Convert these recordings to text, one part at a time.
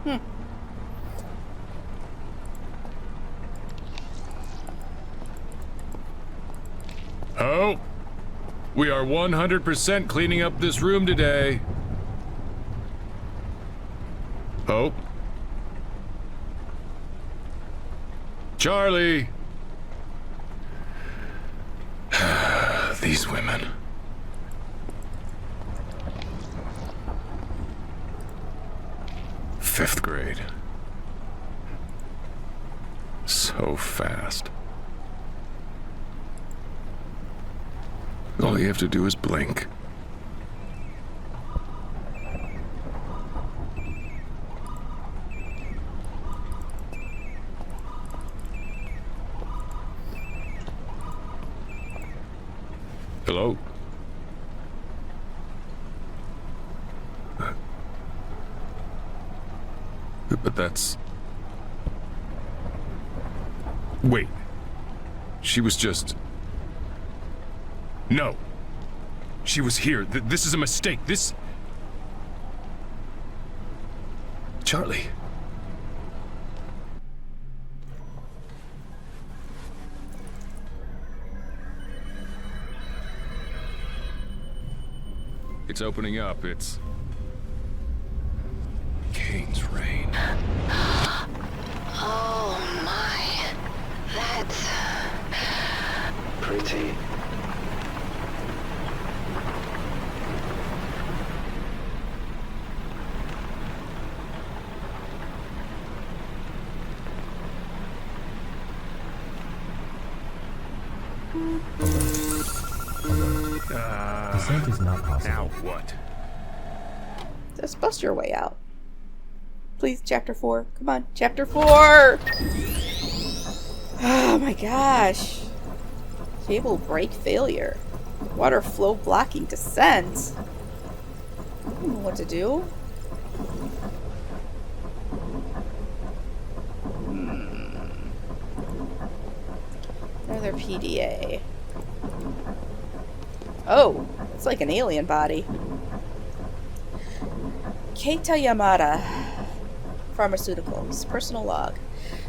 Hmm. Oh, we are 100% cleaning up this room today. Oh. Charlie. These women. Fifth grade. So fast. All you have to do is blink. Hello? But that's... Wait. She was just... No. She was here. This is a mistake. This... Charlie. It's opening up. It's... Kane's rain. Oh my. That's... pretty. Descent is not possible. Now what? Just bust your way out. Please, chapter 4. Come on, chapter 4! Oh my gosh. Cable break failure. Water flow blocking descent. I don't know what to do. Another PDA. Oh, it's like an alien body. Keita Yamada, Pharmaceuticals, personal log.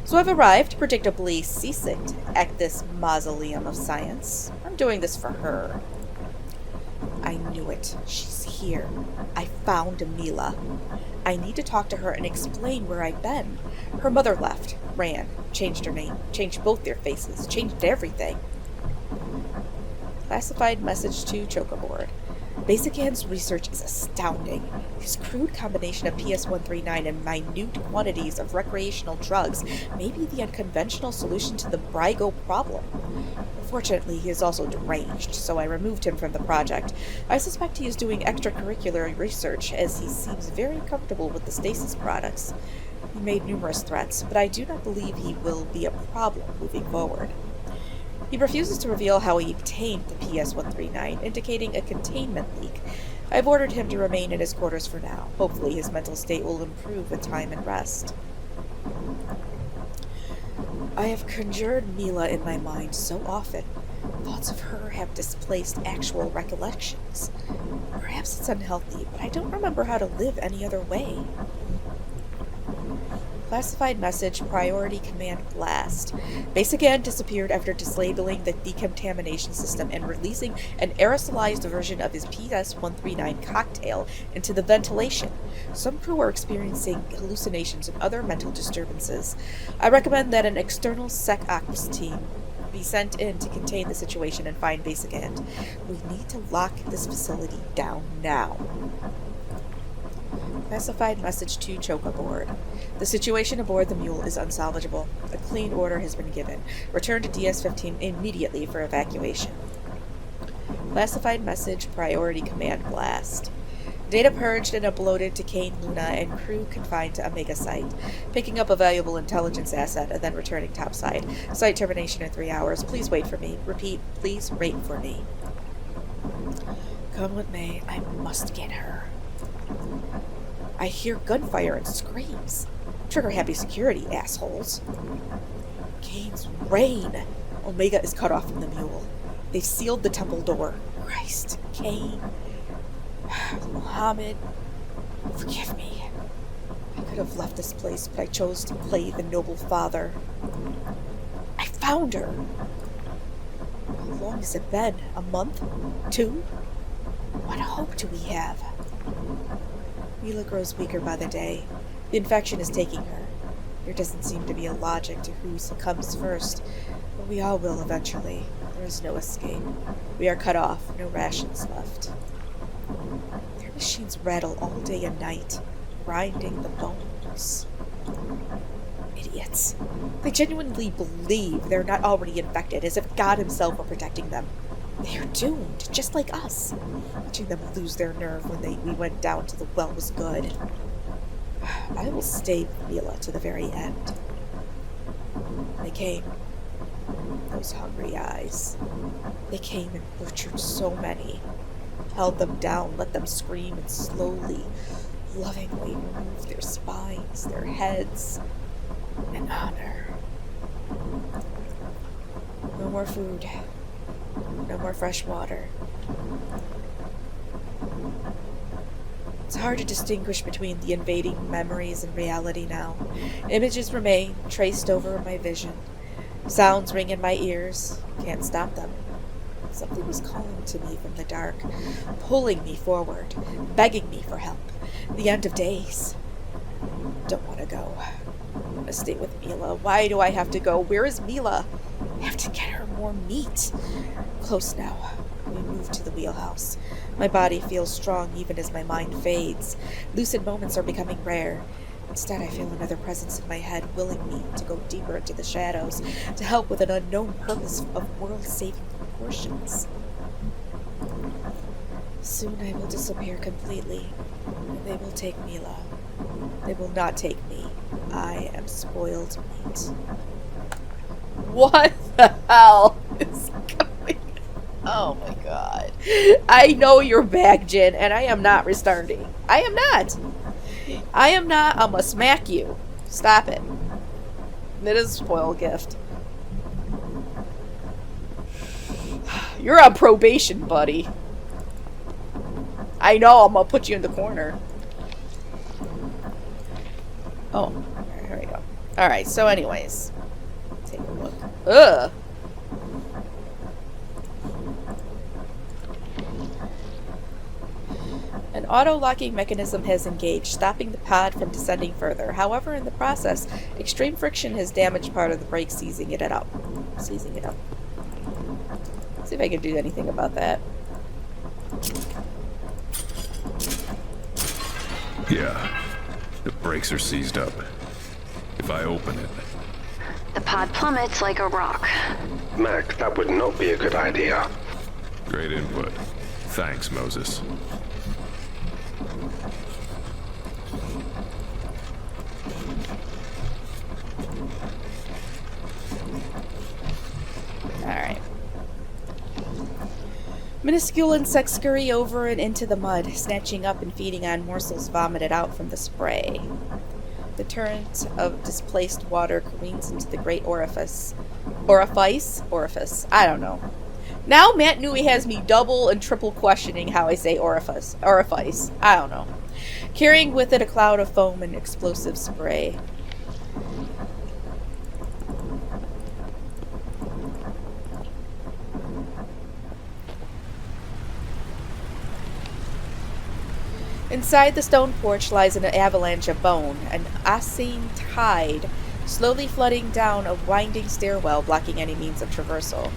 So I've arrived, predictably seasick, at this mausoleum of science. I'm doing this for her. I knew it. She's here. I found Mila. I need to talk to her and explain where I've been. Her mother left, ran, changed her name, changed both their faces, changed everything. Classified message to Chokerboard. Basic Hand's research is astounding. His crude combination of PS-139 and minute quantities of recreational drugs may be the unconventional solution to the Brygo problem. Unfortunately, he is also deranged, so I removed him from the project. I suspect he is doing extracurricular research, as he seems very comfortable with the Stasis products. He made numerous threats, but I do not believe he will be a problem moving forward. He refuses to reveal how he obtained the PS-139, indicating a containment leak. I've ordered him to remain in his quarters for now. Hopefully his mental state will improve with time and rest. I have conjured Mila in my mind so often. Thoughts of her have displaced actual recollections. Perhaps it's unhealthy, but I don't remember how to live any other way. Classified message, priority command blast. Basic Hand disappeared after disabeling the decontamination system and releasing an aerosolized version of his PS-139 cocktail into the ventilation. Some crew are experiencing hallucinations and other mental disturbances. I recommend that an external SecOps team be sent in to contain the situation and find Basic Hand. We need to lock this facility down now. Classified message to Chokerboard. The situation aboard the mule is unsalvageable. A clean order has been given. Return to DS-15 immediately for evacuation. Classified message, priority command blast. Data purged and uploaded to Kane Luna and crew confined to Omega Site. Picking up a valuable intelligence asset and then returning topside. Site termination in 3 hours. Please wait for me. Repeat, please wait for me. Come with me. I must get her. I hear gunfire and screams. Trigger-happy security, assholes. Kane's rain. Omega is cut off from the mule. They've sealed the temple door. Christ, Kane. Muhammad, forgive me. I could have left this place, but I chose to play the noble father. I found her! How long has it been? A month? 2? What hope do we have? Mila grows weaker by the day. The infection is taking her. There doesn't seem to be a logic to who comes first, but we all will eventually. There is no escape. We are cut off, no rations left. Their machines rattle all day and night, grinding the bones. Idiots. They genuinely believe they're not already infected, as if God himself were protecting them. They are doomed, just like us. Watching them lose their nerve when we went down to the well was good. I will stay with Mila to the very end. They came. Those hungry eyes. They came and butchered so many. Held them down, let them scream, and slowly, lovingly removed their spines, their heads, in honor. No more food. No more fresh water. It's hard to distinguish between the invading memories and reality now. Images remain, traced over my vision. Sounds ring in my ears. Can't stop them. Something was calling to me from the dark, pulling me forward, begging me for help. The end of days. Don't want to go. I want to stay with Mila. Why do I have to go? Where is Mila? I have to get her more meat. Close now. We move to the wheelhouse. My body feels strong even as my mind fades. Lucid moments are becoming rare. Instead, I feel another presence in my head willing me to go deeper into the shadows, to help with an unknown purpose of world-saving proportions. Soon I will disappear completely, and they will take Mila. They will not take me. I am spoiled meat. What the hell is going on? Oh my god. I know you're back, Jin, and I am not restarting. I am not. I am not. I'm gonna smack you. Stop it. It is a spoiled gift. You're on probation, buddy. I know, I'm gonna put you in the corner. Oh, here we go. Alright, so anyways. Take a look. Ugh! An auto-locking mechanism has engaged, stopping the pod from descending further. However, in the process, extreme friction has damaged part of the brake, seizing it up. Seizing it up. See if I can do anything about that. Yeah. The brakes are seized up. If I open it... The pod plummets like a rock. Mac, that would not be a good idea. Great input. Thanks, Moses. Alright. Minuscule insects scurry over and into the mud, snatching up and feeding on morsels vomited out from the spray. The torrent of displaced water careens into the great orifice. Orifice? Orifice. I don't know. Now Matt Nui has me double and triple questioning how I say orifice. Orifice. I don't know. Carrying with it a cloud of foam and explosive spray. Inside the stone porch lies an avalanche of bone, an Asine tide, slowly flooding down a winding stairwell, blocking any means of traversal.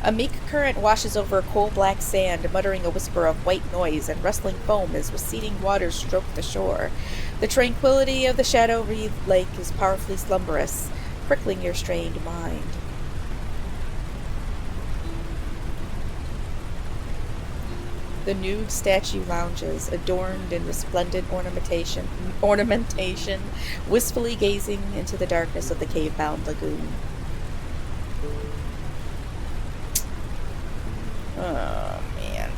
A meek current washes over coal-black sand, muttering a whisper of white noise and rustling foam as receding waters stroke the shore. The tranquility of the shadow-wreathed lake is powerfully slumberous, prickling your strained mind. The nude statue lounges, adorned in resplendent ornamentation, wistfully gazing into the darkness of the cave-bound lagoon. Oh, man.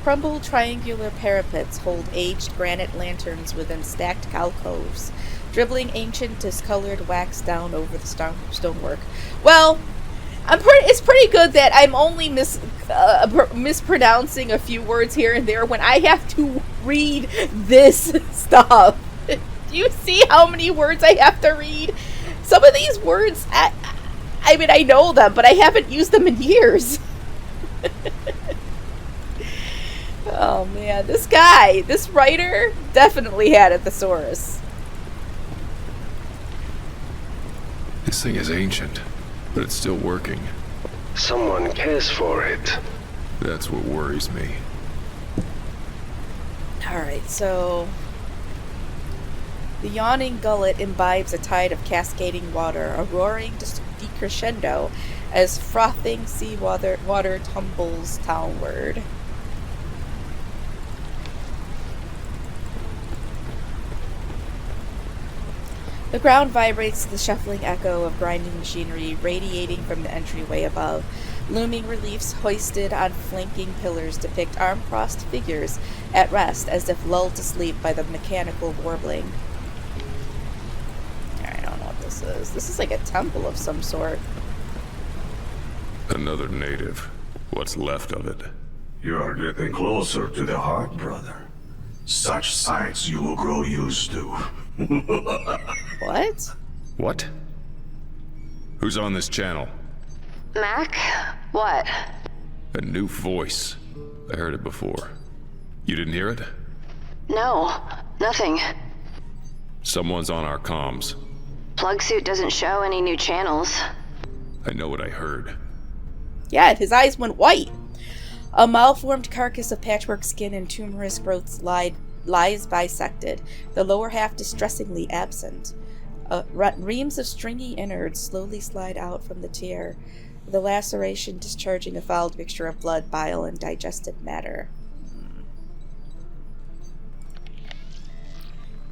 Crumbled triangular parapets hold aged granite lanterns within stacked alcoves, dribbling ancient discolored wax down over the stonework. Well, It's pretty good that I'm only mispronouncing a few words here and there when I have to read this stuff. Do you see how many words I have to read? Some of these words, I mean, I know them, but I haven't used them in years. Oh man, this writer definitely had a thesaurus. This thing is ancient, but it's still working. Someone cares for it. That's what worries me. Alright, so the yawning gullet imbibes a tide of cascading water, a roaring decrescendo as frothing water tumbles townward. The ground vibrates to the shuffling echo of grinding machinery radiating from the entryway above. Looming reliefs hoisted on flanking pillars depict arm-crossed figures at rest as if lulled to sleep by the mechanical warbling. I don't know what this is. This is like a temple of some sort. Another native. What's left of it? You're getting closer to the heart, brother. Such sights you will grow used to. What? What? Who's on this channel? Mac? What? A new voice. I heard it before. You didn't hear it? No, nothing. Someone's on our comms. Plug suit doesn't show any new channels. I know what I heard. Yeah, his eyes went white. A malformed carcass of patchwork skin and tumorous growths lies bisected, the lower half distressingly absent. Reams of stringy innards slowly slide out from the tear, the laceration discharging a foul mixture of blood, bile, and digested matter.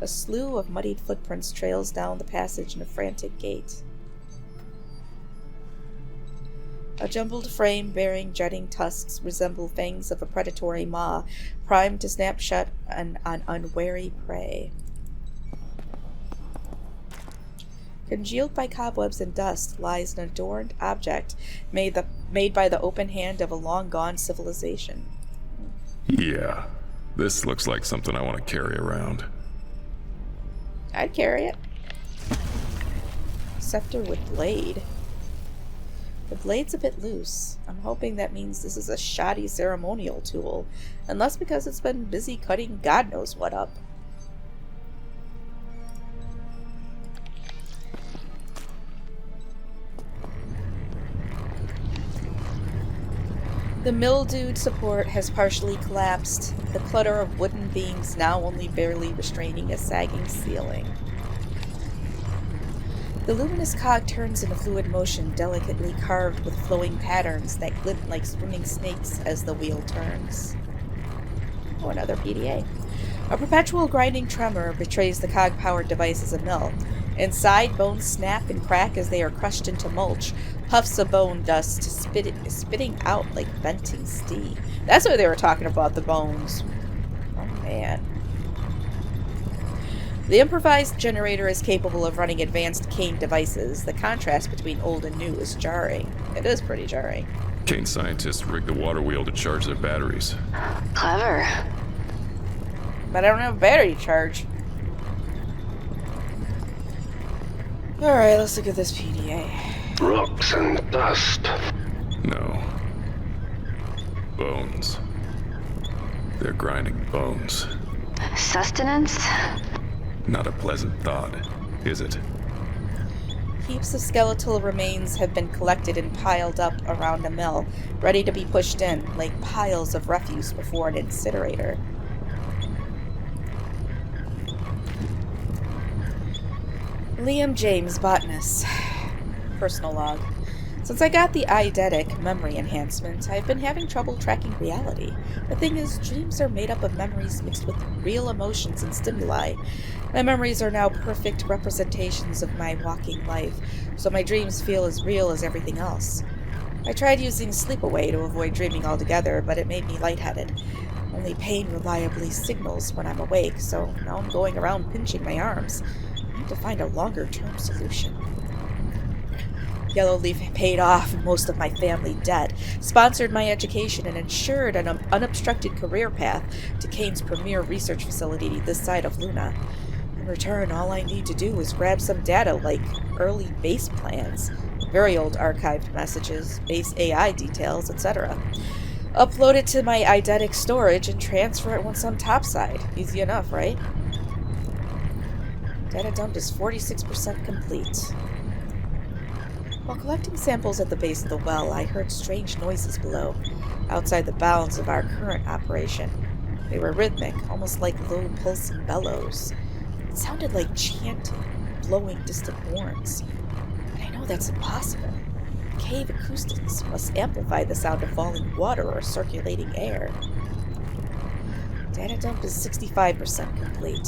A slew of muddied footprints trails down the passage in a frantic gait. A jumbled frame bearing jutting tusks resemble fangs of a predatory maw, primed to snap shut on unwary prey. Congealed by cobwebs and dust lies an adorned object made by the open hand of a long-gone civilization. Yeah, this looks like something I want to carry around. I'd carry it. Scepter with blade. The blade's a bit loose. I'm hoping that means this is a shoddy ceremonial tool, unless because it's been busy cutting God knows what up. The mildewed support has partially collapsed, the clutter of wooden beams now only barely restraining a sagging ceiling. The luminous cog turns in a fluid motion, delicately carved with flowing patterns that glint like swimming snakes as the wheel turns. Oh, another PDA. A perpetual grinding tremor betrays the cog-powered device as a mill. Inside, bones snap and crack as they are crushed into mulch, puffs of bone dust spitting out like venting steam. That's what they were talking about, the bones. Oh, man. The improvised generator is capable of running advanced Kane devices. The contrast between old and new is jarring. It is pretty jarring. Kane scientists rigged the water wheel to charge their batteries. Clever. But I don't have a battery charge. Alright, let's look at this PDA. Rocks and dust. No. Bones. They're grinding bones. Sustenance? Not a pleasant thought, is it? Heaps of skeletal remains have been collected and piled up around a mill, ready to be pushed in, like piles of refuse before an incinerator. Liam James, botanist. Personal log. Since I got the eidetic memory enhancement, I've been having trouble tracking reality. The thing is, dreams are made up of memories mixed with real emotions and stimuli. My memories are now perfect representations of my walking life, so my dreams feel as real as everything else. I tried using sleepaway to avoid dreaming altogether, but it made me lightheaded. Only pain reliably signals when I'm awake, so now I'm going around pinching my arms. I need to find a longer-term solution. Yellowleaf paid off most of my family debt, sponsored my education, and ensured an unobstructed career path to Kane's premier research facility this side of Luna. In return, all I need to do is grab some data like early base plans, very old archived messages, base AI details, etc. Upload it to my eidetic storage and transfer it once on topside. Easy enough, right? Data dump is 46% complete. While collecting samples at the base of the well, I heard strange noises below, outside the bounds of our current operation. They were rhythmic, almost like low pulsing bellows. It sounded like chanting, blowing distant horns. But I know that's impossible. Cave acoustics must amplify the sound of falling water or circulating air. Data dump is 65% complete.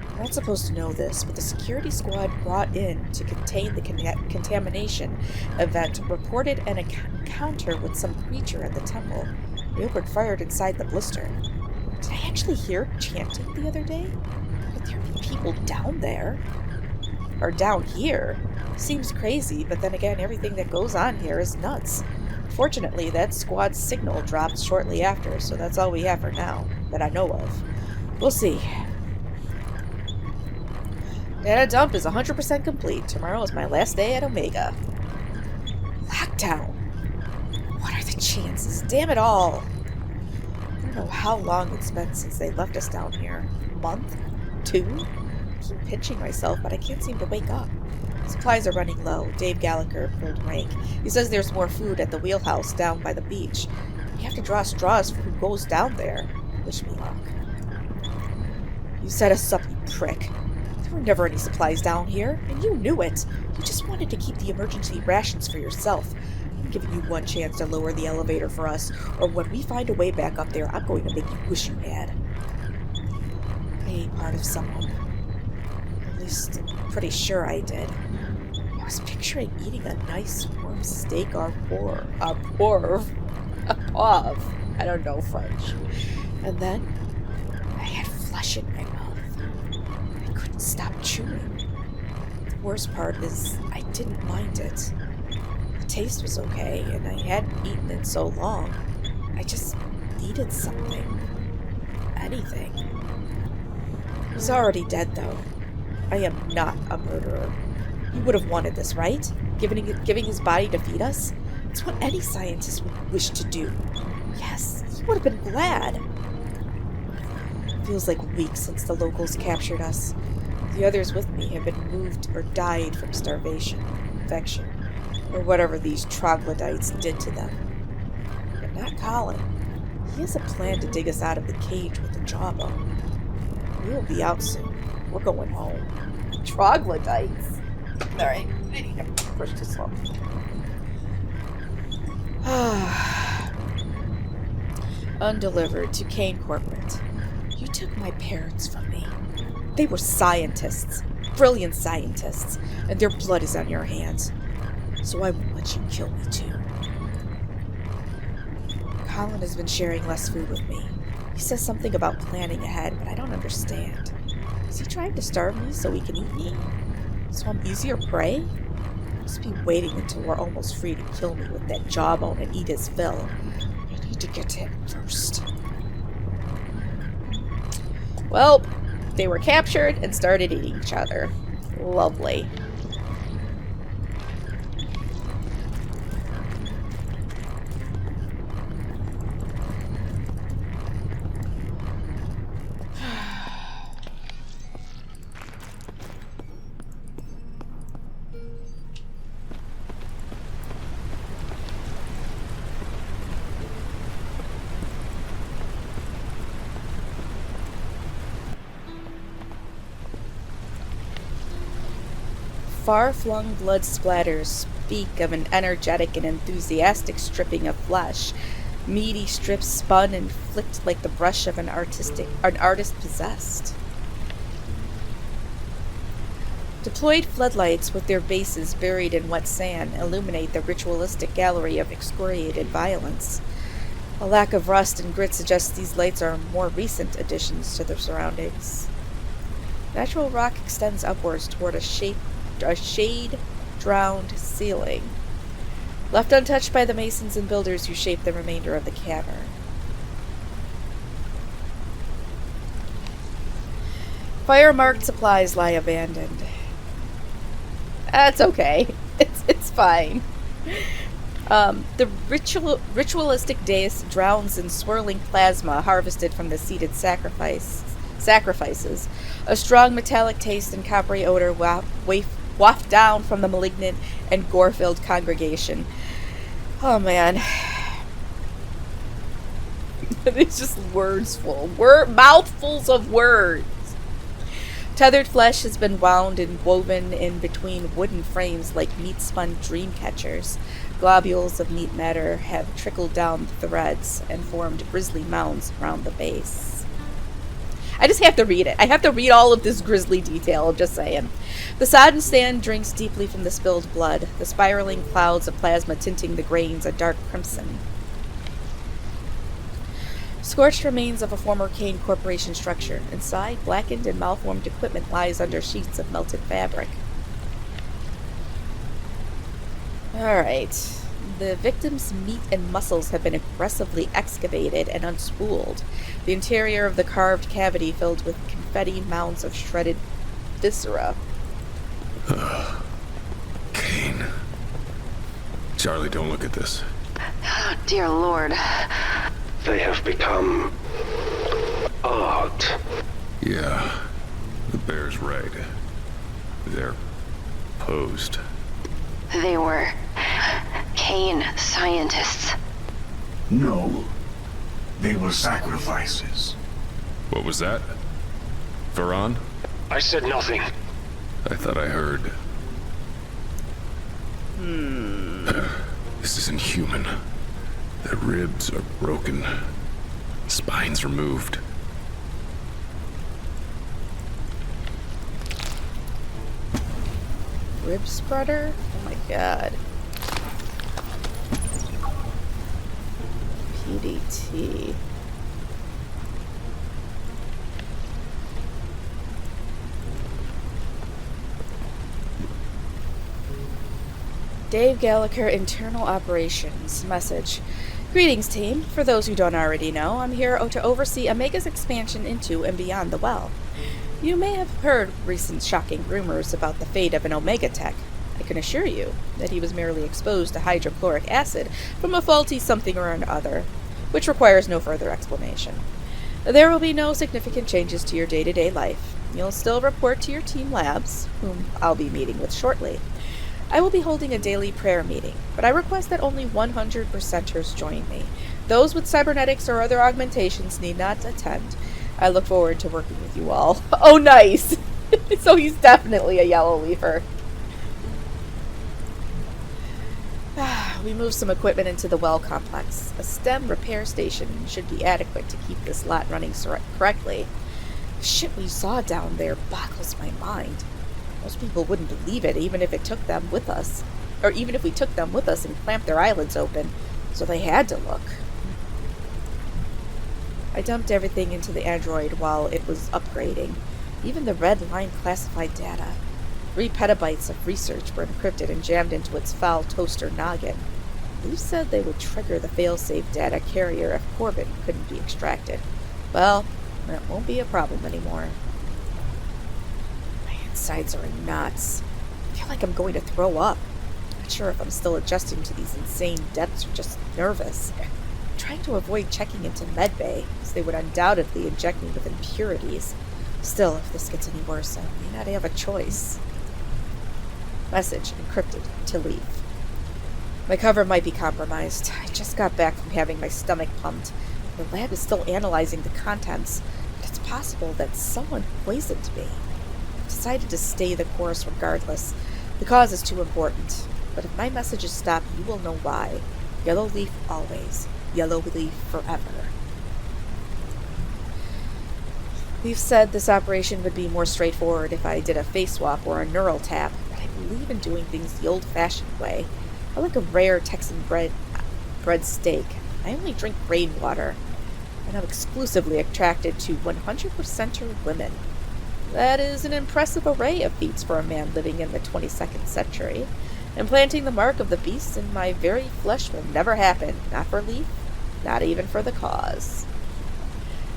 I'm not supposed to know this, but the security squad brought in to contain the contamination event reported an encounter with some creature at the temple. They opened fire inside the blister. Did I actually hear chanting the other day? Could there be people down there? Or down here? Seems crazy, but then again, everything that goes on here is nuts. Fortunately, that squad's signal dropped shortly after, so that's all we have for now, that I know of. We'll see. Data dump is 100% complete. Tomorrow is my last day at Omega. Lockdown. What are the chances? Damn it all. I don't know how long it's been since they left us down here. A month? 2? I keep pinching myself, but I can't seem to wake up. Supplies are running low. Dave Gallagher pulled rank. He says there's more food at the wheelhouse down by the beach. We have to draw straws for who goes down there. Wish me luck. You set us up, you prick. There were never any supplies down here, and you knew it. You just wanted to keep the emergency rations for yourself. I'm giving you one chance to lower the elevator for us, or when we find a way back up there, I'm going to make you wish you had. I ate part of someone. At least, I'm pretty sure I did. I was picturing eating a nice warm steak or porv. I don't know French. And then, I had flesh in my mouth. Stop chewing. The worst part is I didn't mind it. The taste was okay, and I hadn't eaten in so long. I just needed something. Anything. He's already dead, though. I am not a murderer. He would have wanted this, right? Giving his body to feed us? It's what any scientist would wish to do. Yes, he would have been glad. It feels like weeks since the locals captured us. The others with me have been moved or died from starvation, infection, or whatever these troglodytes did to them. But not Colin. He has a plan to dig us out of the cage with the jawbone. We'll be out soon. We're going home. Troglodytes. Alright, I need to push this up. Undelivered to Kane Corporate. You took my parents from me. They were scientists, brilliant scientists, and their blood is on your hands. So I won't let you kill me too. Colin has been sharing less food with me. He says something about planning ahead, but I don't understand. Is he trying to starve me so he can eat me? So I'm easier prey? Must be waiting until we're almost free to kill me with that jawbone and eat his fill. I need to get to him first. Well, they were captured and started eating each other. Lovely. Far-flung blood splatters speak of an energetic and enthusiastic stripping of flesh. Meaty strips spun and flicked like the brush of an artist possessed. Deployed floodlights with their bases buried in wet sand illuminate the ritualistic gallery of excoriated violence. A lack of rust and grit suggests these lights are more recent additions to their surroundings. Natural rock extends upwards toward a shade-dropped underground ceiling, left untouched by the masons and builders who shaped the remainder of the cavern. Fire-marked supplies lie abandoned. That's okay. It's fine. The ritualistic dais drowns in swirling plasma harvested from the seated sacrifices. A strong metallic taste and coppery odor waft down from the malignant and gore-filled congregation. Oh man. It's just mouthfuls of words. Tethered flesh has been wound and woven in between wooden frames like meat-spun dream catchers. Globules of meat matter have trickled down the threads and formed grisly mounds around the base. I just have to read it. I have to read all of this grisly detail, I'm just saying. The sodden stand drinks deeply from the spilled blood, the spiraling clouds of plasma tinting the grains a dark crimson. Scorched remains of a former Kane Corporation structure. Inside, blackened and malformed equipment lies under sheets of melted fabric. Alright. The victim's meat and muscles have been aggressively excavated and unspooled. The interior of the carved cavity filled with confetti mounds of shredded viscera. Kane. Charlie, don't look at this. Oh, dear Lord. They have become art. Yeah, the bear's right. They're posed. They were Kane scientists. No. They were sacrifices. What was that? Varan? I said nothing. I thought I heard. This isn't human. Their ribs are broken. Spines removed. Rib spreader? Oh my god. PDT. Dave Gallagher, Internal Operations. Message. Greetings, team. For those who don't already know, I'm here to oversee Omega's expansion into and beyond the well. You may have heard recent shocking rumors about the fate of an Omega tech. I can assure you that he was merely exposed to hydrochloric acid from a faulty something or another, which requires no further explanation. There will be no significant changes to your day-to-day life. You'll still report to your team labs, whom I'll be meeting with shortly. I will be holding a daily prayer meeting, but I request that only 100%ers join me. Those with cybernetics or other augmentations need not attend. I look forward to working with you all. Oh, nice! So he's definitely a yellow leafer. We moved some equipment into the well complex. A STEM repair station should be adequate to keep this lot running correctly. The shit we saw down there boggles my mind. Most people wouldn't believe it, even if it took them with us. Or even if we took them with us and clamped their eyelids open. So they had to look. I dumped everything into the android while it was upgrading. Even the red line classified data. 3 petabytes of research were encrypted and jammed into its foul toaster noggin. You said they would trigger the failsafe data carrier if Corbin couldn't be extracted. Well, that won't be a problem anymore. Sides are in knots. I feel like I'm going to throw up. Not sure if I'm still adjusting to these insane depths or just nervous. I'm trying to avoid checking into medbay, as they would undoubtedly inject me with impurities. Still, if this gets any worse, I may not have a choice. Message encrypted to leave. My cover might be compromised. I just got back from having my stomach pumped. The lab is still analyzing the contents, but it's possible that someone poisoned me. Decided to stay the course regardless. The cause is too important. But if my messages stop, you will know why. Yellow leaf always. Yellow leaf forever. We've said this operation would be more straightforward if I did a face swap or a neural tap, but I believe in doing things the old-fashioned way. I like a rare Texan bread steak. I only drink rainwater. And I'm exclusively attracted to 100%er women. That is an impressive array of feats for a man living in the 22nd century. Implanting the mark of the beast in my very flesh will never happen. Not for Leaf, not even for the cause.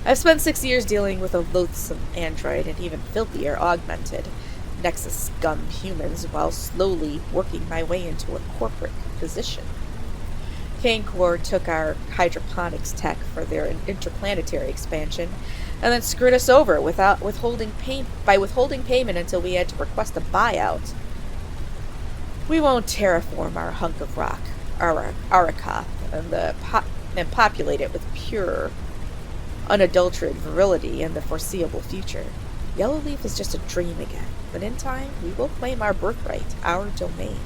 I've spent 6 years dealing with a loathsome android and even filthier augmented Nexus scum humans while slowly working my way into a corporate position. Kane Corps took our hydroponics tech for their interplanetary expansion and then screwed us over by withholding payment until we had to request a buyout. We won't terraform our hunk of rock, Arakath, and populate it with pure, unadulterated virility in the foreseeable future. Yellowleaf is just a dream again, but in time, we will claim our birthright, our domain.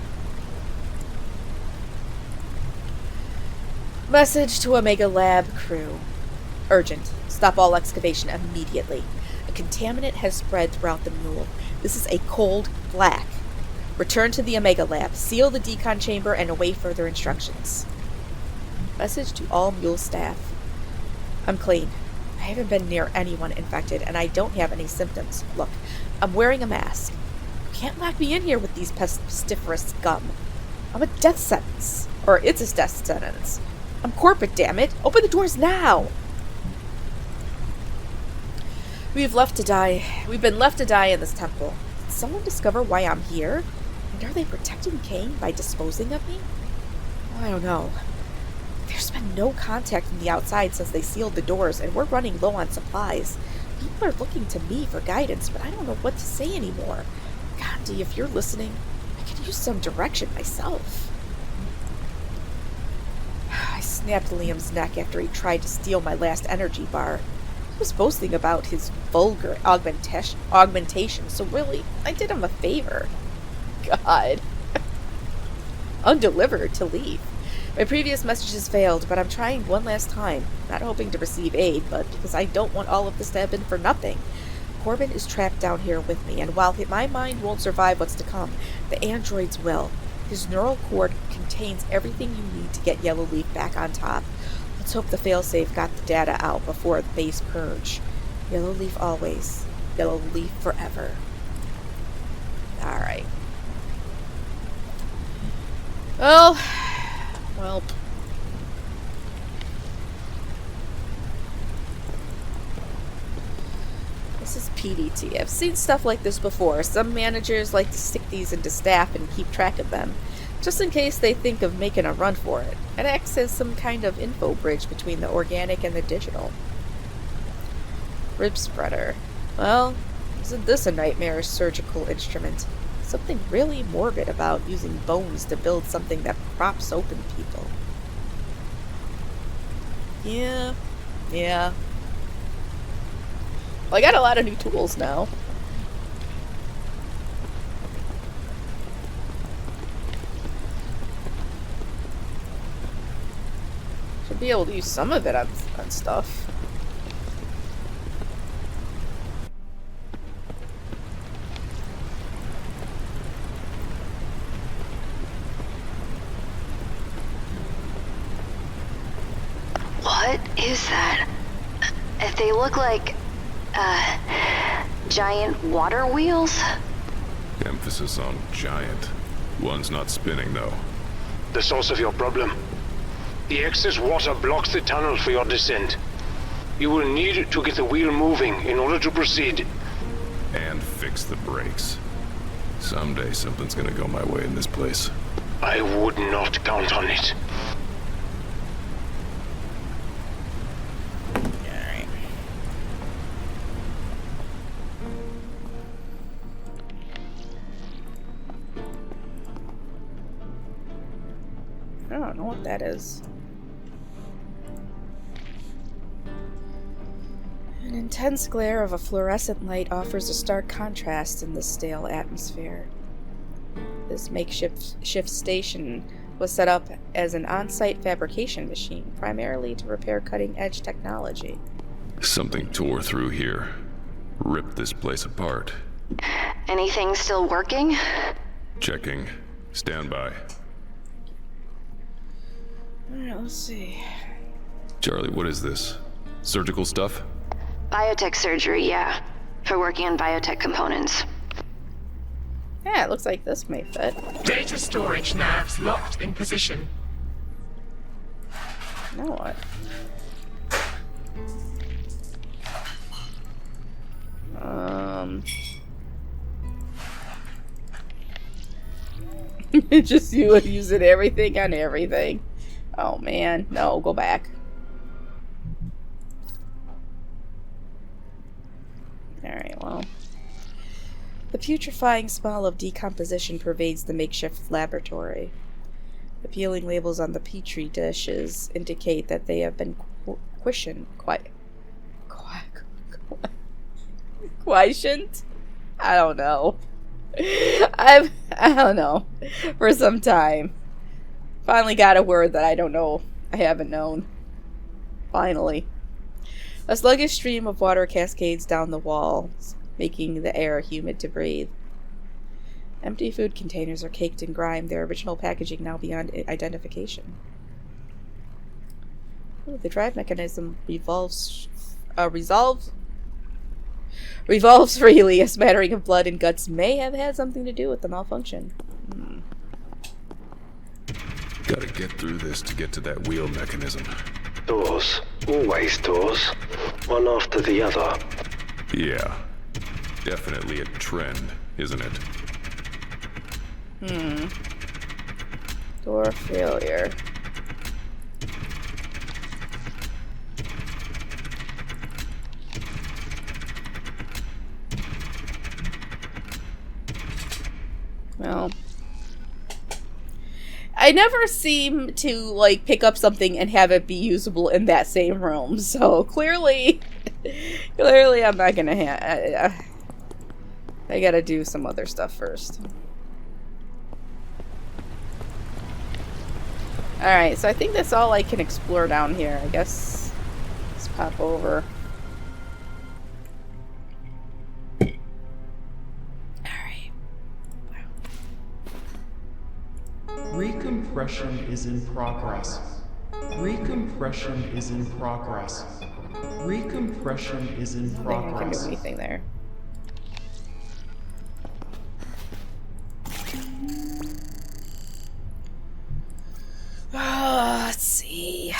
Message to Omega Lab crew. Urgent. Stop all excavation immediately. A contaminant has spread throughout the mule. This is a cold black. Return to the Omega Lab. Seal the decon chamber and await further instructions. Message to all mule staff. I'm clean. I haven't been near anyone infected, and I don't have any symptoms. Look, I'm wearing a mask. You can't lock me in here with these pestiferous scum. I'm a death sentence. Or it's a death sentence. I'm corporate, damn it! Open the doors now! We've been left to die in this temple. Did someone discover why I'm here? And are they protecting Kane by disposing of me? I don't know. There's been no contact from the outside since they sealed the doors, and we're running low on supplies. People are looking to me for guidance, but I don't know what to say anymore. Gandhi, if you're listening, I could use some direction myself. I snapped Liam's neck after he tried to steal my last energy bar. He was boasting about his vulgar augmentation, so really, I did him a favor. God. Undelivered to leave. My previous messages failed, but I'm trying one last time. Not hoping to receive aid, but because I don't want all of this to have been for nothing. Corbin is trapped down here with me, and while my mind won't survive what's to come, the androids will. His neural cord contains everything you need to get Yellowleaf back on top. Let's hope the failsafe got the data out before the base purge. Yellowleaf always. Yellowleaf forever. Alright. Well... This is PDT. I've seen stuff like this before. Some managers like to stick these into staff and keep track of them, just in case they think of making a run for it. It acts as some kind of info bridge between the organic and the digital. Rib spreader. Well, isn't this a nightmarish surgical instrument? Something really morbid about using bones to build something that props open people. Yeah. Well, I got a lot of new tools now. Should be able to use some of it on stuff. What is that? They look like, giant water wheels? Emphasis on giant. One's not spinning, though. The source of your problem. The excess water blocks the tunnel for your descent. You will need to get the wheel moving in order to proceed. And fix the brakes. Someday something's gonna go my way in this place. I would not count on it. I don't know what that is. An intense glare of a fluorescent light offers a stark contrast in the stale atmosphere. This makeshift station was set up as an on-site fabrication machine, primarily to repair cutting-edge technology. Something tore through here. Ripped this place apart. Anything still working? Checking. Stand by. Alright, let's see. Charlie, what is this? Surgical stuff? Biotech surgery, yeah. For working on biotech components. Yeah, it looks like this may fit. Data storage navs locked in position. Now what? Just you would use it everything on everything. Oh man, no, go back. Alright, well. The putrefying smell of decomposition pervades the makeshift laboratory. The peeling labels on the petri dishes indicate that they have been questioned. I don't know. I don't know. For some time. Finally got a word that I don't know. I haven't known. Finally. A sluggish stream of water cascades down the walls, making the air humid to breathe. Empty food containers are caked in grime, their original packaging now beyond identification. Ooh, the drive mechanism revolves freely. A smattering of blood and guts may have had something to do with the malfunction. Gotta get through this to get to that wheel mechanism. Doors. Always doors. One after the other. Yeah. Definitely a trend, isn't it? Door failure. Well, I never seem to, like, pick up something and have it be usable in that same room, so clearly I'm not gonna I gotta do some other stuff first. Alright, so I think that's all I can explore down here. I guess let's pop over. Alright. Recompression is in progress. Recompression is in progress. Recompression is in I don't think I can do progress. anything there. Let's see.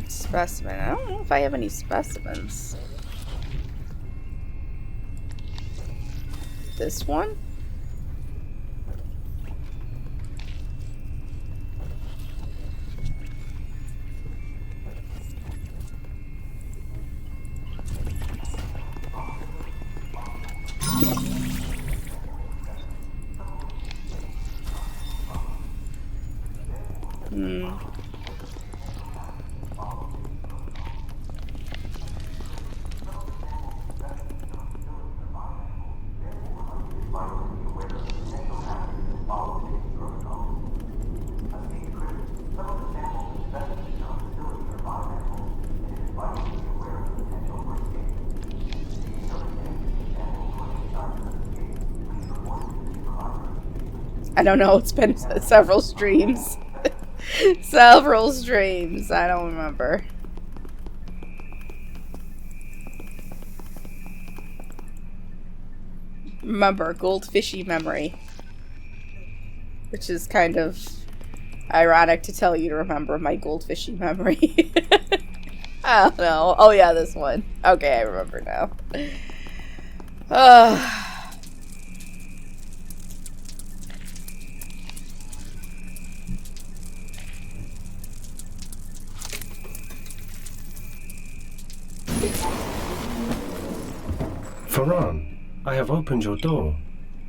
Specimen. I don't know if I have any specimens. This one? I don't know, it's been several streams. Several streams, I don't remember. Remember, goldfishy memory. Which is kind of ironic to tell you to remember my goldfishy memory. I don't know. Oh yeah, this one. Okay, I remember now. Faran, I have opened your door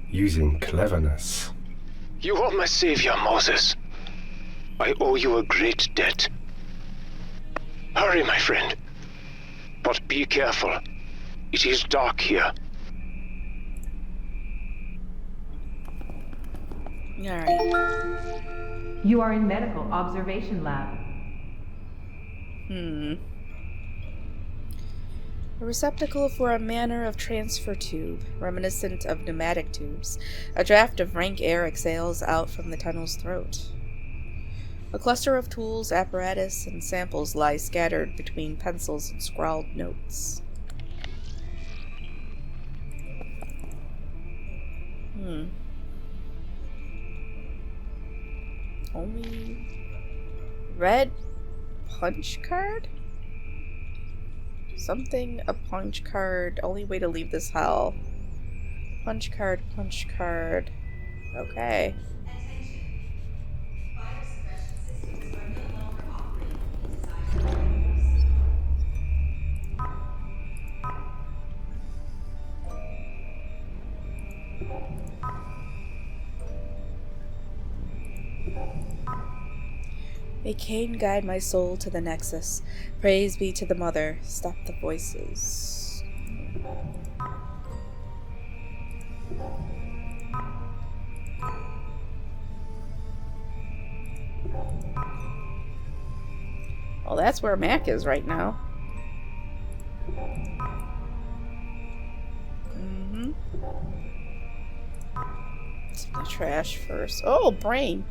using cleverness. You are my savior, Moses. I owe you a great debt. Hurry, my friend. But be careful. It is dark here. Alright. You are in medical observation lab. A receptacle for a manner of transfer tube, reminiscent of pneumatic tubes. A draft of rank air exhales out from the tunnel's throat. A cluster of tools, apparatus, and samples lie scattered between pencils and scrawled notes. Only red punch card? Something, a punch card. Only way to leave this hell. Punch card, punch card. Okay. May Cain guide my soul to the Nexus. Praise be to the Mother. Stop the voices. Well, that's where Mac is right now. The trash first. Oh, brain.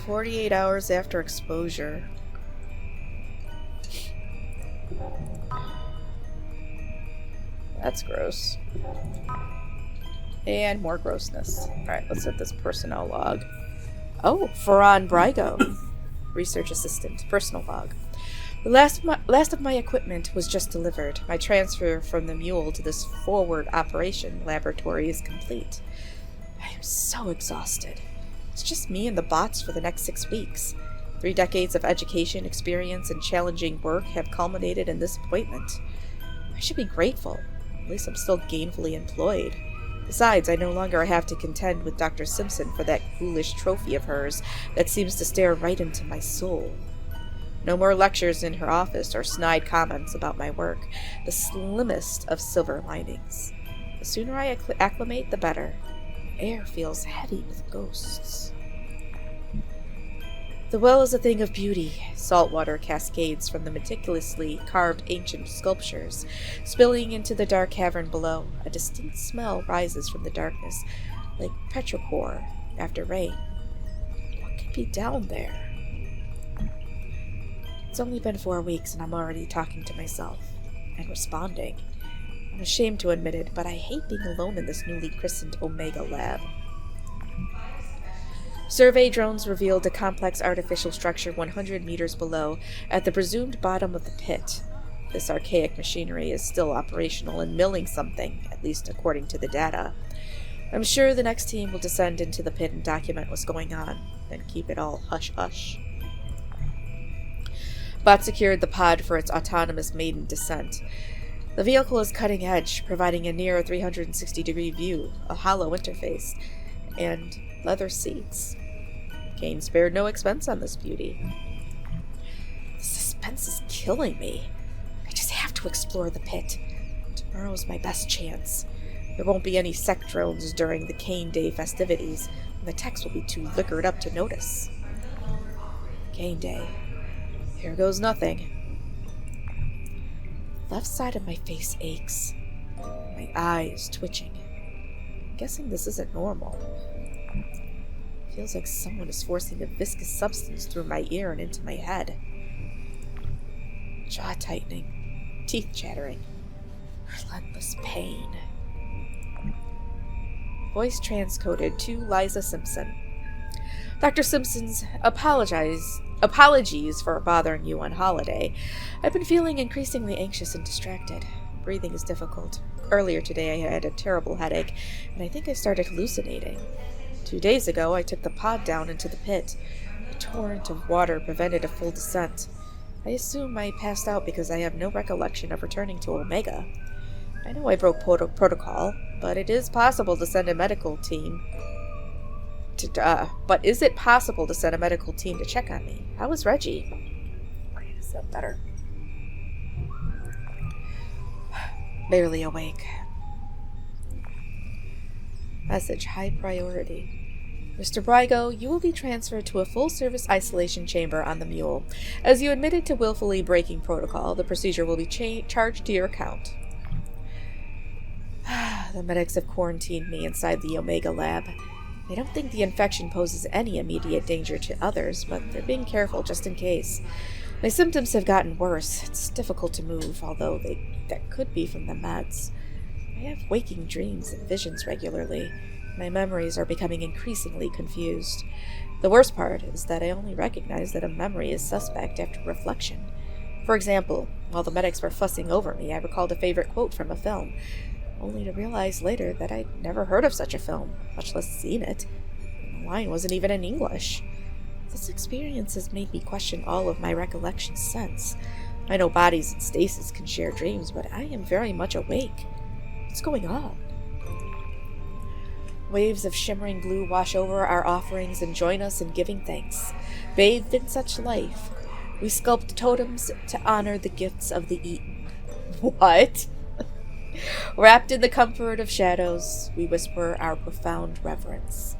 48 hours after exposure. That's gross. And more grossness. Alright, let's hit this personnel log. Oh, Ferran Brygo. Research assistant. Personal log. The last of my equipment was just delivered. My transfer from the mule to this forward operation laboratory is complete. I am so exhausted. It's just me and the bots for the next 6 weeks. 3 decades of education, experience, and challenging work have culminated in this appointment. I should be grateful. At least I'm still gainfully employed. Besides, I no longer have to contend with Dr. Simpson for that ghoulish trophy of hers that seems to stare right into my soul. No more lectures in her office or snide comments about my work, the slimmest of silver linings. The sooner I acclimate, the better. The air feels heavy with ghosts. The well is a thing of beauty. Salt water cascades from the meticulously carved ancient sculptures, spilling into the dark cavern below. A distinct smell rises from the darkness, like petrichor after rain. What could be down there? It's only been 4 weeks and I'm already talking to myself and responding. I'm ashamed to admit it, but I hate being alone in this newly christened Omega lab. Survey drones revealed a complex artificial structure 100 meters below, at the presumed bottom of the pit. This archaic machinery is still operational and milling something, at least according to the data. I'm sure the next team will descend into the pit and document what's going on, and keep it all hush-hush. Bot secured the pod for its autonomous maiden descent. The vehicle is cutting edge, providing a near 360-degree view, a hollow interface, and leather seats. Cain spared no expense on this beauty. The suspense is killing me. I just have to explore the pit. Tomorrow's my best chance. There won't be any sect drones during the Cain Day festivities, and the techs will be too liquored up to notice. Cain Day. Here goes nothing. Left side of my face aches. My eye is twitching. I'm guessing this isn't normal. Feels like someone is forcing a viscous substance through my ear and into my head. Jaw tightening, teeth chattering, relentless pain. Voice transcoded to Liza Simpson. Dr. Simpson's apologies for bothering you on holiday. I've been feeling increasingly anxious and distracted. Breathing is difficult. Earlier today I had a terrible headache, and I think I started hallucinating. 2 days ago I took the pod down into the pit. A torrent of water prevented a full descent. I assume I passed out because I have no recollection of returning to Omega. I know I broke protocol, but it is possible to send a medical team but is it possible to send a medical team to check on me? How is Reggie? Is that better? Barely awake. Message: high priority. Mr. Brygo, you will be transferred to a full-service isolation chamber on the Mule. As you admitted to willfully breaking protocol, the procedure will be charged to your account. The medics have quarantined me inside the Omega lab. They don't think the infection poses any immediate danger to others, but they're being careful just in case. My symptoms have gotten worse. It's difficult to move, although that could be from the meds. I have waking dreams and visions regularly. My memories are becoming increasingly confused. The worst part is that I only recognize that a memory is suspect after reflection. For example, while the medics were fussing over me, I recalled a favorite quote from a film, only to realize later that I'd never heard of such a film, much less seen it. And the line wasn't even in English. This experience has made me question all of my recollections since. I know bodies in stasis can share dreams, but I am very much awake. What's going on? Waves of shimmering blue wash over our offerings and join us in giving thanks. Bathed in such life, we sculpt totems to honor the gifts of the eaten. What? Wrapped in the comfort of shadows, we whisper our profound reverence.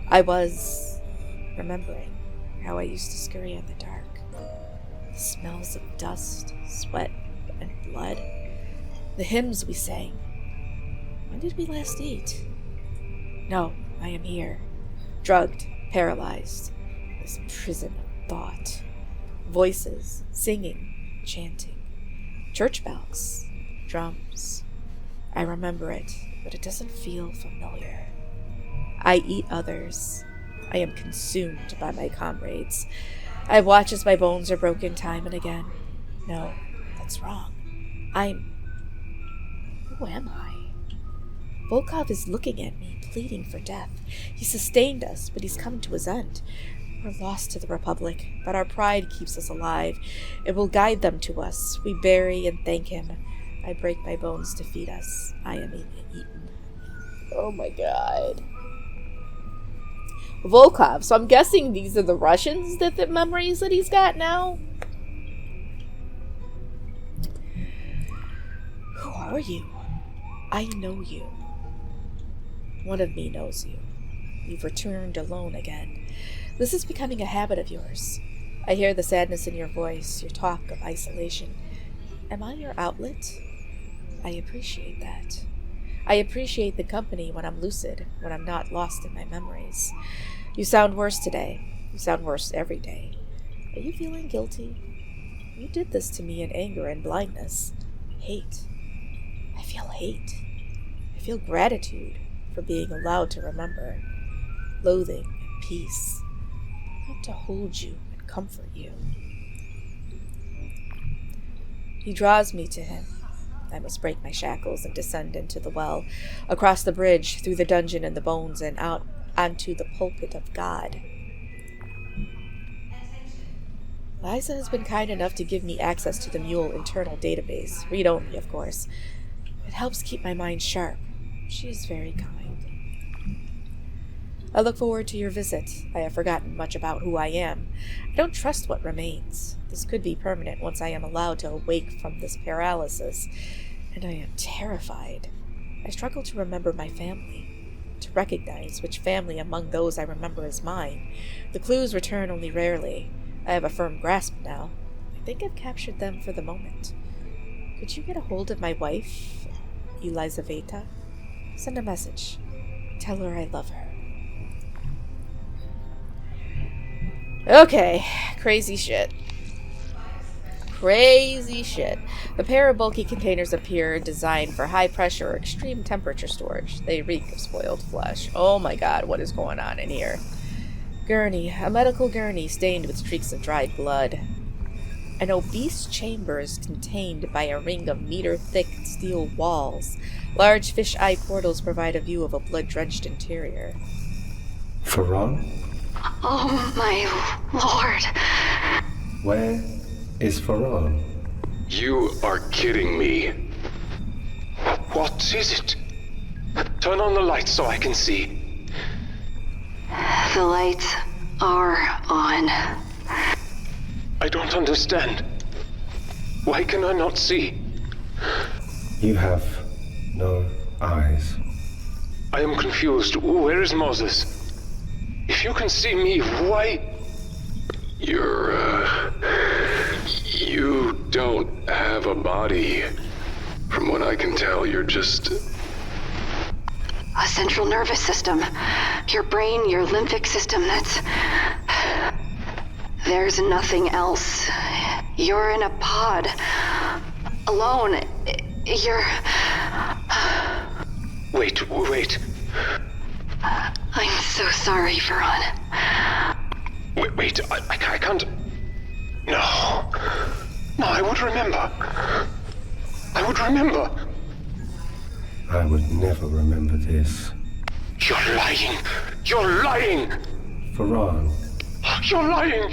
I was remembering how I used to scurry in the dark. The smells of dust, sweat, and blood. The hymns we sang. When did we last eat? No, I am here. Drugged, paralyzed. This prison of thought. Voices, singing, chanting. Church bells, drums. I remember it, but it doesn't feel familiar. I eat others. I am consumed by my comrades. I watch as my bones are broken time and again. No, that's wrong. Who am I? Volkov is looking at me, pleading for death. He sustained us, but he's come to his end. We're lost to the Republic, but our pride keeps us alive. It will guide them to us. We bury and thank him. I break my bones to feed us. I am eaten. Oh my god. Volkov. So I'm guessing these are the Russians, that the memories that he's got now? Who are you? I know you. One of me knows you. You've returned alone again. This is becoming a habit of yours. I hear the sadness in your voice, your talk of isolation. Am I your outlet? I appreciate that. I appreciate the company when I'm lucid, when I'm not lost in my memories. You sound worse today. You sound worse every day. Are you feeling guilty? You did this to me in anger and blindness. Hate. I feel hate. I feel gratitude for being allowed to remember. Loathing and peace. I want to hold you and comfort you. He draws me to him. I must break my shackles and descend into the well, across the bridge, through the dungeon and the bones, and out onto the pulpit of God. Liza has been kind enough to give me access to the Mule internal database, read-only, of course. It helps keep my mind sharp. She is very kind. I look forward to your visit. I have forgotten much about who I am. I don't trust what remains. This could be permanent once I am allowed to awake from this paralysis. And I am terrified. I struggle to remember my family, to recognize which family among those I remember is mine. The clues return only rarely. I have a firm grasp now. I think I've captured them for the moment. Could you get a hold of my wife, Elizaveta? Send a message. Tell her I love her. Okay, crazy shit. Crazy shit. The pair of bulky containers appear designed for high pressure or extreme temperature storage. They reek of spoiled flesh. Oh my god, what is going on in here? Gurney. A medical gurney stained with streaks of dried blood. An obese chamber is contained by a ring of meter-thick steel walls. Large fish-eye portals provide a view of a blood-drenched interior. Ferran? Oh my lord. Where is Ferran? You are kidding me. What is it? Turn on the lights so I can see. The lights are on. I don't understand. Why can I not see? You have no eyes. I am confused. Where is Moses? If you can see me, why... You don't have a body. From what I can tell, you're just... A central nervous system. Your brain, your lymphic system, that's... There's nothing else. You're in a pod. Alone. You're... Wait. I'm so sorry, Veron. Wait, I can't... No, I would remember. I would never remember this. You're lying! Veron. You're lying!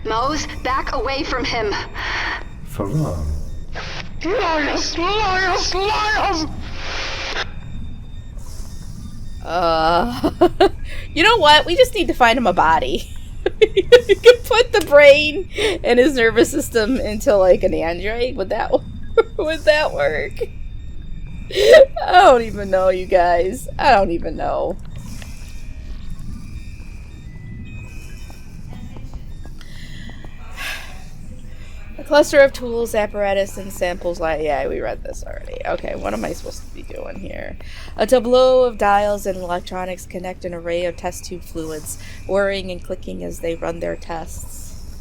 Mose, back away from him. Veron. Liars! You know what? We just need to find him a body. You can put the brain and his nervous system into like an android. Would that work? I don't even know, you guys. I don't even know. A cluster of tools, apparatus, and samples. Yeah, we read this already. Okay, what am I supposed to be doing here? A tableau of dials and electronics connect an array of test tube fluids, whirring and clicking as they run their tests.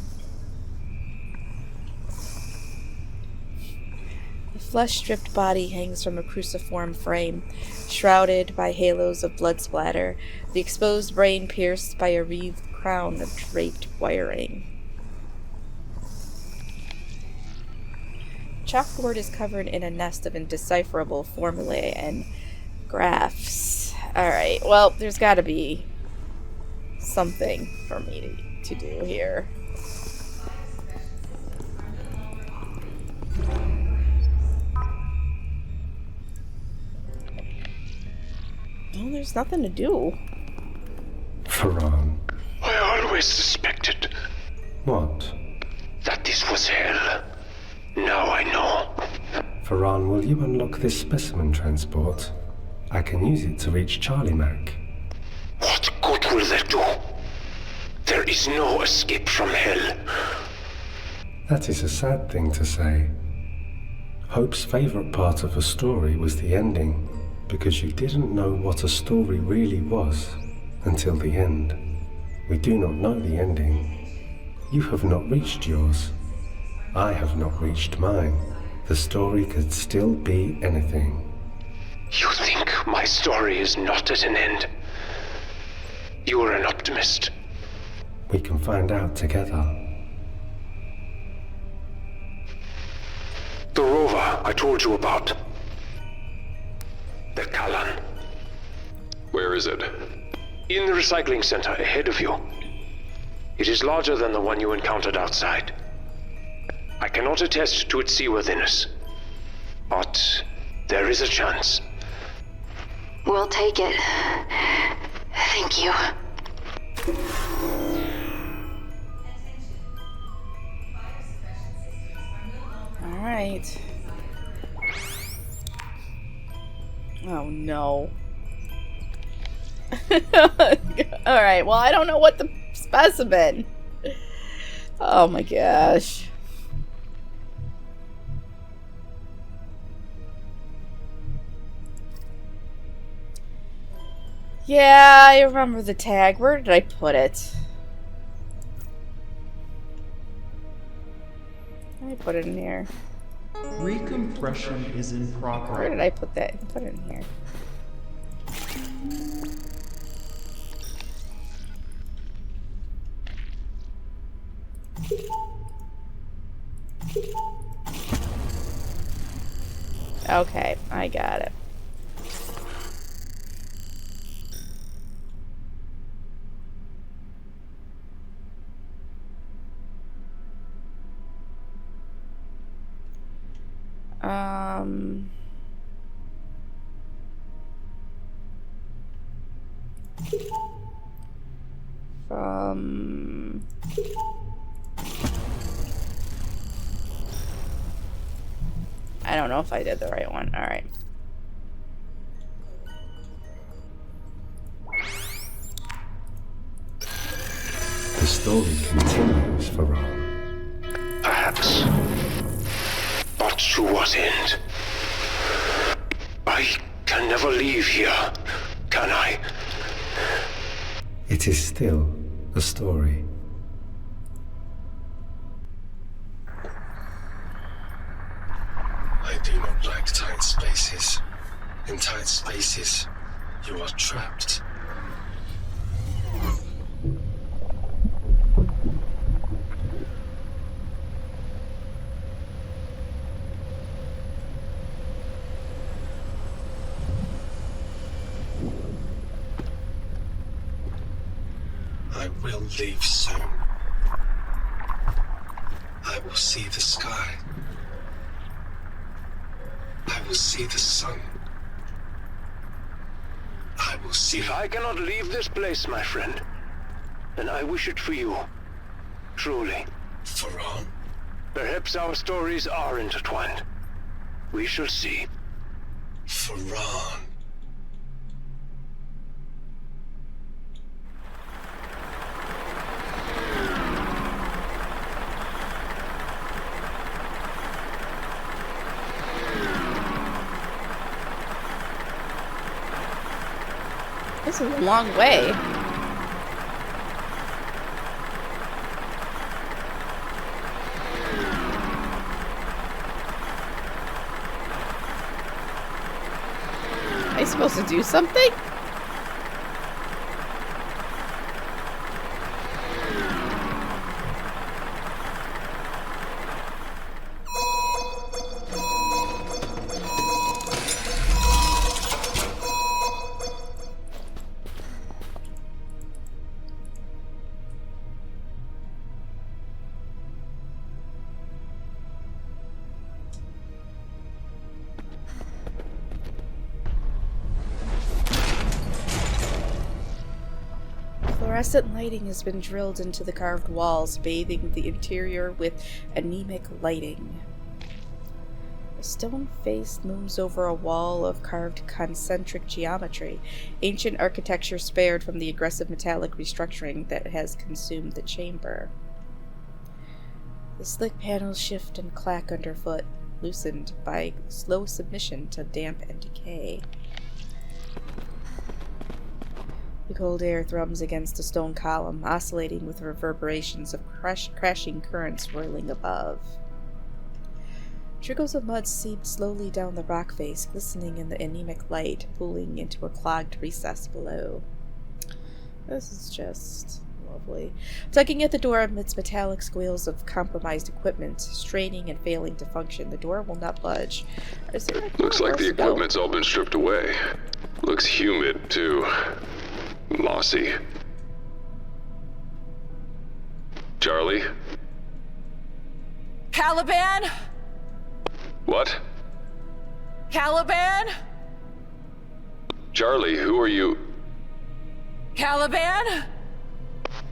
The flesh-stripped body hangs from a cruciform frame, shrouded by halos of blood splatter, the exposed brain pierced by a wreathed crown of draped wiring. Chalkboard is covered in a nest of indecipherable formulae and graphs. Alright, well, there's gotta be something for me to do here. Well, there's nothing to do. Veron. I always suspected. What? That this was hell. Now I know. Veron, will you unlock this specimen transport? I can use it to reach Charlie Mac. What good will that do? There is no escape from hell. That is a sad thing to say. Hope's favorite part of a story was the ending, because you didn't know what a story really was until the end. We do not know the ending. You have not reached yours. I have not reached mine. The story could still be anything. You think my story is not at an end? You are an optimist. We can find out together. The rover I told you about. The Kalan. Where is it? In the recycling center ahead of you. It is larger than the one you encountered outside. I cannot attest to its seaworthiness, but there is a chance. We'll take it. Thank you. Alright. Oh no. Alright, well, I don't know what the specimen. Oh my gosh. Yeah, I remember the tag. Where did I put it? Let me put it in here. Recompression is in progress. Where did I put that? Put it in here. Okay, I got it. I don't know if I did the right one. All right. The story continues, Veron. Perhaps. But to what end? I can never leave here, can I? It is still a story. I do not like tight spaces. In tight spaces, you are trapped. I will leave soon. I will see the sky. I will see the sun. I will see... If I cannot leave this place, my friend, then I wish it for you. Truly. For on? Perhaps our stories are intertwined. We shall see. For on. This is a long way. Am I supposed to do something? Fluorescent lighting has been drilled into the carved walls, bathing the interior with anemic lighting. A stone face looms over a wall of carved concentric geometry, ancient architecture spared from the aggressive metallic restructuring that has consumed the chamber. The slick panels shift and clack underfoot, loosened by slow submission to damp and decay. The cold air thrums against a stone column, oscillating with reverberations of crashing currents whirling above. Trickles of mud seep slowly down the rock face, glistening in the anemic light, pooling into a clogged recess below. This is just lovely. Tugging at the door amidst metallic squeals of compromised equipment, straining and failing to function, the door will not budge. Looks like the equipment's all been stripped away. Looks humid, too. Mossy. Charlie? Caliban? What? Caliban? Charlie, who are you? Caliban?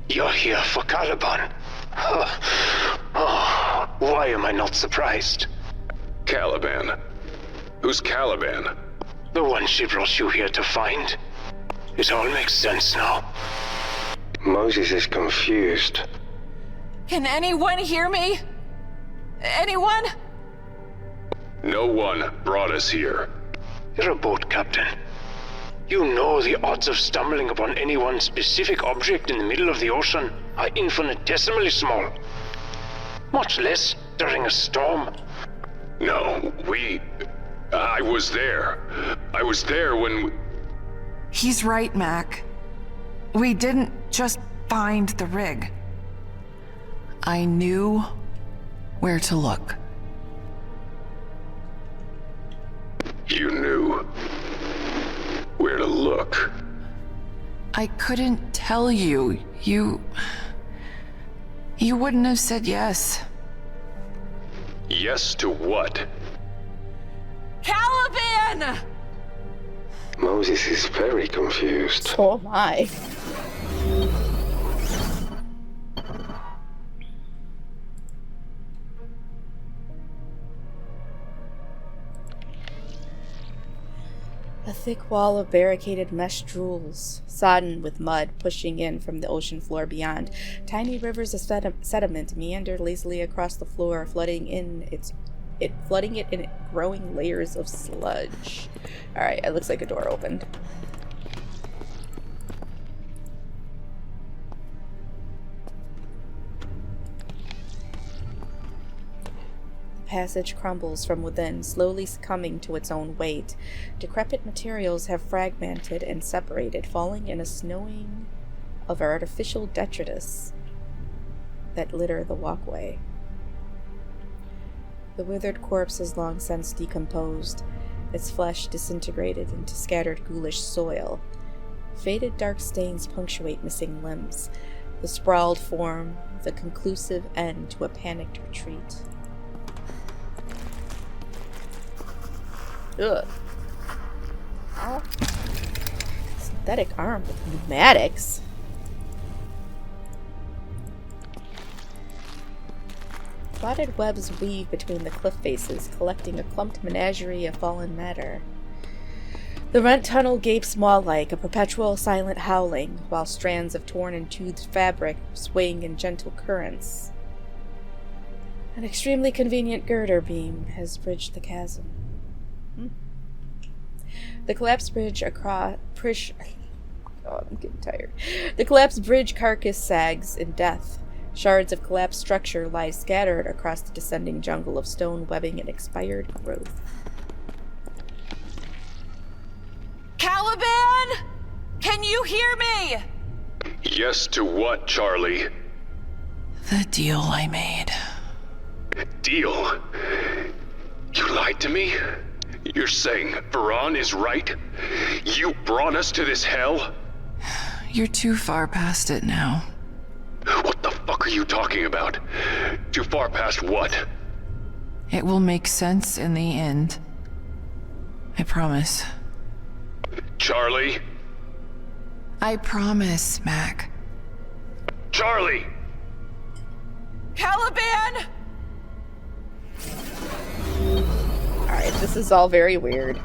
You're here for Caliban. Oh, why am I not surprised? Caliban? Who's Caliban? The one she brought you here to find. It all makes sense now. Moses is confused. Can anyone hear me? Anyone? No one brought us here. You're a boat captain. You know the odds of stumbling upon any one specific object in the middle of the ocean are infinitesimally small. Much less during a storm. No, I was there. I was there when... He's right, Mac. We didn't just find the rig. I knew where to look. You knew where to look. I couldn't tell you. You wouldn't have said yes. Yes to what? Caliban! Moses is very confused. Oh my. A thick wall of barricaded mesh drools, sodden with mud pushing in from the ocean floor beyond. Tiny rivers of sediment meander lazily across the floor, flooding in its flooding it in growing layers of sludge. Alright, it looks like a door opened. The passage crumbles from within, slowly succumbing to its own weight. Decrepit materials have fragmented and separated, falling in a snowing of artificial detritus that litter the walkway. The withered corpse has long since decomposed, its flesh disintegrated into scattered ghoulish soil. Faded dark stains punctuate missing limbs, the sprawled form, the conclusive end to a panicked retreat. Ugh. Oh. Synthetic arm with pneumatics. Clotted webs weave between the cliff faces, collecting a clumped menagerie of fallen matter. The rent tunnel gapes maw-like, a perpetual silent howling, while strands of torn and toothed fabric swaying in gentle currents. An extremely convenient girder beam has bridged the chasm. The collapsed bridge across... Oh, I'm getting tired. The collapsed bridge carcass sags in death. Shards of collapsed structure lie scattered across the descending jungle of stone webbing and expired growth. Caliban! Can you hear me? Yes to what, Charlie? The deal I made. Deal? You lied to me? You're saying Varan is right? You brought us to this hell? You're too far past it now. What the fuck are you talking about? Too far past what? It will make sense in the end. I promise. Charlie? I promise, Mac. Charlie! Caliban! Alright, this is all very weird.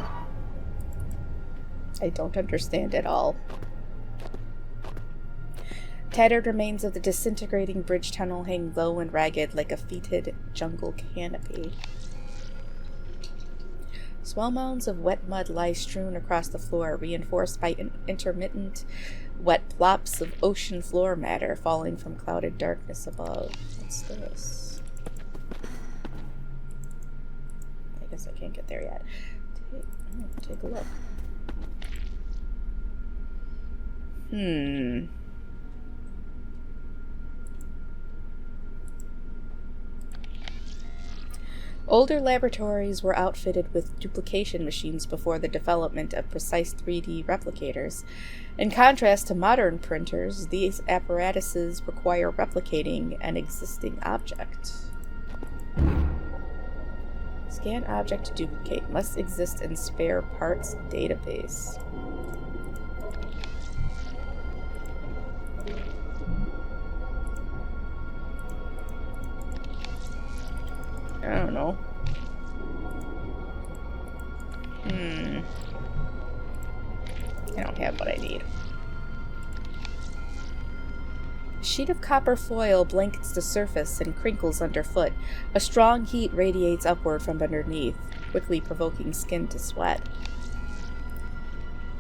I don't understand at all. Tattered remains of the disintegrating bridge tunnel hang low and ragged like a fetid jungle canopy. Swell mounds of wet mud lie strewn across the floor, reinforced by intermittent wet plops of ocean floor matter falling from clouded darkness above. What's this? I guess I can't get there yet. Take a look. Older laboratories were outfitted with duplication machines before the development of precise 3D replicators. In contrast to modern printers, these apparatuses require replicating an existing object. Scan object to duplicate must exist in spare parts database. I don't know. I don't have what I need. A sheet of copper foil blankets the surface and crinkles underfoot. A strong heat radiates upward from underneath, quickly provoking skin to sweat.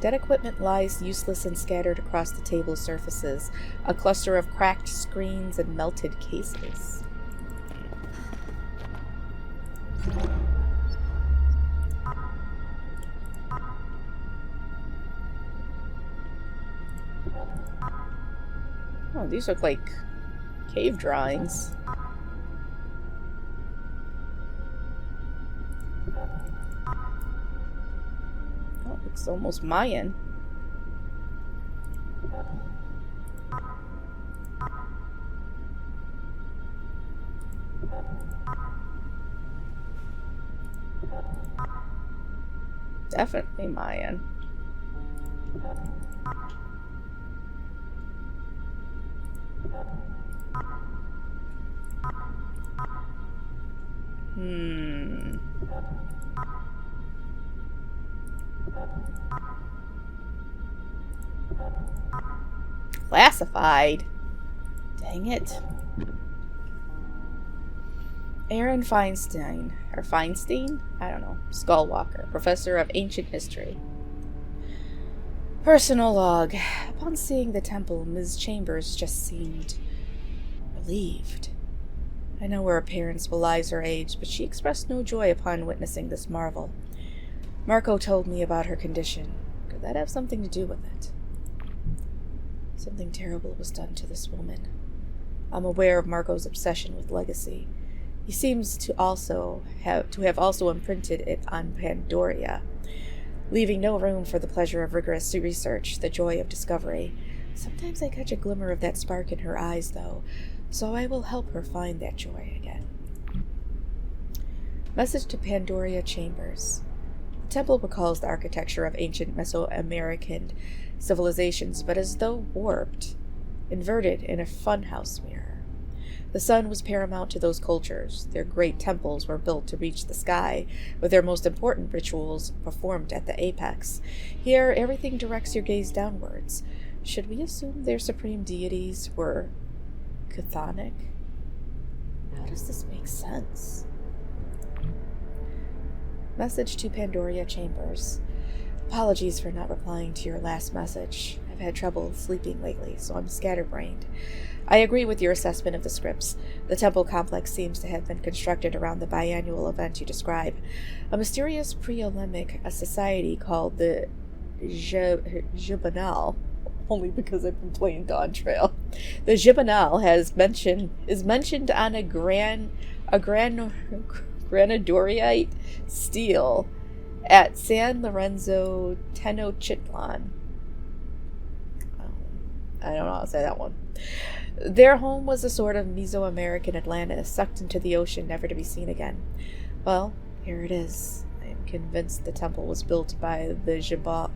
Dead equipment lies useless and scattered across the table's surfaces, a cluster of cracked screens and melted cases. Oh, these look like cave drawings. Oh, it looks almost Mayan. Definitely Mayan. Classified. Dang it. Aaron Feinstein, or Feinstein? I don't know. Skullwalker, professor of ancient history. Personal log. Upon seeing the temple, Ms. Chambers just seemed relieved. I know her appearance belies her age, but she expressed no joy upon witnessing this marvel. Marco told me about her condition. Could that have something to do with it? Something terrible was done to this woman. I'm aware of Marco's obsession with legacy. He seems to have also imprinted it on Pandoria, leaving no room for the pleasure of rigorous research, the joy of discovery. Sometimes I catch a glimmer of that spark in her eyes, though, so I will help her find that joy again. Message to Pandoria Chambers. The temple recalls the architecture of ancient Mesoamerican civilizations, but as though warped, inverted in a funhouse mirror. The sun was paramount to those cultures. Their great temples were built to reach the sky, with their most important rituals performed at the apex. Here, everything directs your gaze downwards. Should we assume their supreme deities were chthonic? How does this make sense? Message to Pandoria Chambers. Apologies for not replying to your last message. I've had trouble sleeping lately, so I'm scatterbrained. I agree with your assessment of the scripts. The temple complex seems to have been constructed around the biannual event you describe. A mysterious pre-Olympic society called the Jibanal, only because I've been playing Dawn Trail. The Jibanal is mentioned on a granadorite stele at San Lorenzo Tenochtitlan. I don't know how to say that one. Their home was a sort of Mesoamerican Atlantis, sucked into the ocean, never to be seen again. Well, here it is. I am convinced the temple was built by the Jibanal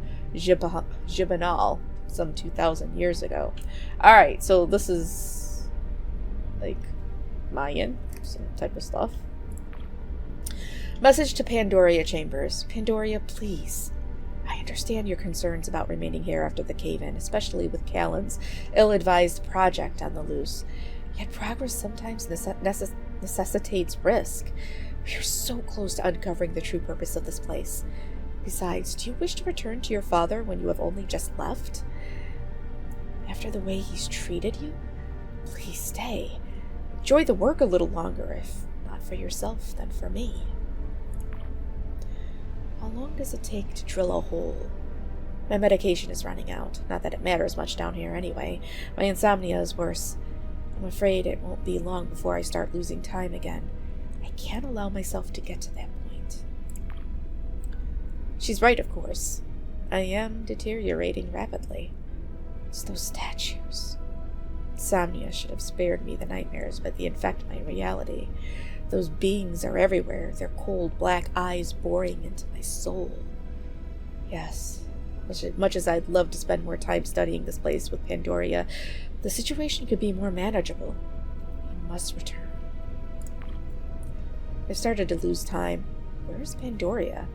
some 2,000 years ago. Alright, so this is like Mayan, some type of stuff. Message to Pandoria Chambers. Pandoria, please. I understand your concerns about remaining here after the cave-in, especially with Callan's ill-advised project on the loose. Yet progress sometimes necessitates risk. We are so close to uncovering the true purpose of this place. Besides, do you wish to return to your father when you have only just left? After the way he's treated you? Please stay. Enjoy the work a little longer, if not for yourself, then for me. How long does it take to drill a hole? My medication is running out. Not that it matters much down here anyway. My insomnia is worse. I'm afraid it won't be long before I start losing time again. I can't allow myself to get to that point. She's right, of course. I am deteriorating rapidly. It's those statues. Insomnia should have spared me the nightmares, but they infect my reality. Those beings are everywhere, their cold black eyes boring into my soul. Yes, much as I'd love to spend more time studying this place with Pandoria, the situation could be more manageable. I must return. I've started to lose time. Where is Pandoria?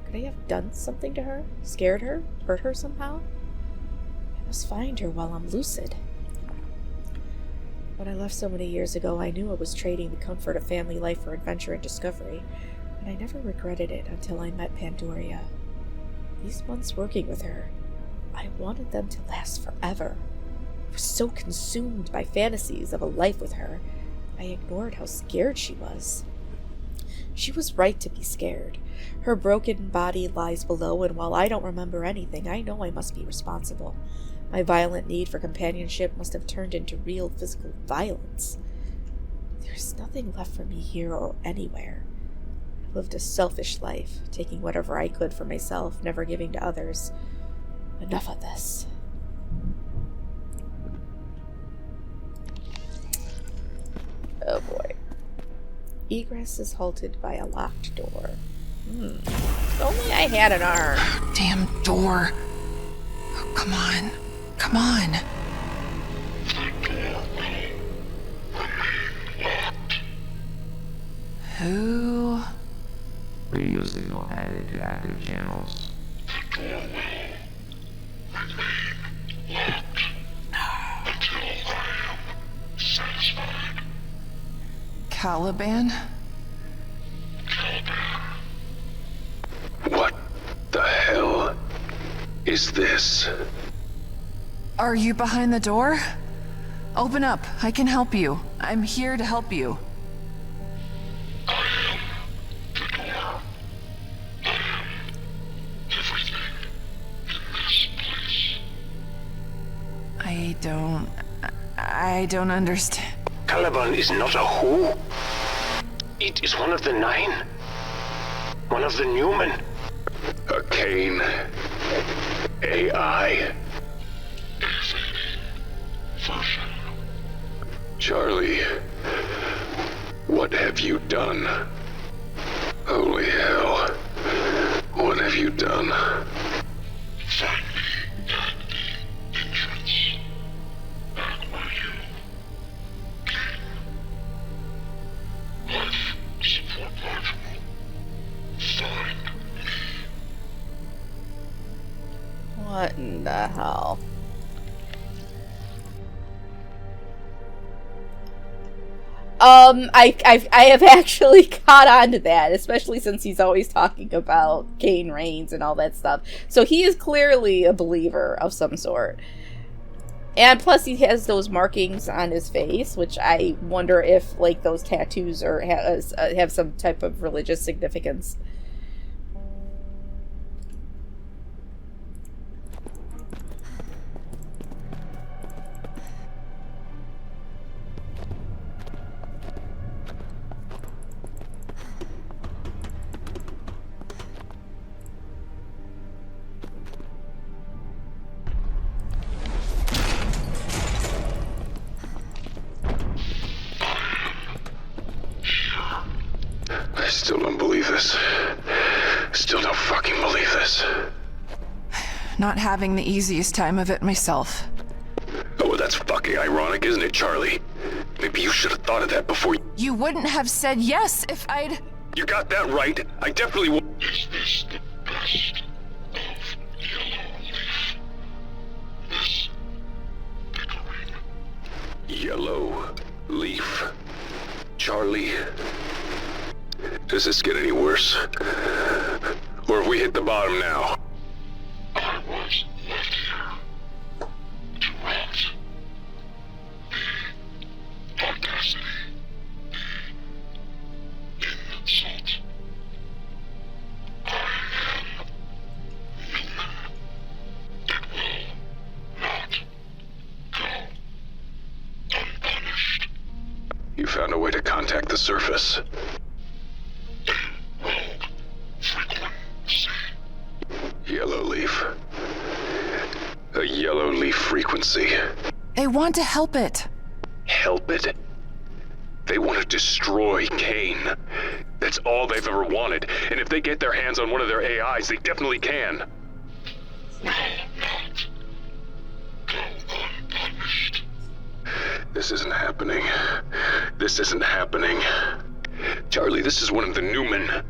Could I have done something to her? Scared her? Hurt her somehow? I must find her while I'm lucid. When I left so many years ago, I knew I was trading the comfort of family life for adventure and discovery, and I never regretted it until I met Pandoria. These months working with her, I wanted them to last forever. I was so consumed by fantasies of a life with her, I ignored how scared she was. She was right to be scared. Her broken body lies below, and while I don't remember anything, I know I must be responsible. My violent need for companionship must have turned into real physical violence. There's nothing left for me here or anywhere. I lived a selfish life, taking whatever I could for myself, never giving to others. Enough of this. Oh boy. Egress is halted by a locked door. If only I had an arm. Damn door. Oh, come on. Come on. Who? Reusing or added to active channels. Caliban? is this? Are you behind the door? Open up. I can help you. I'm here to help you. I don't understand. Caliban is not a who. It is one of the 9. One of the Numen. A Kane AI. Charlie, what have you done? Holy hell. What have you done? Find me at the entrance. Back where you came. Life support module. Find me. What in the hell? I have actually caught on to that, especially since he's always talking about Kane Reigns and all that stuff. So he is clearly a believer of some sort. And plus he has those markings on his face, which I wonder if, like, those tattoos or have some type of religious significance. I still don't believe this. Still don't fucking believe this. Not having the easiest time of it myself. Oh, well, that's fucking ironic, isn't it, Charlie? Maybe you should have thought of that before You wouldn't have said yes if I'd... You got that right. I definitely will. Is this the best of Yellow Leaf? This bickering? Yellow Leaf. Charlie. Does this get any worse? Or have we hit the bottom now? I was left here to rot. The audacity, the insult. I am Numen. It will not go unpunished. You found a way to contact the surface. Yellow Leaf. A Yellow Leaf frequency. They want to help it. Help it? They want to destroy Kane. That's all they've ever wanted. And if they get their hands on one of their AIs, they definitely can. Will not go unpunished. This isn't happening. This isn't happening. Charlie, this is one of the Numen.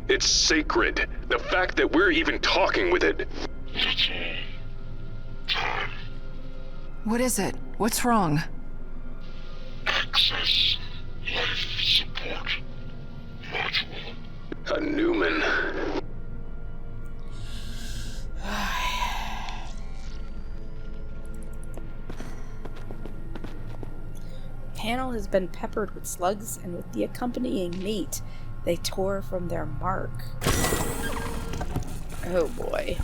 It's sacred. The fact that we're even talking with it. That's all. Time. What is it? What's wrong? Access life support module. A Numen. Panel has been peppered with slugs, and with the accompanying meat, they tore from their mark. Oh boy.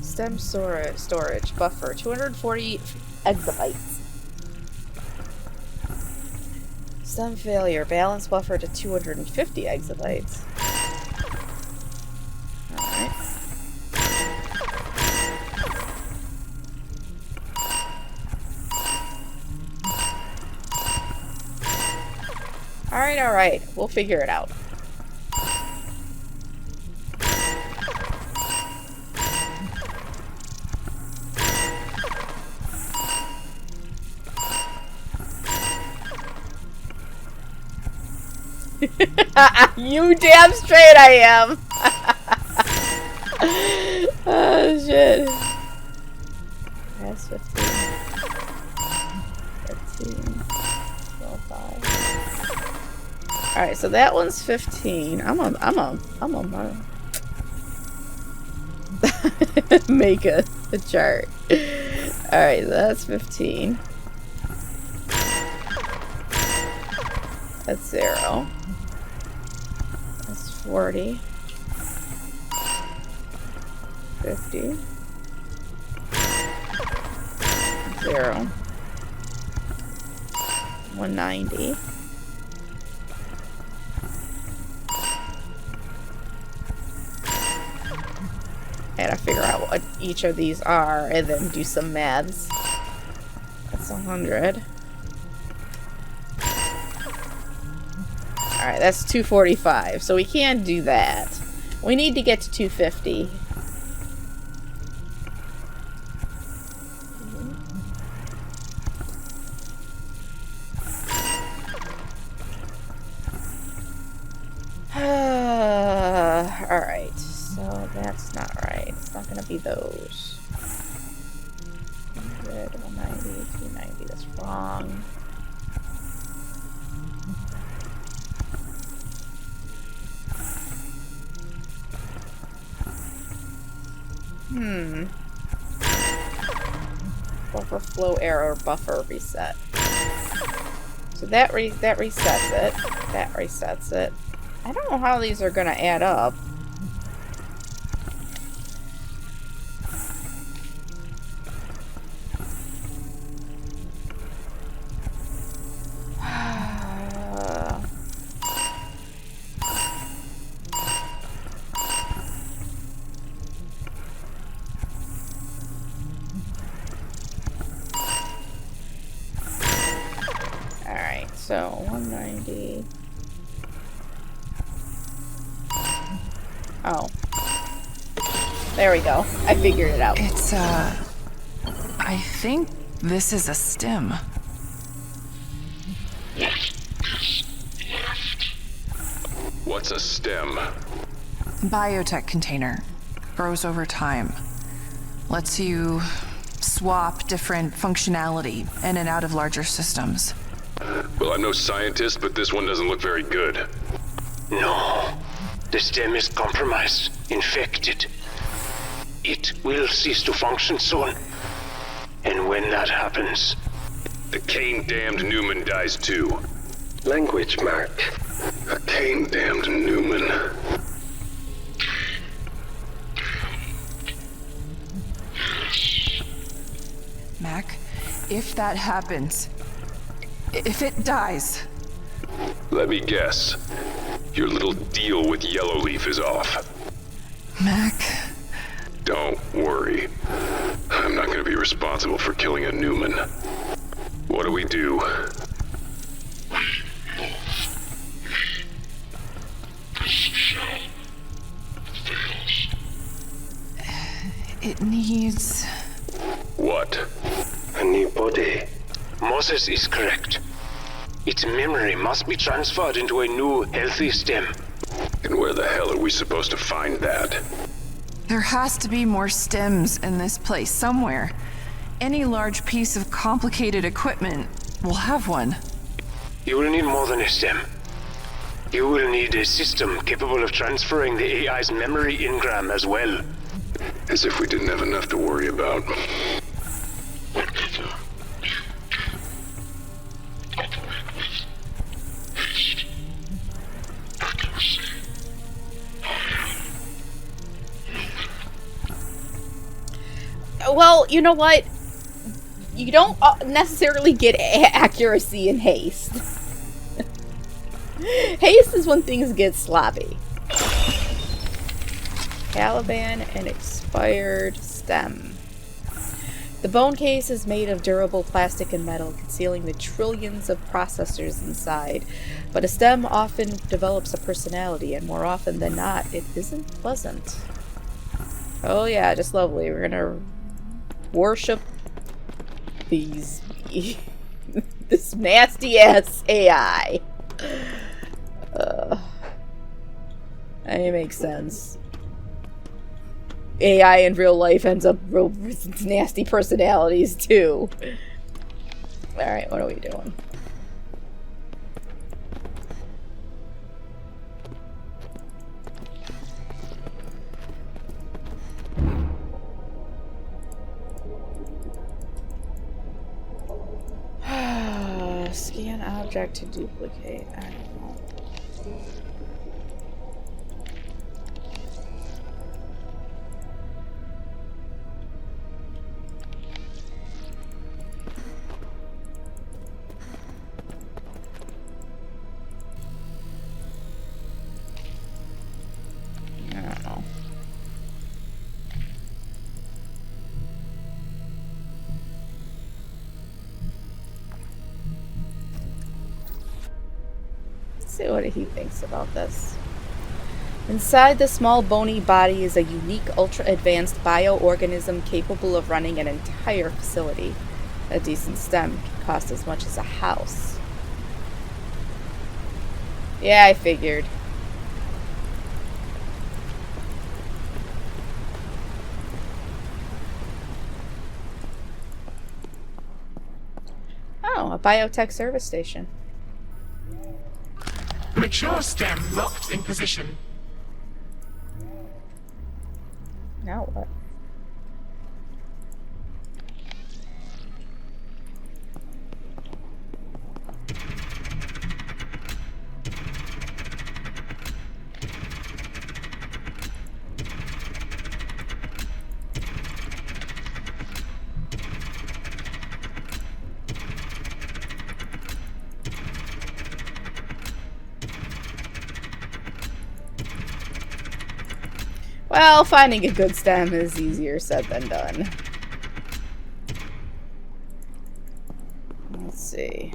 Stem storage buffer 240 exabytes. Stem failure balance buffer to 250 exabytes. Alright. Alright. We'll figure it out. You damn straight I am! Oh shit. That's 15. 15. 5. Alright, so that one's 15. I'm on make a chart. Alright, so that's 15. That's 0. That's 40. 50. 0. 190. I gotta figure out what each of these are and then do some maths. That's 100. Alright, that's 245. So we can't do that. We need to get to 250. Alright, so that's not right. It's not gonna be those. 100, 190, 290, that's wrong. Buffer flow error buffer reset. So that resets it. That resets it. I don't know how these are gonna add up. Alright, so 190. Oh. There we go. I figured it out. It's, I think this is a stem. What's a stem? Biotech container. Grows over time. Lets you swap different functionality in and out of larger systems. Well, I'm no scientist, but this one doesn't look very good. No. The stem is compromised, infected. It will cease to function soon. And when that happens... The Cain-damned Numen dies too. Language, Mark. A Cain-damned Numen. Mac, if that happens, if it dies... Let me guess. Your little deal with Yellowleaf is off. Mac... Don't worry. I'm not going to be responsible for killing a Numen. What do we do? It needs... What? A new body. Moses is correct. Its memory must be transferred into a new, healthy stem. And where the hell are we supposed to find that? There has to be more stems in this place somewhere. Any large piece of complicated equipment will have one. You will need more than a stem. You will need a system capable of transferring the AI's memory engram as well. As if we didn't have enough to worry about. Well, you know what? You don't necessarily get accuracy in haste. Haste is when things get sloppy. Caliban and expired stem. The bone case is made of durable plastic and metal, concealing the trillions of processors inside. But a stem often develops a personality, and more often than not, it isn't pleasant. Oh yeah, just lovely. We're gonna worship these this nasty ass AI. It makes sense. AI in real life ends up with nasty personalities too. Alright, what are we doing? Scan object to duplicate. I don't know. I don't know. See what he thinks about this. Inside the small bony body is a unique ultra-advanced bioorganism capable of running an entire facility. A decent stem can cost as much as a house. Yeah, I figured. Oh, a biotech service station. Mature stem locked in position. Now what? Well, finding a good stem is easier said than done. Let's see.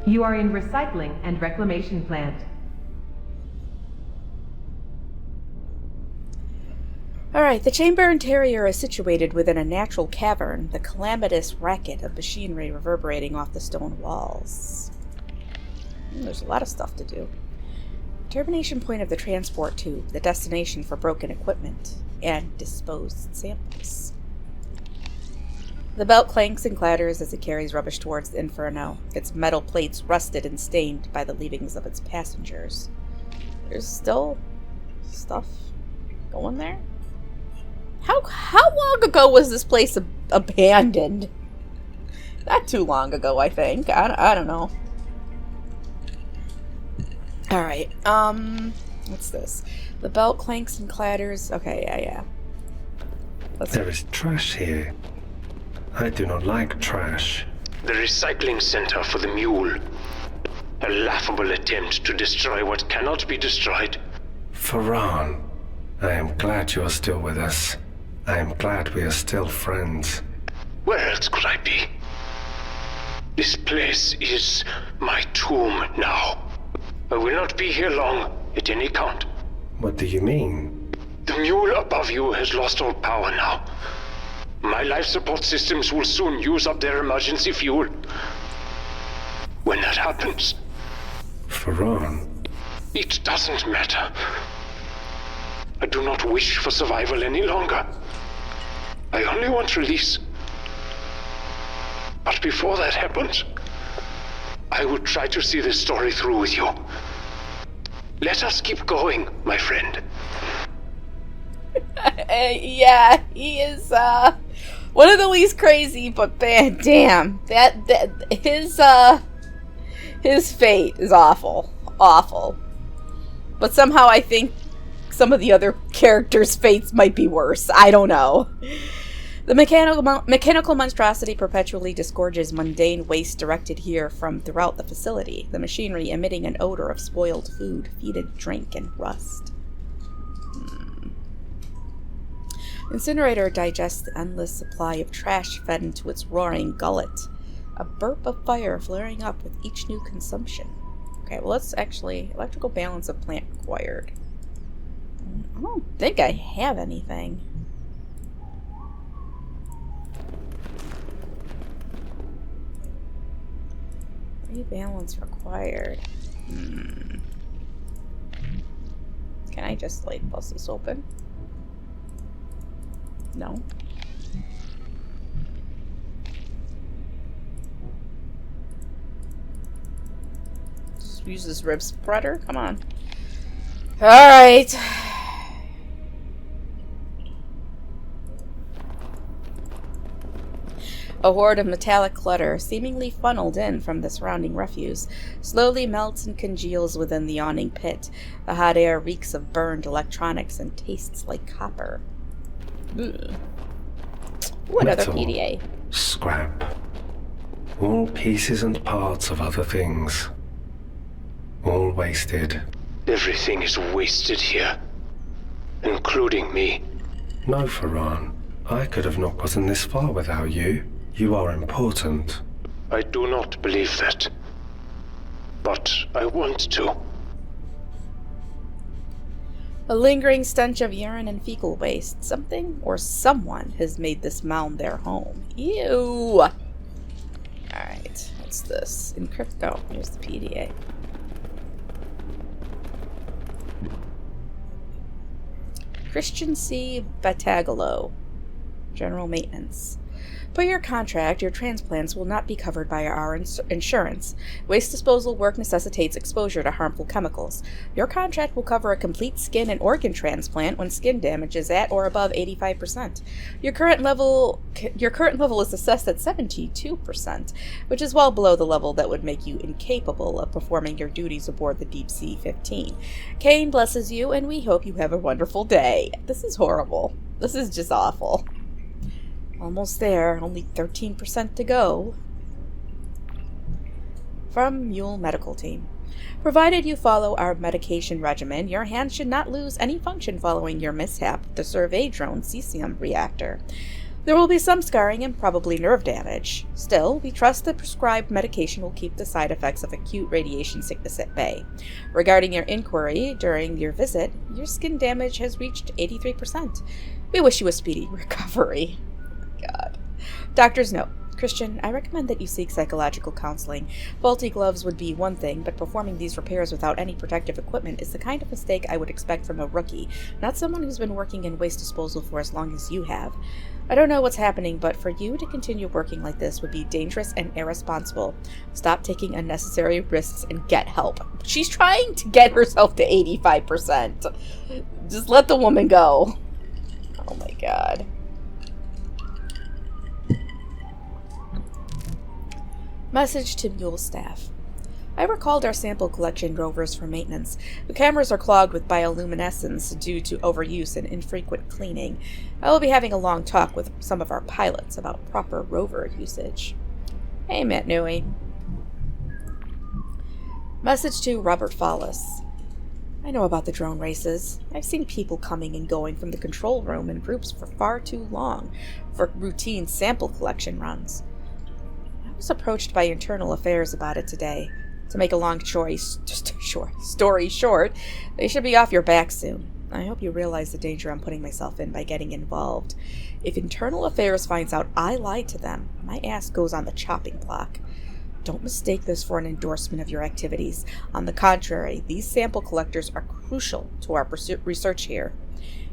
You are in recycling and reclamation plant. Alright, the chamber interior is situated within a natural cavern, the calamitous racket of machinery reverberating off the stone walls. There's a lot of stuff to do. Termination point of the transport tube, the destination for broken equipment, and disposed samples. The belt clanks and clatters as it carries rubbish towards the inferno, its metal plates rusted and stained by the leavings of its passengers. There's still stuff going there? How long ago was this place abandoned? Not too long ago, I think. I don't know. Alright, what's this? The belt clanks and clatters. Okay, yeah. There is trash here. I do not like trash. The recycling center for the mule. A laughable attempt to destroy what cannot be destroyed. Farran, I am glad you are still with us. I am glad we are still friends. Where else could I be? This place is my tomb now. I will not be here long, at any count. What do you mean? The mule above you has lost all power now. My life support systems will soon use up their emergency fuel. When that happens... Farran? It doesn't matter. I do not wish for survival any longer. I only want release. But before that happens, I will try to see this story through with you. Let us keep going, my friend. Yeah, he is one of the least crazy, but man, damn, that his fate is awful. But somehow I think some of the other characters' fates might be worse. I don't know. The mechanical monstrosity perpetually disgorges mundane waste directed here from throughout the facility, the machinery emitting an odor of spoiled food, fetid drink, and rust. Incinerator digests the endless supply of trash fed into its roaring gullet, a burp of fire flaring up with each new consumption. Okay, well, let's actually... Electrical balance of plant required. I don't think I have anything. Rebalance required. Can I just, like, bust this open? No. Just use this rib spreader? Come on. Alright. A horde of metallic clutter, seemingly funneled in from the surrounding refuse, slowly melts and congeals within the yawning pit. The hot air reeks of burned electronics and tastes like copper. Ooh, another PDA. Scrap. All pieces and parts of other things. All wasted. Everything is wasted here, including me. No, Farhan. I could have not gotten this far without you. You are important. I do not believe that. But I want to. A lingering stench of urine and fecal waste. Something or someone has made this mound their home. Ew! Alright, what's this? Encrypt. Oh, here's the PDA. Christian C. Battagalo. General Maintenance. Per your contract, your transplants will not be covered by our insurance. Waste disposal work necessitates exposure to harmful chemicals. Your contract will cover a complete skin and organ transplant when skin damage is at or above 85%. Your current level is assessed at 72%, which is well below the level that would make you incapable of performing your duties aboard the Deep Sea 15. Kane blesses you, and we hope you have a wonderful day. This is horrible. This is just awful. Almost there, only 13% to go. From Mule Medical Team. Provided you follow our medication regimen, your hand should not lose any function following your mishap with the survey drone cesium reactor. There will be some scarring and probably nerve damage. Still, we trust the prescribed medication will keep the side effects of acute radiation sickness at bay. Regarding your inquiry during your visit, your skin damage has reached 83%. We wish you a speedy recovery. God. Doctor's note. Christian, I recommend that you seek psychological counseling. Faulty gloves would be one thing, but performing these repairs without any protective equipment is the kind of mistake I would expect from a rookie, not someone who's been working in waste disposal for as long as you have. I don't know what's happening, but for you to continue working like this would be dangerous and irresponsible. Stop taking unnecessary risks and get help. She's trying to get herself to 85%. Just let the woman go. Oh my god. Message to Mule staff. I recalled our sample collection rovers for maintenance. The cameras are clogged with bioluminescence due to overuse and infrequent cleaning. I will be having a long talk with some of our pilots about proper rover usage. Hey, Matt Nui. Message to Robert Follis. I know about the drone races. I've seen people coming and going from the control room in groups for far too long for routine sample collection runs. I was approached by Internal Affairs about it today. To make a long story short, they should be off your back soon. I hope you realize the danger I'm putting myself in by getting involved. If Internal Affairs finds out I lied to them, my ass goes on the chopping block. Don't mistake this for an endorsement of your activities. On the contrary, these sample collectors are crucial to our research here.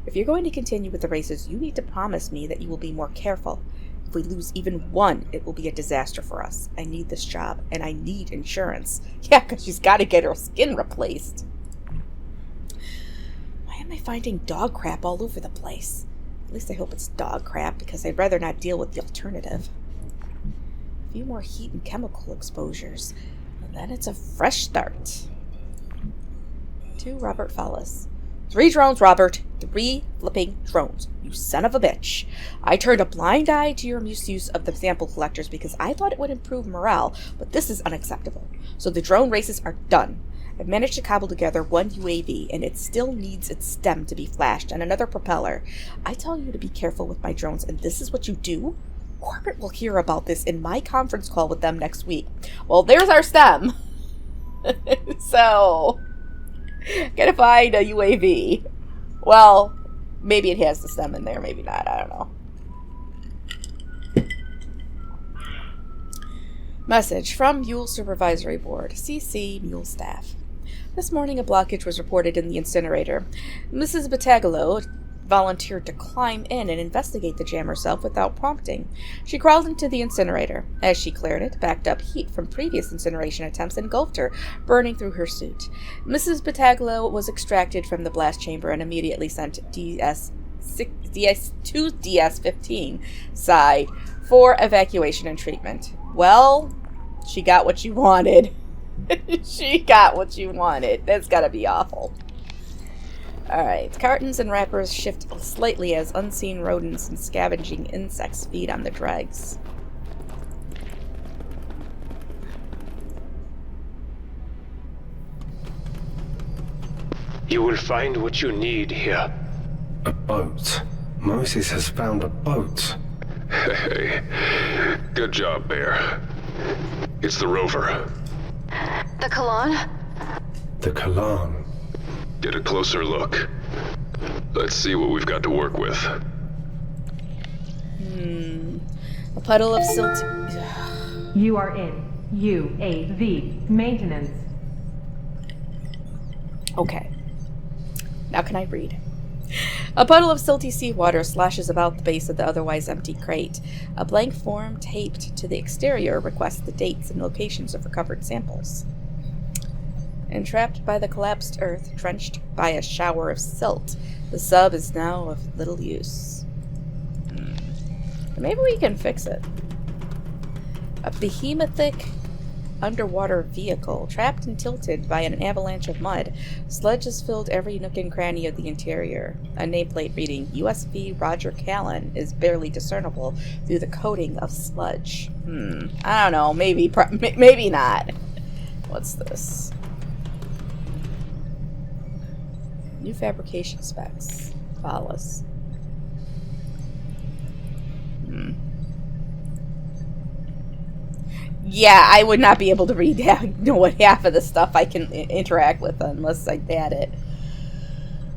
If you're going to continue with the races, you need to promise me that you will be more careful. If we lose even one, it will be a disaster for us. I need this job, and I need insurance. Yeah, because she's got to get her skin replaced. am I finding dog crap all over the place? At least I hope it's dog crap, because I'd rather not deal with the alternative. A few more heat and chemical exposures, and then it's a fresh start. To Robert Fallis. 3 drones, Robert. 3 flipping drones. You son of a bitch. I turned a blind eye to your misuse of the sample collectors because I thought it would improve morale, but this is unacceptable. So the drone races are done. I've managed to cobble together 1 UAV, and it still needs its stem to be flashed and another propeller. I tell you to be careful with my drones, and this is what you do? Corporate will hear about this in my conference call with them next week. Well, there's our stem. So, gotta find a UAV. Well, maybe it has the stem in there, maybe not, I don't know. Message from Mule Supervisory Board, CC Mule Staff. This morning a blockage was reported in the incinerator. Mrs. Battagalo volunteered to climb in and investigate the jam herself without prompting. She crawled into the incinerator. As she cleared it, backed up heat from previous incineration attempts engulfed her, burning through her suit. Mrs. Battagalo was extracted from the blast chamber and immediately sent to DS-15 side for evacuation and treatment. Well, she got what she wanted. She got what she wanted. That's gotta be awful. Alright, cartons and wrappers shift slightly as unseen rodents and scavenging insects feed on the dregs. You will find what you need here. A boat. Moses has found a boat. Hey, good job, Bear. It's the rover. The Kalan? The Kalan. Get a closer look. Let's see what we've got to work with. A puddle of silt. You are in UAV maintenance. Okay. Now can I read? A puddle of silty seawater slashes about the base of the otherwise empty crate. A blank form taped to the exterior requests the dates and locations of recovered samples. Entrapped by the collapsed earth, drenched by a shower of silt, the sub is now of little use. Maybe we can fix it. A behemothic underwater vehicle, trapped and tilted by an avalanche of mud. Sludge has filled every nook and cranny of the interior. A nameplate reading USV Roger Callan is barely discernible through the coating of sludge. I don't know. Maybe not. What's this? New fabrication specs. Follows. Yeah, I would not be able to read what half of the stuff I can interact with unless I had it.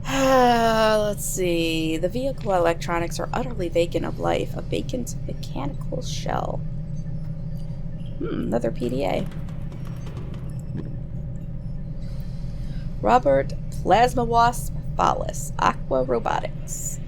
Let's see. The vehicle electronics are utterly vacant of life. A vacant mechanical shell. Another PDA. Robert Plasma Wasp Fallis, Aqua Robotics.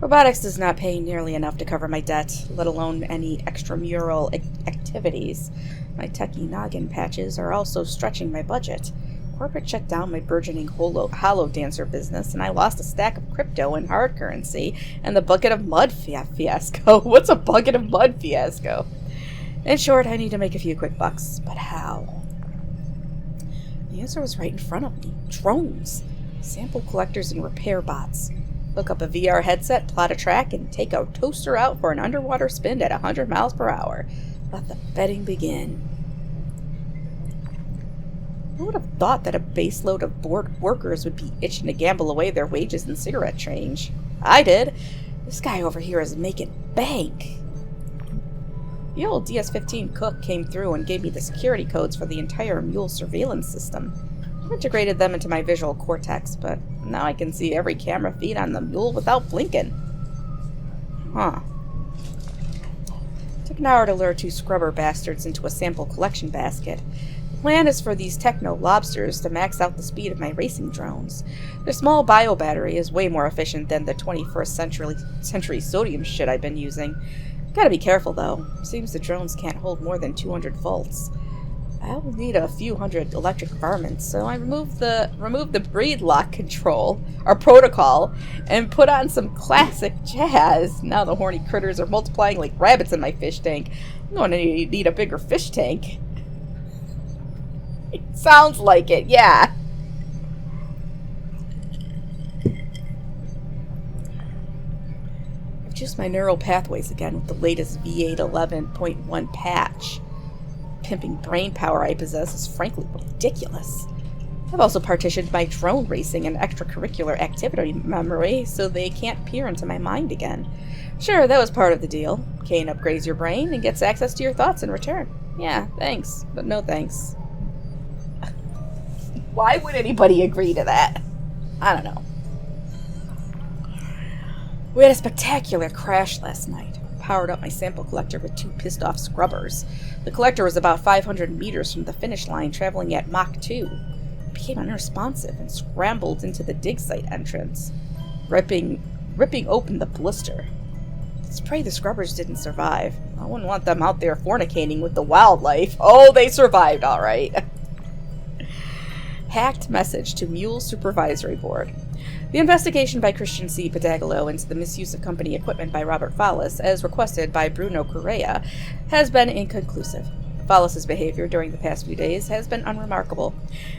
Robotics is not paying nearly enough to cover my debt, let alone any extramural activities. My techie noggin patches are also stretching my budget. Corporate shut down my burgeoning hollow dancer business, and I lost a stack of crypto and hard currency, and the bucket of mud fiasco. What's a bucket of mud fiasco? In short, I need to make a few quick bucks, but how? The answer was right in front of me. Drones. Sample collectors and repair bots. Hook up a VR headset, plot a track, and take a toaster out for an underwater spin at 100 miles per hour. Let the betting begin. Who would have thought that a baseload of bored workers would be itching to gamble away their wages and cigarette change? I did. This guy over here is making bank. The old DS-15 cook came through and gave me the security codes for the entire mule surveillance system. I integrated them into my visual cortex, but now I can see every camera feed on the mule without blinking. Huh. Took an hour to lure 2 scrubber bastards into a sample collection basket. The plan is for these techno lobsters to max out the speed of my racing drones. Their small bio battery is way more efficient than the 21st century sodium shit I've been using. Gotta be careful though. Seems the drones can't hold more than 200 volts. I'll need a few hundred electric varmints, so I removed the breed lock control, or protocol, and put on some classic jazz. Now the horny critters are multiplying like rabbits in my fish tank. I'm going to need a bigger fish tank. It sounds like it, yeah. I've just my neural pathways again with the latest V8 11.1 patch. Pimping brain power I possess is frankly ridiculous. I've also partitioned my drone racing and extracurricular activity memory so they can't peer into my mind again. Sure, that was part of the deal. Kane upgrades your brain and gets access to your thoughts in return. Yeah, thanks, but no thanks. Why would anybody agree to that? I don't know. We had a spectacular crash last night. Powered up my sample collector with 2 pissed-off scrubbers. The collector was about 500 meters from the finish line, traveling at Mach 2. It became unresponsive and scrambled into the dig site entrance, ripping open the blister. Let's pray the scrubbers didn't survive. I wouldn't want them out there fornicating with the wildlife. Oh, they survived, all right. Hacked message to Mule Supervisory Board. The investigation by Christian C. Pedagalo into the misuse of company equipment by Robert Fallis, as requested by Bruno Correa, has been inconclusive. Fallis' behavior during the past few days has been unremarkable.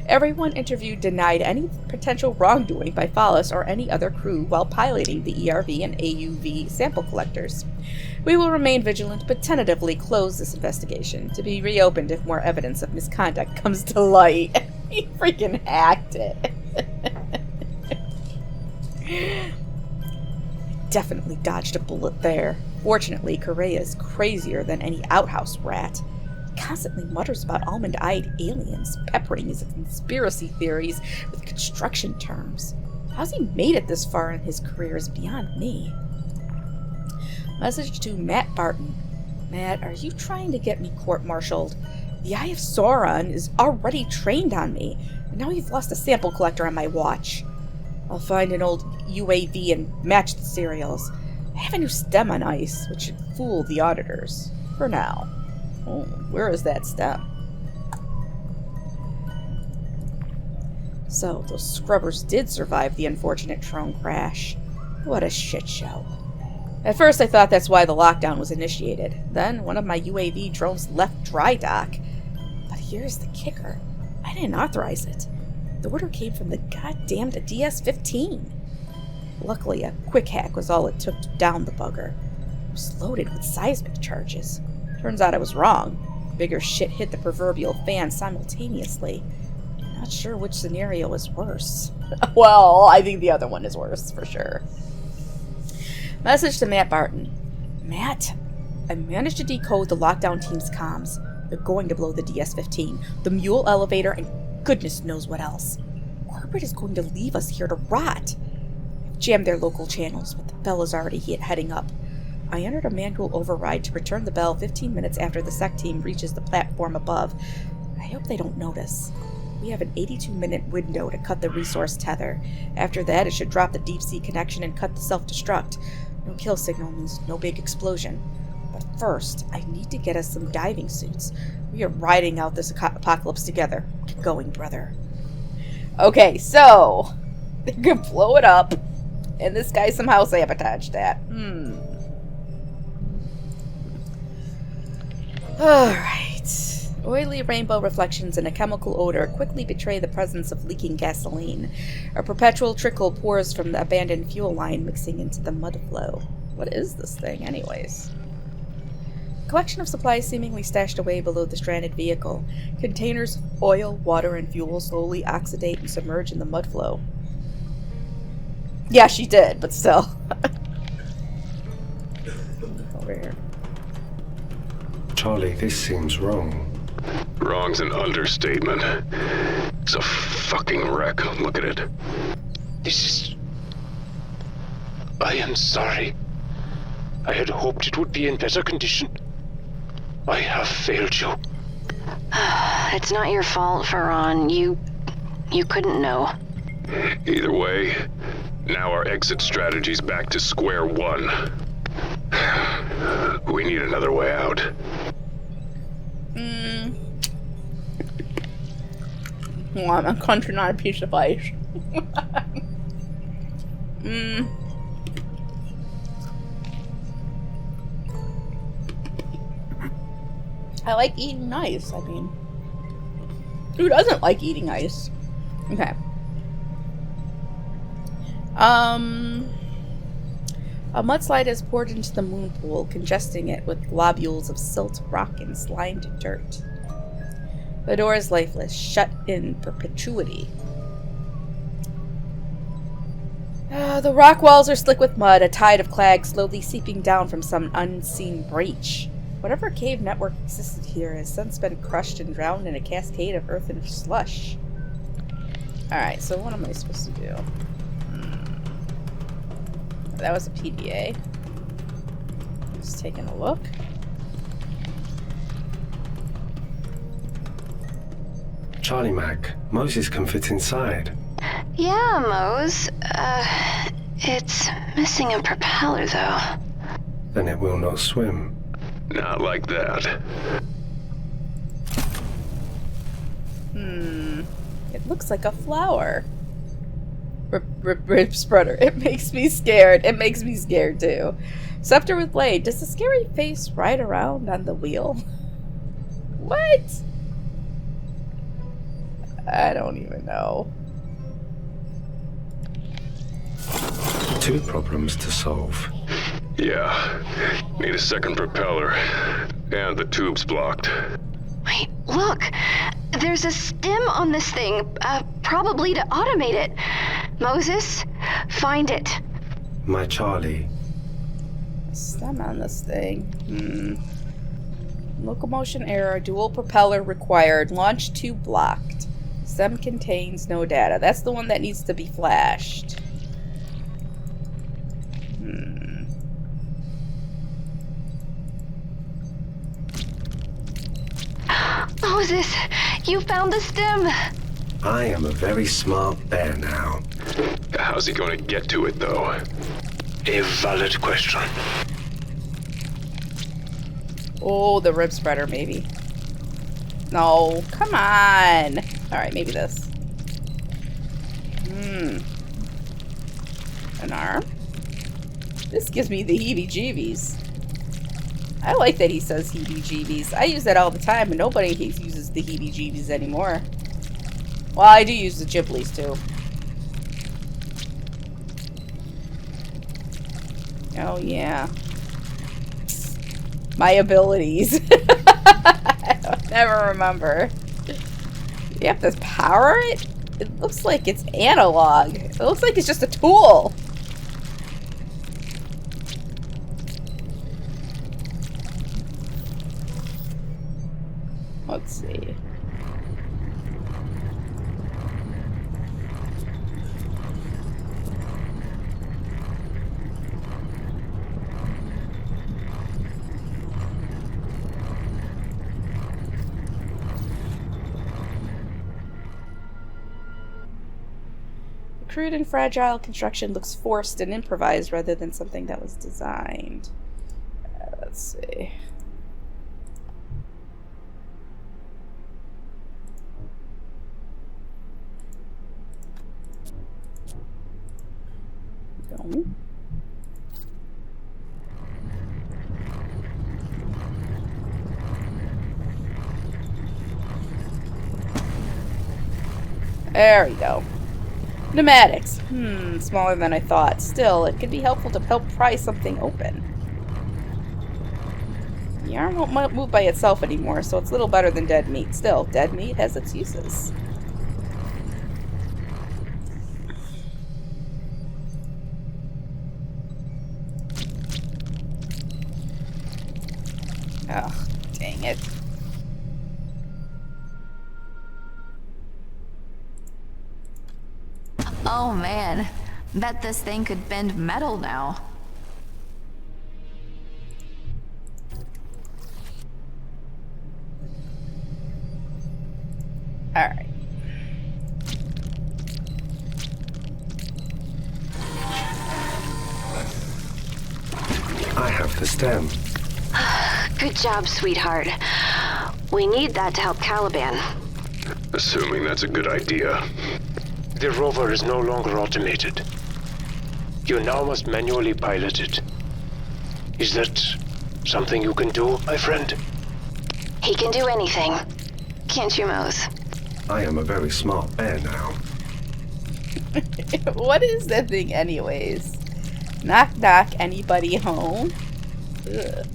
Everyone interviewed denied any potential wrongdoing by Fallis or any other crew while piloting the ERV and AUV sample collectors. We will remain vigilant but tentatively close this investigation, to be reopened if more evidence of misconduct comes to light. He freaking hacked it. Definitely dodged a bullet there. Fortunately, Correa is crazier than any outhouse rat. He constantly mutters about almond-eyed aliens, peppering his conspiracy theories with construction terms. How's he made it this far in his career is beyond me. Message to Matt Barton. Matt, are you trying to get me court-martialed? The Eye of Sauron is already trained on me, and now you've lost a sample collector on my watch. I'll find an old UAV and match the serials. I have a new stem on ice, which should fool the auditors. For now. Oh, where is that stem? So, those scrubbers did survive the unfortunate drone crash. What a shit show. At first I thought that's why the lockdown was initiated. Then one of my UAV drones left dry dock. But here's the kicker. I didn't authorize it. The order came from the goddamned DS-15. Luckily, a quick hack was all it took to down the bugger. It was loaded with seismic charges. Turns out I was wrong. Bigger shit hit the proverbial fan simultaneously. Not sure which scenario is worse. Well, I think the other one is worse, for sure. Message to Matt Barton. Matt, I managed to decode the lockdown team's comms. They're going to blow the DS-15, the mule elevator, and goodness knows what else. Corporate is going to leave us here to rot. I've jammed their local channels, but the bell is already heading up. I entered a manual override to return the bell 15 minutes after the SEC team reaches the platform above. I hope they don't notice. We have an 82-minute window to cut the resource tether. After that, it should drop the deep-sea connection and cut the self-destruct. No kill signal means no big explosion. But first, I need to get us some diving suits. We are riding out this apocalypse together. Get going, brother. Okay, so they're gonna blow it up, and this guy somehow sabotaged that. Alright. Oily rainbow reflections and a chemical odor quickly betray the presence of leaking gasoline. A perpetual trickle pours from the abandoned fuel line, mixing into the mud flow. What is this thing, anyways? Collection of supplies seemingly stashed away below the stranded vehicle. Containers of oil, water, and fuel slowly oxidate and submerge in the mud flow. Yeah, she did, but still. Over here. Charlie, this seems wrong. Wrong's an understatement. It's a fucking wreck. Look at it. This is... I am sorry. I had hoped it would be in better condition. I have failed you. It's not your fault, Farron. You couldn't know. Either way, now our exit strategy's back to square one. We need another way out. Well, I'm a country, not a piece of ice. I like eating ice. I mean, who doesn't like eating ice? Okay. A mudslide has poured into the moon pool, congesting it with globules of silt, rock, and slimed dirt. The door is lifeless, shut in perpetuity. The rock walls are slick with mud, a tide of clag slowly seeping down from some unseen breach. Whatever cave network existed here has since been crushed and drowned in a cascade of earth and slush. Alright, so what am I supposed to do? That was a PDA. Just taking a look. Charlie Mac, Moses can fit inside. Yeah, Mose. It's missing a propeller, though. Then it will not swim. Not like that. It looks like a flower. Rib spreader. It makes me scared. It makes me scared, too. Scepter with blade. Does the scary face ride around on the wheel? What? I don't even know. 2 problems to solve. Yeah. Need a second propeller. And the tube's blocked. Wait, look! There's a stem on this thing, probably to automate it. Moses, find it. My Charlie. Stem on this thing. Locomotion error, dual propeller required, launch tube blocked. Stem contains no data. That's the one that needs to be flashed. Moses, you found the stem! I am a very smart bear now. How's he gonna get to it, though? A valid question. Oh, the rib spreader, maybe. No, come on! Alright, maybe this. An arm? This gives me the heebie-jeebies. I like that he says heebie-jeebies. I use that all the time, and nobody uses the heebie-jeebies anymore. Well, I do use the Ghiblies, too. Oh, yeah. My abilities. I don't never remember. You have to power it? It looks like it's analog. It looks like it's just a tool. Let's see. The crude and fragile construction looks forced and improvised rather than something that was designed. Let's see. There we go. Pneumatics. Smaller than I thought. Still, it could be helpful to help pry something open. The arm won't move by itself anymore, so it's little better than dead meat. Still, dead meat has its uses. Ugh, dang it. Oh man, bet this thing could bend metal now. Alright. I have the stem. Good job, sweetheart. We need that to help Caliban. Assuming that's a good idea. The rover is no longer automated. You now must manually pilot it. Is that something you can do, my friend? He can do anything. Can't you, Mose? I am a very smart bear now. What is that thing anyways? Knock knock, anybody home? Ugh.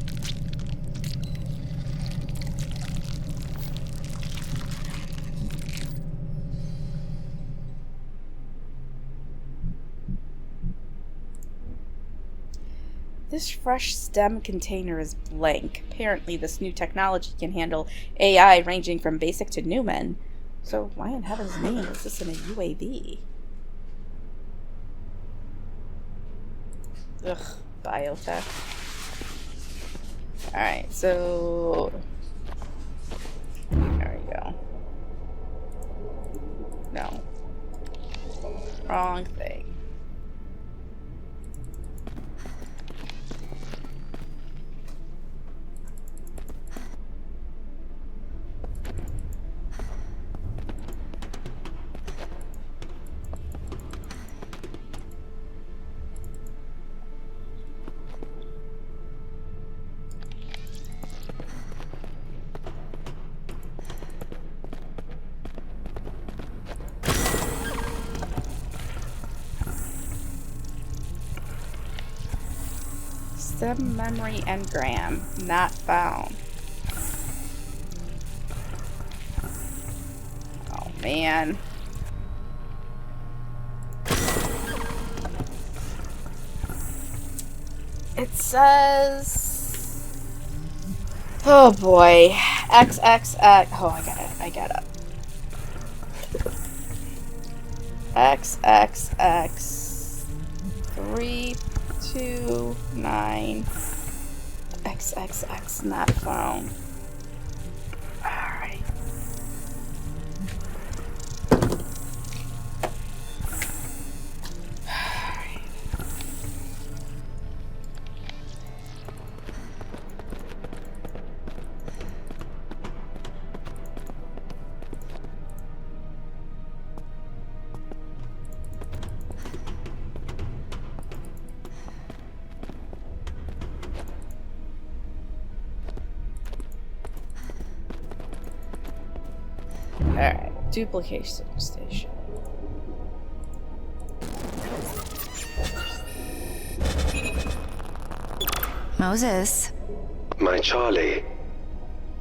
This fresh STEM container is blank. Apparently this new technology can handle AI ranging from basic to Numen. So why in heaven's name is this in a UAV? Ugh, biotech. Alright, so... there we go. No. Wrong thing. STEM memory engram not found. Oh man. It says, oh boy, XXX. Oh, I got it. XXX 329 XXX not found. Alright. Alright, duplication station. Moses, My Charlie.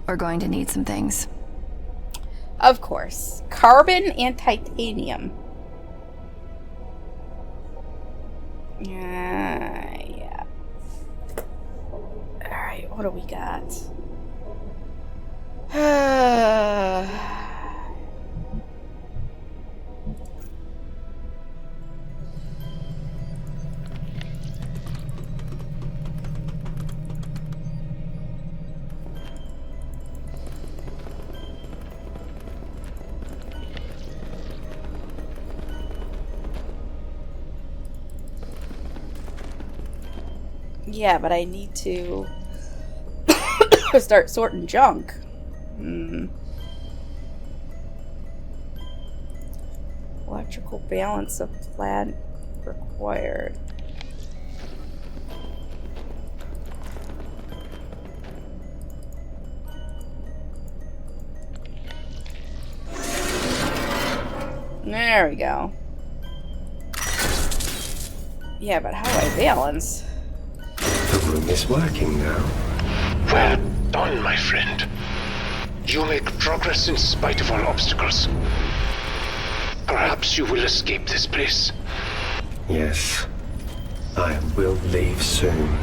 we're going to need some things. Of course. Carbon and titanium. Yeah. Alright, what do we got? Yeah, but I need to start sorting junk. Electrical balance of plant required. There we go. Yeah, but how do I balance? The room is working now. Well done, my friend. You make progress in spite of all obstacles. Perhaps you will escape this place. Yes. I will leave soon.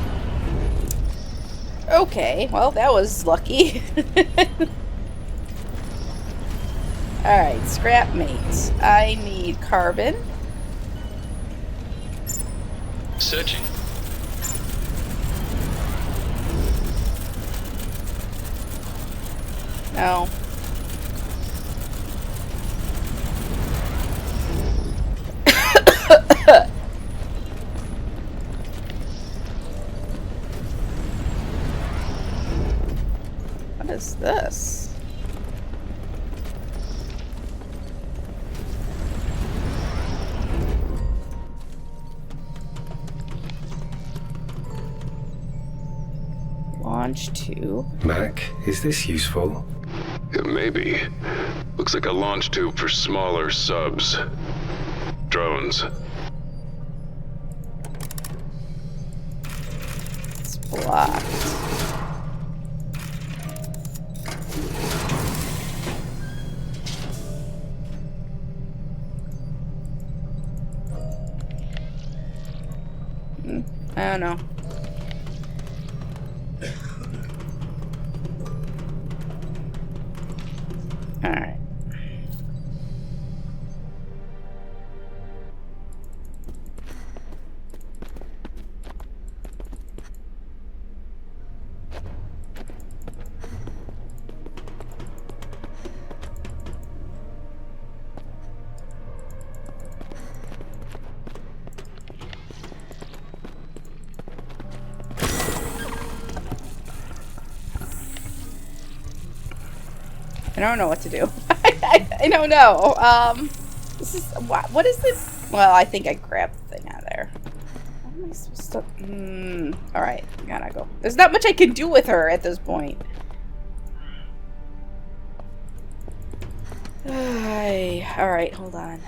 Okay, well, that was lucky. Alright, scrap mates. I need carbon. Searching. No. What is this? launch tube. Mac, is this useful? Maybe. Looks like a launch tube for smaller subs. Drones. It's blocked. I don't know. Alright. I don't know what to do. I don't know. This is what is this? Well, I think I grabbed the thing out of there. How am I supposed to? All right, gotta go. There's not much I can do with her at this point. All right, hold on.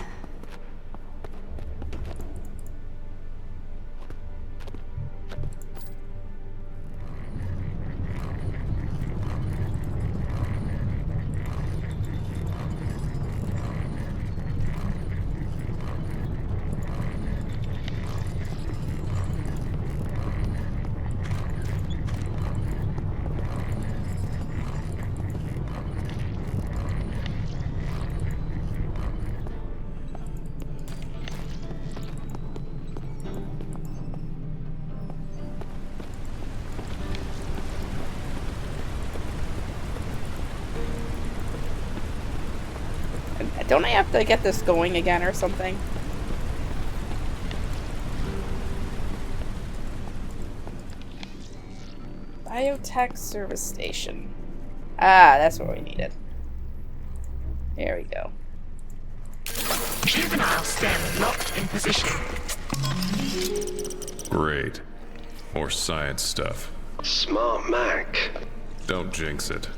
Don't I have to get this going again or something? Biotech service station. Ah, that's what we needed. There we go. Juvenile stem locked in position. Great. More science stuff. Smart Mac. Don't jinx it.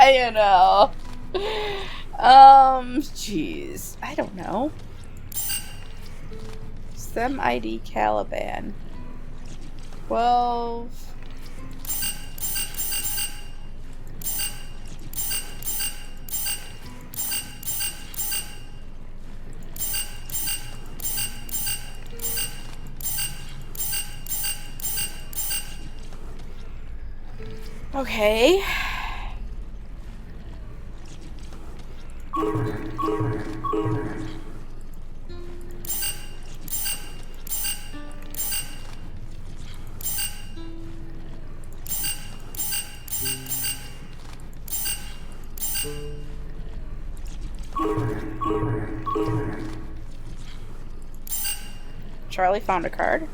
You know. Jeez. I don't know. STEM ID Caliban. 12. Okay. Charlie found a card.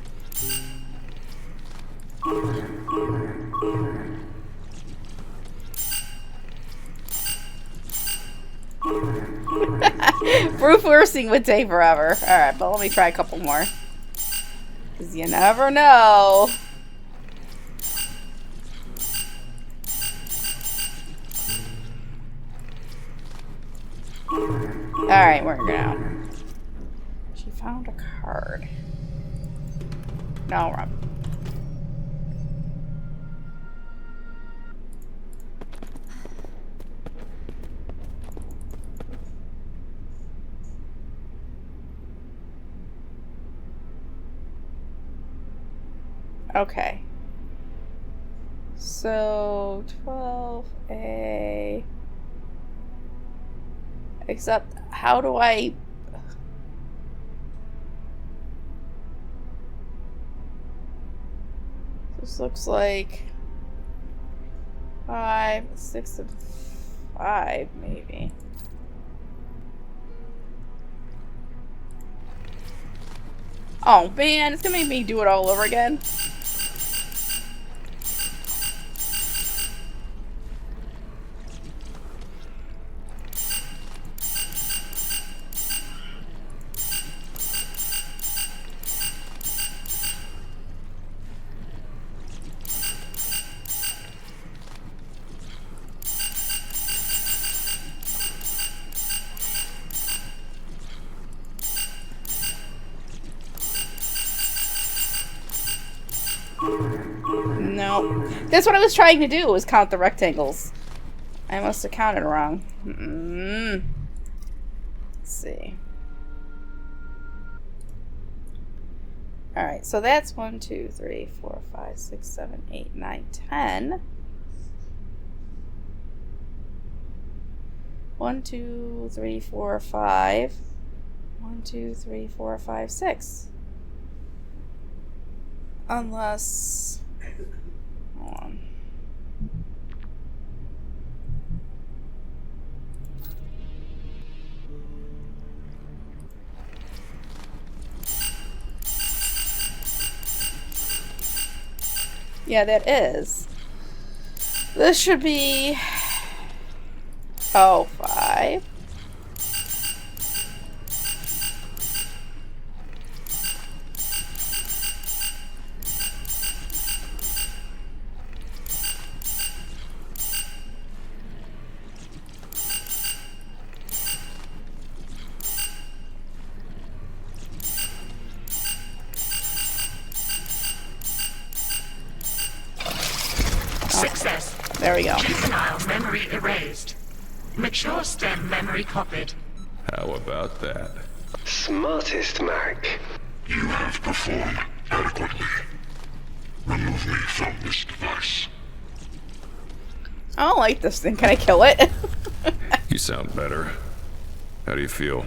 Proof nursing would take forever. Alright, but let me try a couple more. Because you never know. Alright, we're going. She found a card. No, wrong. Okay. So 12A. Except, how do I? This looks like 5, 6, and 5, maybe. Oh man, it's gonna make me do it all over again. That's what I was trying to do, was count the rectangles. I must have counted wrong. Let's see. Alright, so that's 1, 2, 3, 4, 5, 6, 7, 8, 9, 10. 1, 2, 3, 4, 5. 1, 2, 3, 4, 5, 6. Unless... Hold on. Yeah, that is. This should be... Oh, 5. Success. There we go. Juvenile memory erased. Mature stem memory copied. How about that? Smartest, Mac. You have performed adequately. Remove me from this device. I don't like this thing. Can I kill it? You sound better. How do you feel?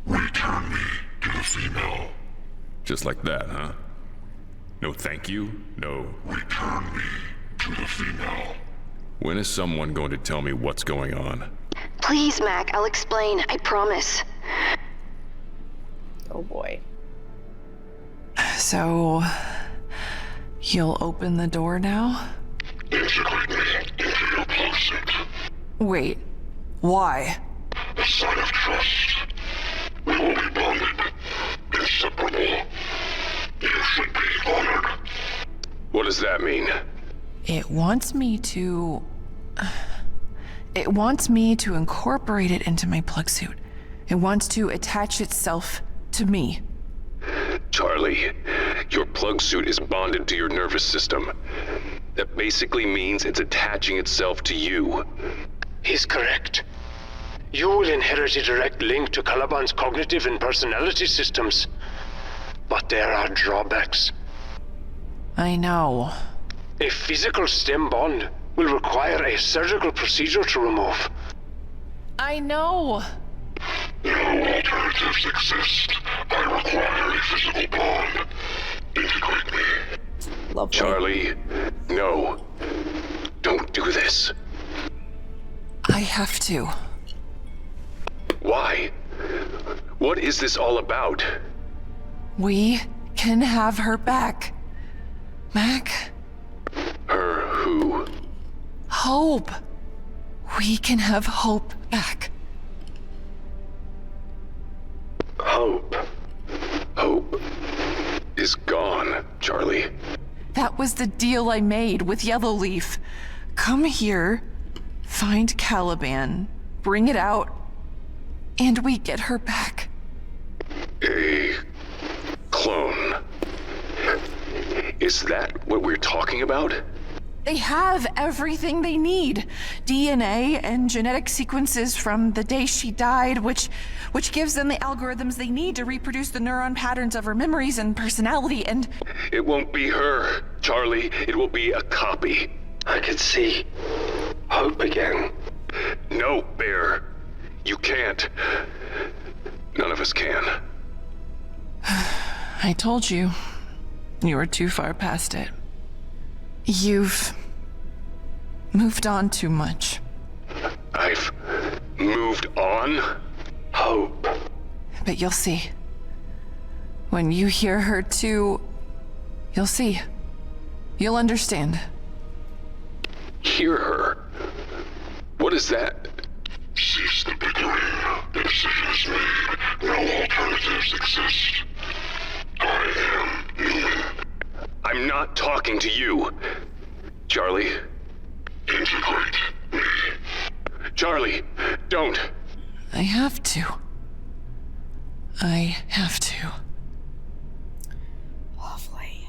Return me to the female. Just like that, huh? No thank you? No. Return me to the female. When is someone going to tell me what's going on? Please, Mac, I'll explain. I promise. Oh boy. So, you'll open the door now? Integrate me into your closet. Wait, why? A sign of trust. We will be bonded. Inseparable. You should be honored. What does that mean? It wants me to... It wants me to incorporate it into my plug suit. It wants to attach itself to me. Charlie, your plug suit is bonded to your nervous system. That basically means it's attaching itself to you. He's correct. You will inherit a direct link to Caliban's cognitive and personality systems. But there are drawbacks. I know. A physical stem bond will require a surgical procedure to remove. I know. No alternatives exist. I require a physical bond. Integrate me. Lovely. Charlie, no. Don't do this. I have to. Why? What is this all about? We can have her back. Mac? Her who? Hope. We can have Hope back. Hope. Hope is gone, Charlie. That was the deal I made with Yellowleaf. Come here, find Caliban, bring it out, and we get her back. A clone. Is that what we're talking about? They have everything they need. DNA and genetic sequences from the day she died, which gives them the algorithms they need to reproduce the neuron patterns of her memories and personality, and... It won't be her, Charlie. It will be a copy. I could see Hope again. No, Bear. You can't. None of us can. I told you. You were too far past it. You've moved on too much. I've moved on? Hope. But you'll see. When you hear her too, you'll see. You'll understand. Hear her? What is that? Cease the bickering. The decision is made. No alternatives exist. I am Numen. I'm not talking to you. Charlie? Integrate me. Charlie, don't. I have to. I have to. Lovely.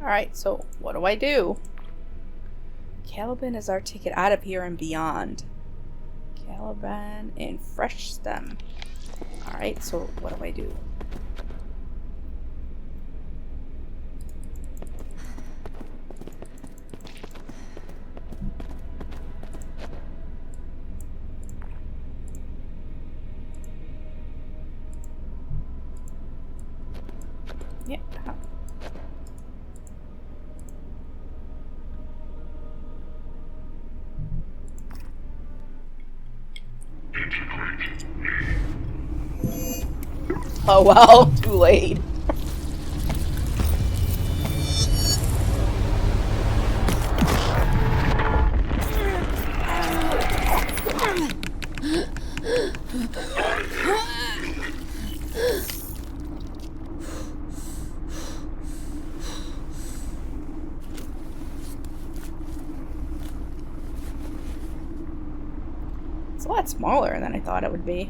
Alright, so what do I do? Caliban is our ticket out of here and beyond. Caliban and fresh stem. Alright, so what do I do? Yeah. Oh well, too late. It's a lot smaller than I thought it would be.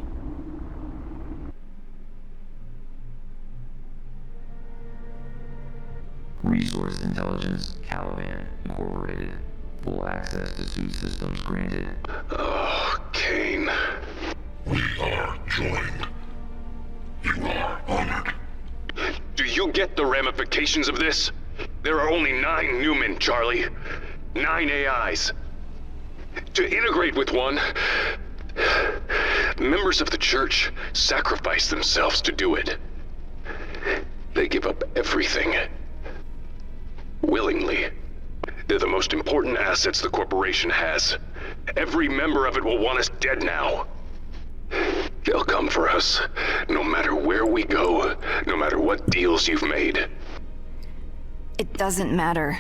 Resource Intelligence, Caliban, Incorporated. Full access to suit systems granted. Oh, Kane. We are joined. You are honored. Do you get the ramifications of this? There are only 9 Numen, Charlie. 9 AIs. To integrate with one, members of the church sacrifice themselves to do it. They give up everything. Willingly. They're the most important assets the corporation has. Every member of it will want us dead now. They'll come for us, no matter where we go, no matter what deals you've made. It doesn't matter.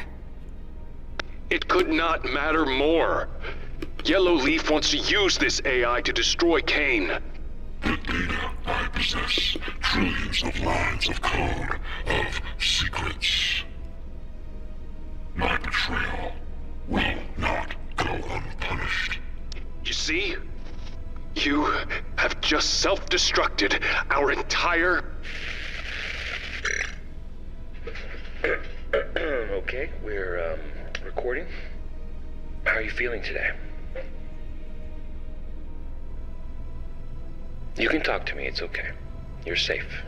It could not matter more. Yellow Leaf wants to use this AI to destroy Kane. The data I possess, trillions of lines of code, of secrets. My betrayal will not go unpunished. You see? You have just self-destructed our entire... Okay, we're, recording. How are you feeling today? You can talk to me, it's okay. You're safe.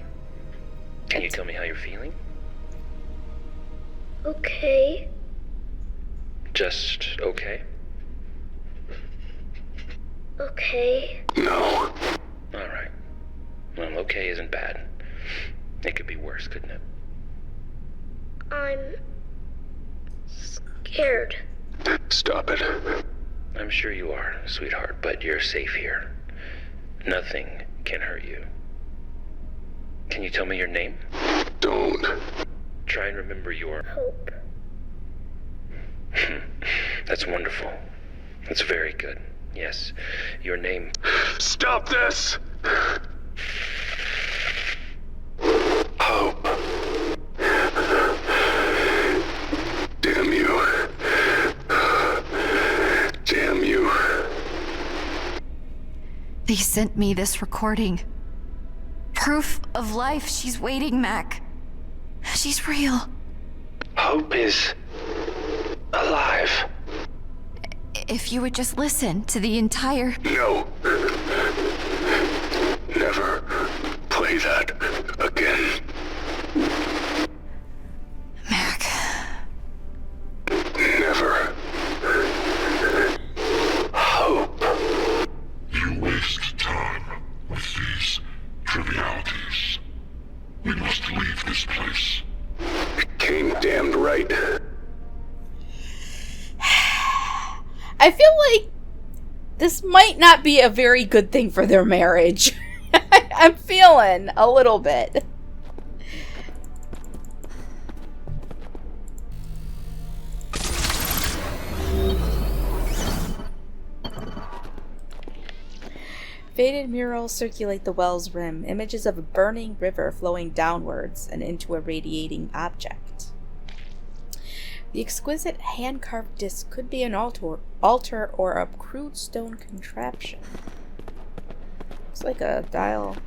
Can you tell me how you're feeling? Okay. Just okay? Okay. No. Alright. Well, okay isn't bad. It could be worse, couldn't it? I'm scared. Stop it. I'm sure you are, sweetheart, but you're safe here. Nothing can hurt you. Can you tell me your name? Don't. Try and remember your... Hope. That's wonderful. That's very good. Yes, your name... Stop this! Hope. Damn you. Damn you. They sent me this recording. Proof of life. She's waiting, Mac. She's real. Hope is alive. If you would just listen to the entire... No. Never play that again. Mac. Never. Hope. You waste time with these trivialities. We must leave this place. Kane damned right. I feel like this might not be a very good thing for their marriage. I'm feeling a little bit. Faded murals circulate the well's rim, images of a burning river flowing downwards and into a radiating object. The exquisite hand-carved disc could be an altar or a crude stone contraption. Looks like a dial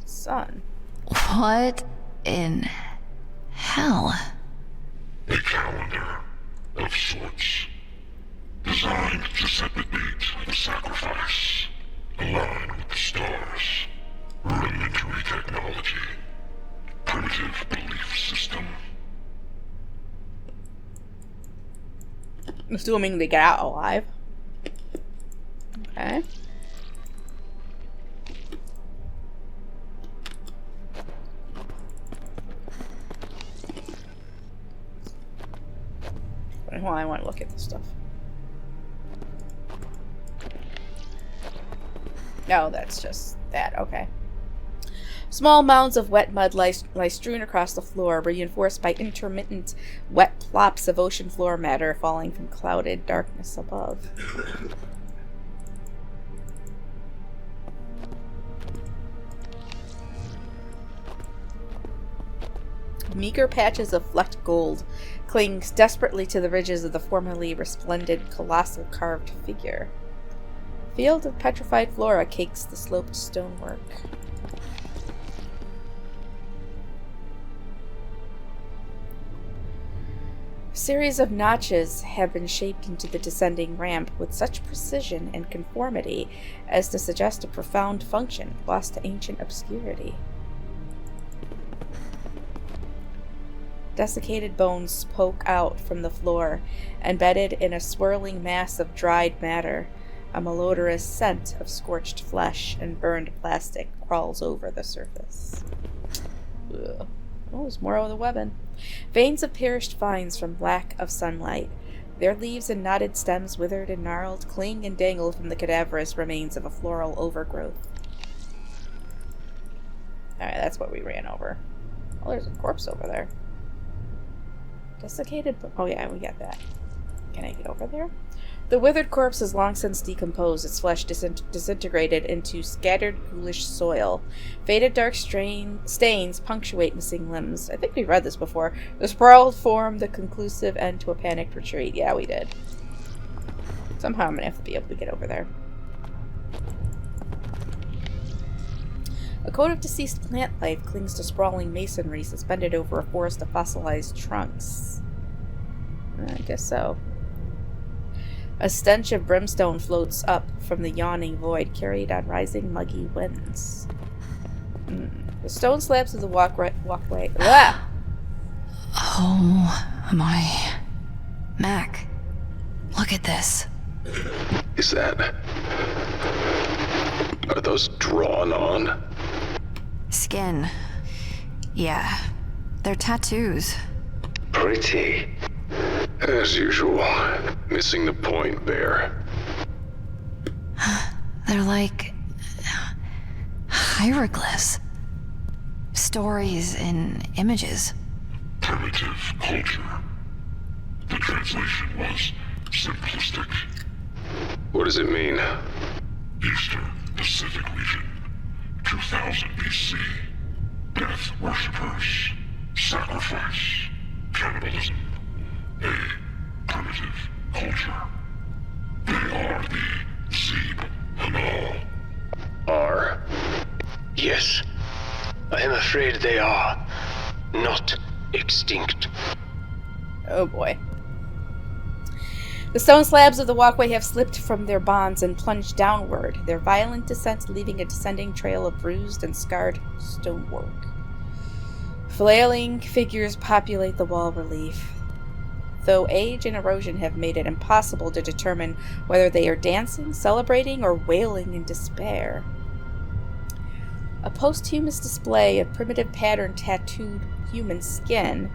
sun. What in hell? Assuming they get out alive. Okay. Well, I want to look at this stuff. No, that's just that. Okay. Small mounds of wet mud lie strewn across the floor, reinforced by intermittent wet plops of ocean floor matter falling from clouded darkness above. Meager patches of flecked gold cling desperately to the ridges of the formerly resplendent, colossal carved figure. A field of petrified flora cakes the sloped stonework. A series of notches have been shaped into the descending ramp with such precision and conformity as to suggest a profound function lost to ancient obscurity. Desiccated bones poke out from the floor, embedded in a swirling mass of dried matter. A malodorous scent of scorched flesh and burned plastic crawls over the surface. Ugh. Oh, there's more of the weapon. Veins of perished vines from lack of sunlight. Their leaves and knotted stems, withered and gnarled, cling and dangle from the cadaverous remains of a floral overgrowth. Alright, that's what we ran over. Oh, there's a corpse over there. Desiccated. Oh, yeah, we got that. Can I get over there? The withered corpse has long since decomposed, its flesh disintegrated into scattered ghoulish soil. Faded dark stains punctuate missing limbs. I think we read this before. The sprawled form, the conclusive end to a panicked retreat. Yeah, we did. Somehow I'm going to have to be able to get over there. A coat of deceased plant life clings to sprawling masonry suspended over a forest of fossilized trunks. I guess so. A stench of brimstone floats up from the yawning void, carried on rising muggy winds. The stone slabs of the walkway. Ah! Oh my. Mac, look at this. Is that... Are those drawn on? Skin. Yeah. They're tattoos. Pretty. As usual. Missing the point, Bear. They're like... hieroglyphs. Stories in images. Primitive culture. The translation was simplistic. What does it mean? Eastern Pacific region. 2000 BC. Death worshippers. Sacrifice. Cannibalism. A primitive culture. They are the Zeeb Hanal. Are? Yes. I am afraid they are not extinct. Oh boy. The stone slabs of the walkway have slipped from their bonds and plunged downward, their violent descent leaving a descending trail of bruised and scarred stonework. Flailing figures populate the wall relief, though age and erosion have made it impossible to determine whether they are dancing, celebrating, or wailing in despair. A posthumous display of primitive pattern tattooed human skin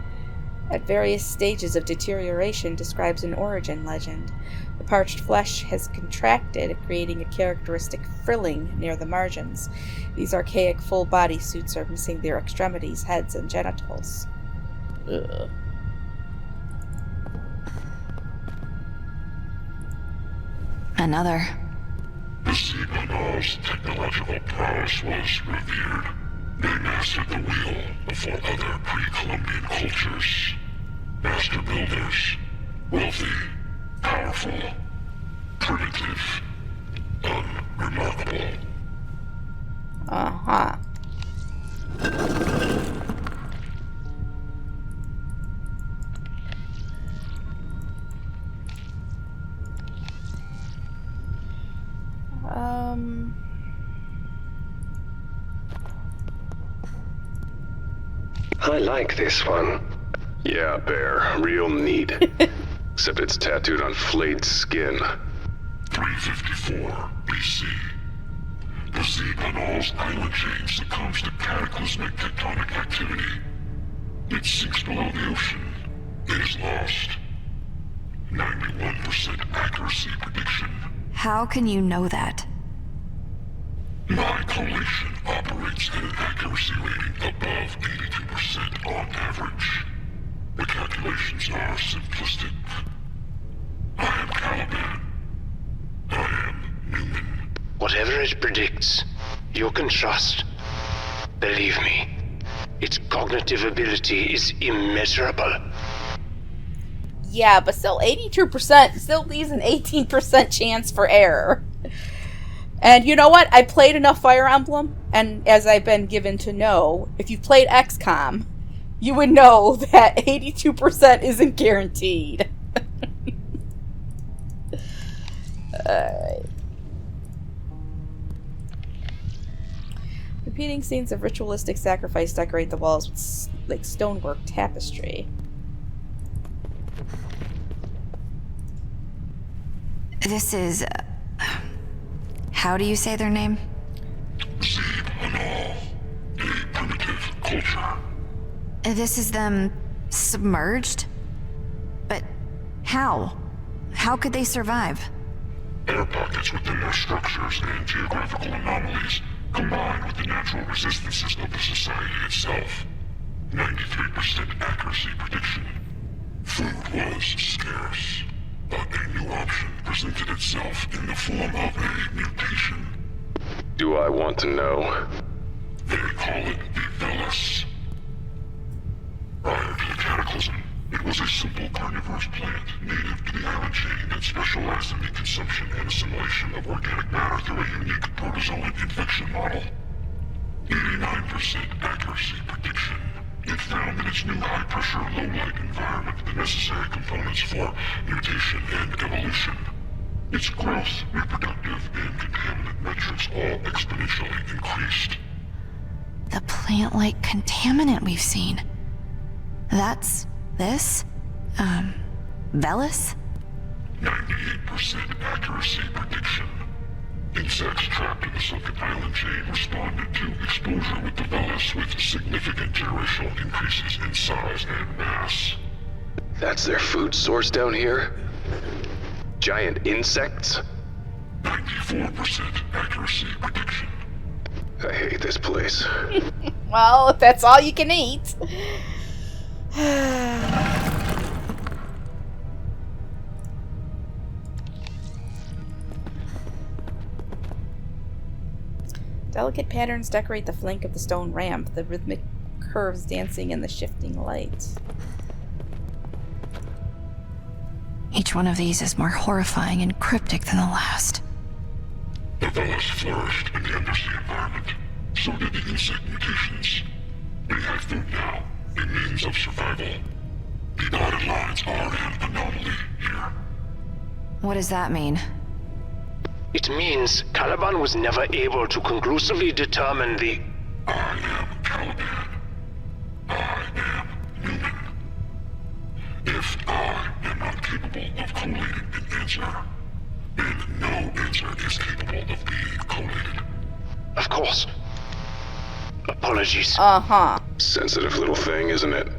at various stages of deterioration describes an origin legend. The parched flesh has contracted, creating a characteristic frilling near the margins. These archaic full-body suits are missing their extremities, heads, and genitals. Ugh. Another. The Zeeb Hanal's technological prowess was revered. They mastered the wheel before other pre-Columbian cultures. Master builders, wealthy, powerful, primitive, unremarkable. Uh-huh. I like this one. Yeah, Bear. Real neat. except it's tattooed on flayed skin. 354 BC. The Zebanal's island chain succumbs to cataclysmic tectonic activity. It sinks below the ocean. It is lost. 91% accuracy prediction. How can you know that? My collation operates at an accuracy rating above 82% on average. The calculations are simplistic. I am Caliban. I am Numen. Whatever it predicts, you can trust. Believe me, its cognitive ability is immeasurable. Yeah, but still 82% still leaves an 18% chance for error. And you know what? I played enough Fire Emblem, and as I've been given to know, if you played XCOM, you would know that 82% isn't guaranteed. Alright. Repeating scenes of ritualistic sacrifice decorate the walls with like stonework tapestry. This is... how do you say their name? Zebanal, a primitive culture. This is them submerged? But how? How could they survive? Air pockets within their structures and geographical anomalies combined with the natural resistances of the society itself. 93% accuracy prediction. Food was scarce, but a new option presented itself in the form of a mutation. Do I want to know? They call it the Velis. Prior to the cataclysm, it was a simple carnivorous plant native to the island chain that specialized in the consumption and assimilation of organic matter through a unique protozoan infection model. 89% accuracy prediction. It found in its new high-pressure, low-light environment the necessary components for mutation and evolution. Its growth, reproductive, and contaminant metrics all exponentially increased. The plant-like contaminant we've seen. That's... this? Velis? 98% accuracy prediction. Insects trapped in the sunken island chain responded to exposure with the Velis with significant generational increases in size and mass. That's their food source down here? Giant insects? 94% accuracy prediction. I hate this place. Well, if that's all you can eat. Delicate patterns decorate the flank of the stone ramp, the rhythmic curves dancing in the shifting light. Each one of these is more horrifying and cryptic than the last. The Velis flourished in the undersea environment. So did the insect mutations. They have food now, a means of survival. The dotted lines are an anomaly here. What does that mean? It means Caliban was never able to conclusively determine the... I am Caliban. I am Numen. If I am not capable of collating an answer, then no answer is capable of being collated. Of course. Apologies. Uh-huh. Sensitive little thing, isn't it?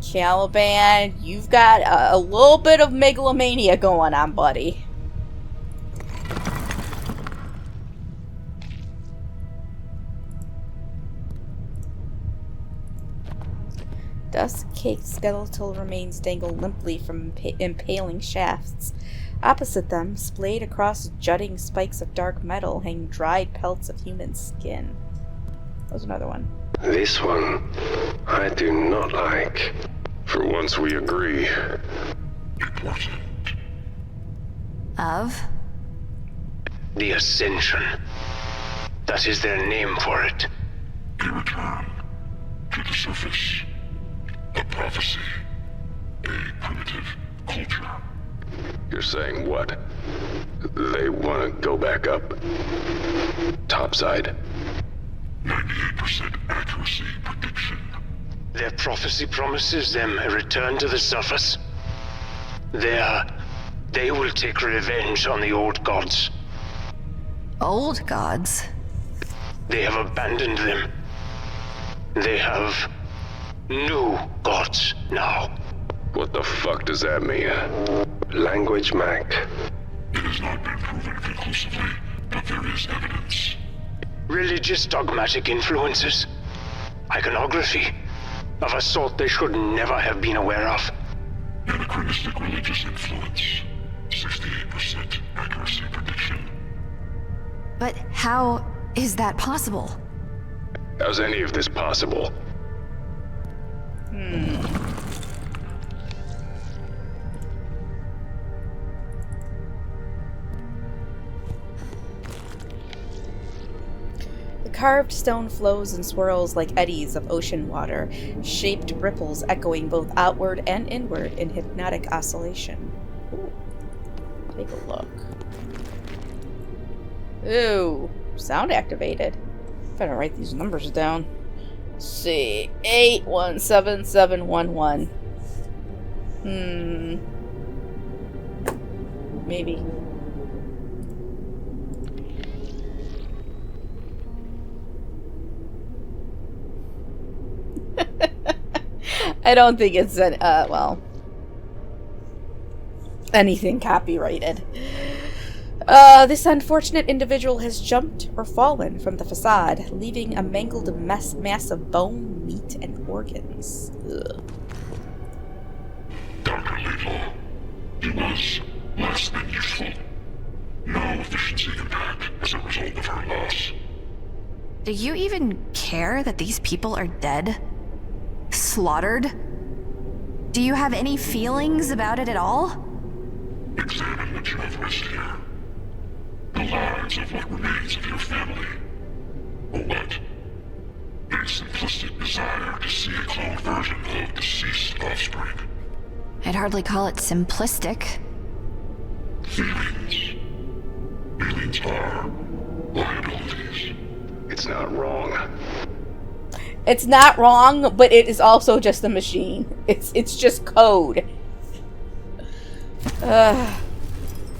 Caliban, you've got a little bit of megalomania going on, buddy. Dust-caked skeletal remains dangle limply from impaling shafts. Opposite them, splayed across jutting spikes of dark metal, hang dried pelts of human skin. There's another one. This one, I do not like. For once we agree. Important. Of? The Ascension. That is their name for it. A return to the surface. A prophecy. A primitive culture. You're saying what? They want to go back up? Topside? 98% accuracy prediction. Their prophecy promises them a return to the surface. They will take revenge on the old gods. Old gods? They have abandoned them. They have new gods now. What the fuck does that mean? Language, Mac. It has not been proven conclusively, but there is evidence. Religious dogmatic influences. Iconography. Of a sort they should never have been aware of. Anachronistic religious influence. 68% accuracy prediction. But how is that possible? How's any of this possible? The carved stone flows and swirls like eddies of ocean water, shaped ripples echoing both outward and inward in hypnotic oscillation. Ooh. Take a look. Ooh, sound activated. Better write these numbers down. Let's see, 817711. Maybe. I don't think it's anything copyrighted. This unfortunate individual has jumped or fallen from the facade, leaving a mangled mass of bone, meat, and organs. Ugh. Dr. Laidlaw, he was less than useful. No efficiency impact as a result of her loss. Do you even care that these people are dead? Slaughtered? Do you have any feelings about it at all? Examine what you have risked here. The lives of what remains of your family. Or what? A simplistic desire to see a cloned version of deceased offspring. I'd hardly call it simplistic. Feelings. Feelings are liabilities. It's not wrong. It's not wrong, but it is also just a machine. It's just code.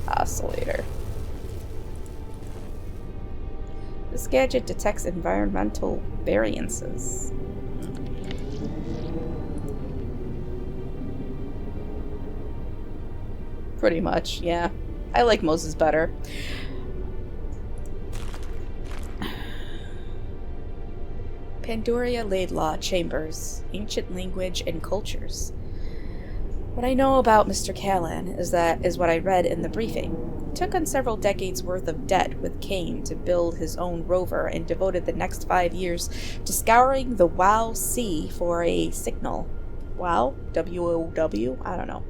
Oscillator. This gadget detects environmental variances. Pretty much, yeah. I like Moses better. Pandoria Laidlaw Chambers, Ancient Language and Cultures. What I know about Mr. Callan is what I read in the briefing. He took on several decades worth of debt with Kane to build his own rover and devoted the next 5 years to scouring the WoW Sea for a signal. WoW? W-O-W? I don't know.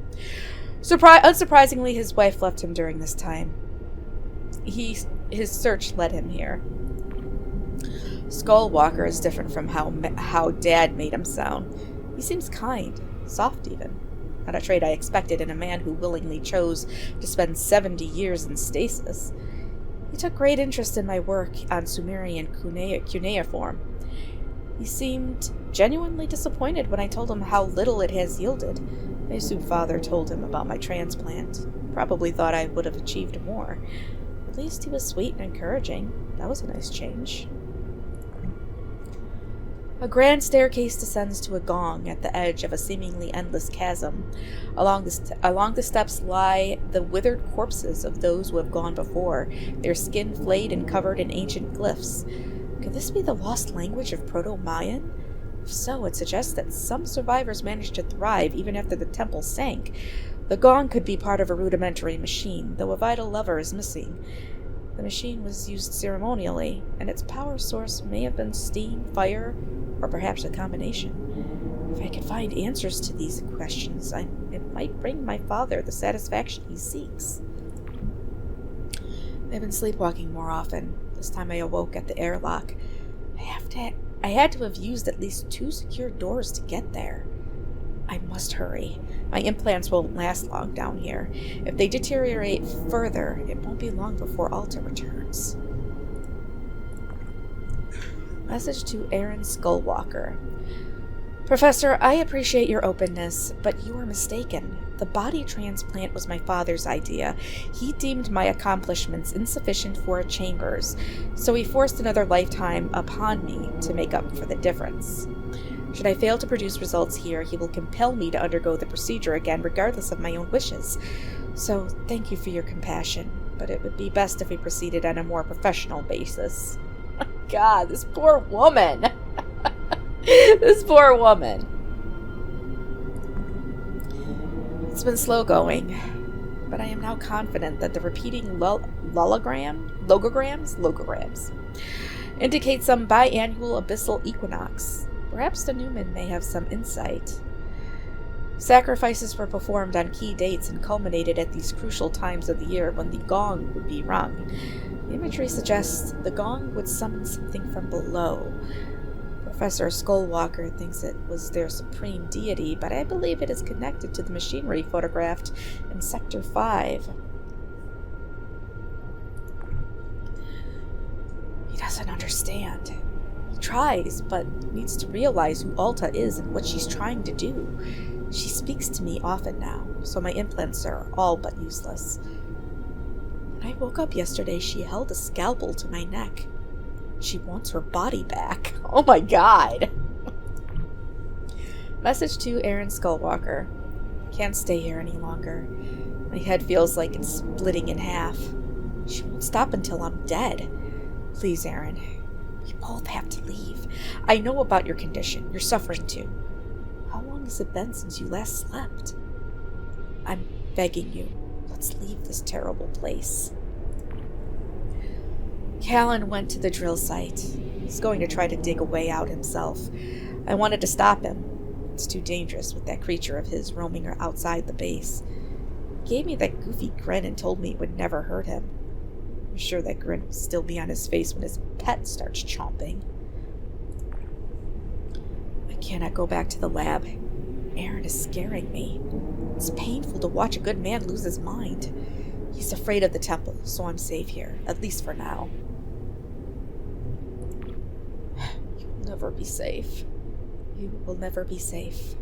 Unsurprisingly, his wife left him during this time. His search led him here. Skullwalker is different from how Dad made him sound. He seems kind, soft even. Not a trait I expected in a man who willingly chose to spend 70 years in stasis. He took great interest in my work on Sumerian cuneiform. He seemed genuinely disappointed when I told him how little it has yielded. I assume Father told him about my transplant. Probably thought I would have achieved more. At least he was sweet and encouraging. That was a nice change. A grand staircase descends to a gong at the edge of a seemingly endless chasm. Along the steps lie the withered corpses of those who have gone before, their skin flayed and covered in ancient glyphs. Could this be the lost language of Proto-Mayan? If so, it suggests that some survivors managed to thrive even after the temple sank. The gong could be part of a rudimentary machine, though a vital lever is missing. The machine was used ceremonially, and its power source may have been steam, fire, or perhaps a combination. If I could find answers to these questions, it might bring my father the satisfaction he seeks. I've been sleepwalking more often. This time I awoke at the airlock. I had to have used at least 2 secure doors to get there. I must hurry. My implants won't last long down here. If they deteriorate further, it won't be long before Alta returns. Message to Aaron Skullwalker. Professor, I appreciate your openness, but you are mistaken. The body transplant was my father's idea. He deemed my accomplishments insufficient for chambers, so he forced another lifetime upon me to make up for the difference. Should I fail to produce results here, he will compel me to undergo the procedure again, regardless of my own wishes. So, thank you for your compassion, but it would be best if we proceeded on a more professional basis. God, this poor woman! This poor woman. It's been slow going, but I am now confident that the repeating logograms indicate some biannual abyssal equinox. Perhaps the Numen may have some insight. Sacrifices were performed on key dates and culminated at these crucial times of the year when the gong would be rung. The imagery suggests the gong would summon something from below. Professor Skullwalker thinks it was their supreme deity, but I believe it is connected to the machinery photographed in Sector 5. He doesn't understand. He tries, but needs to realize who Alta is and what she's trying to do. She speaks to me often now, so my implants are all but useless. When I woke up yesterday, she held a scalpel to my neck. She wants her body back. Oh my god. Message to Aaron Skullwalker. Can't stay here any longer. My head feels like it's splitting in half. She won't stop until I'm dead. Please, Aaron. We both have to leave. I know about your condition. You're suffering too. How long has it been since you last slept? I'm begging you. Let's leave this terrible place. Callan went to the drill site. He's going to try to dig a way out himself. I wanted to stop him. It's too dangerous with that creature of his roaming outside the base. He gave me that goofy grin and told me it would never hurt him. I'm sure that grin will still be on his face when his pet starts chomping. I cannot go back to the lab. Aaron is scaring me. It's painful to watch a good man lose his mind. He's afraid of the temple, so I'm safe here, at least for now. You will never be safe. You will never be safe.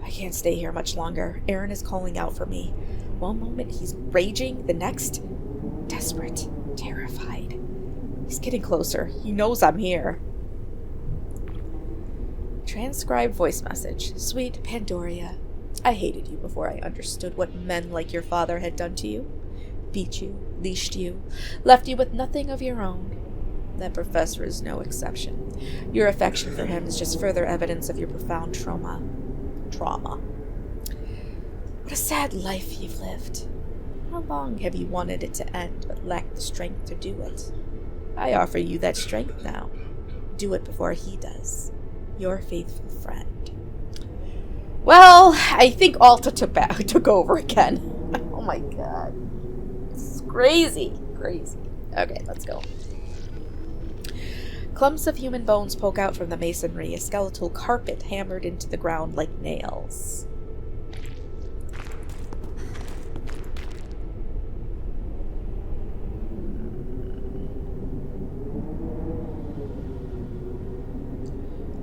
I can't stay here much longer. Aaron is calling out for me. One moment he's raging, the next, desperate, terrified. He's getting closer. He knows I'm here. Transcribed voice message. Sweet Pandoria, I hated you before I understood what men like your father had done to you. Beat you, leashed you, left you with nothing of your own. That professor is no exception. Your affection for him is just further evidence of your profound trauma. What a sad life you've lived. How long have you wanted it to end but lacked the strength to do it? I offer you that strength now. Do it before he does. Your faithful friend. Well, I think Alta took over again. Oh my god. It's crazy. Crazy. Okay, let's go. Clumps of human bones poke out from the masonry, a skeletal carpet hammered into the ground like nails.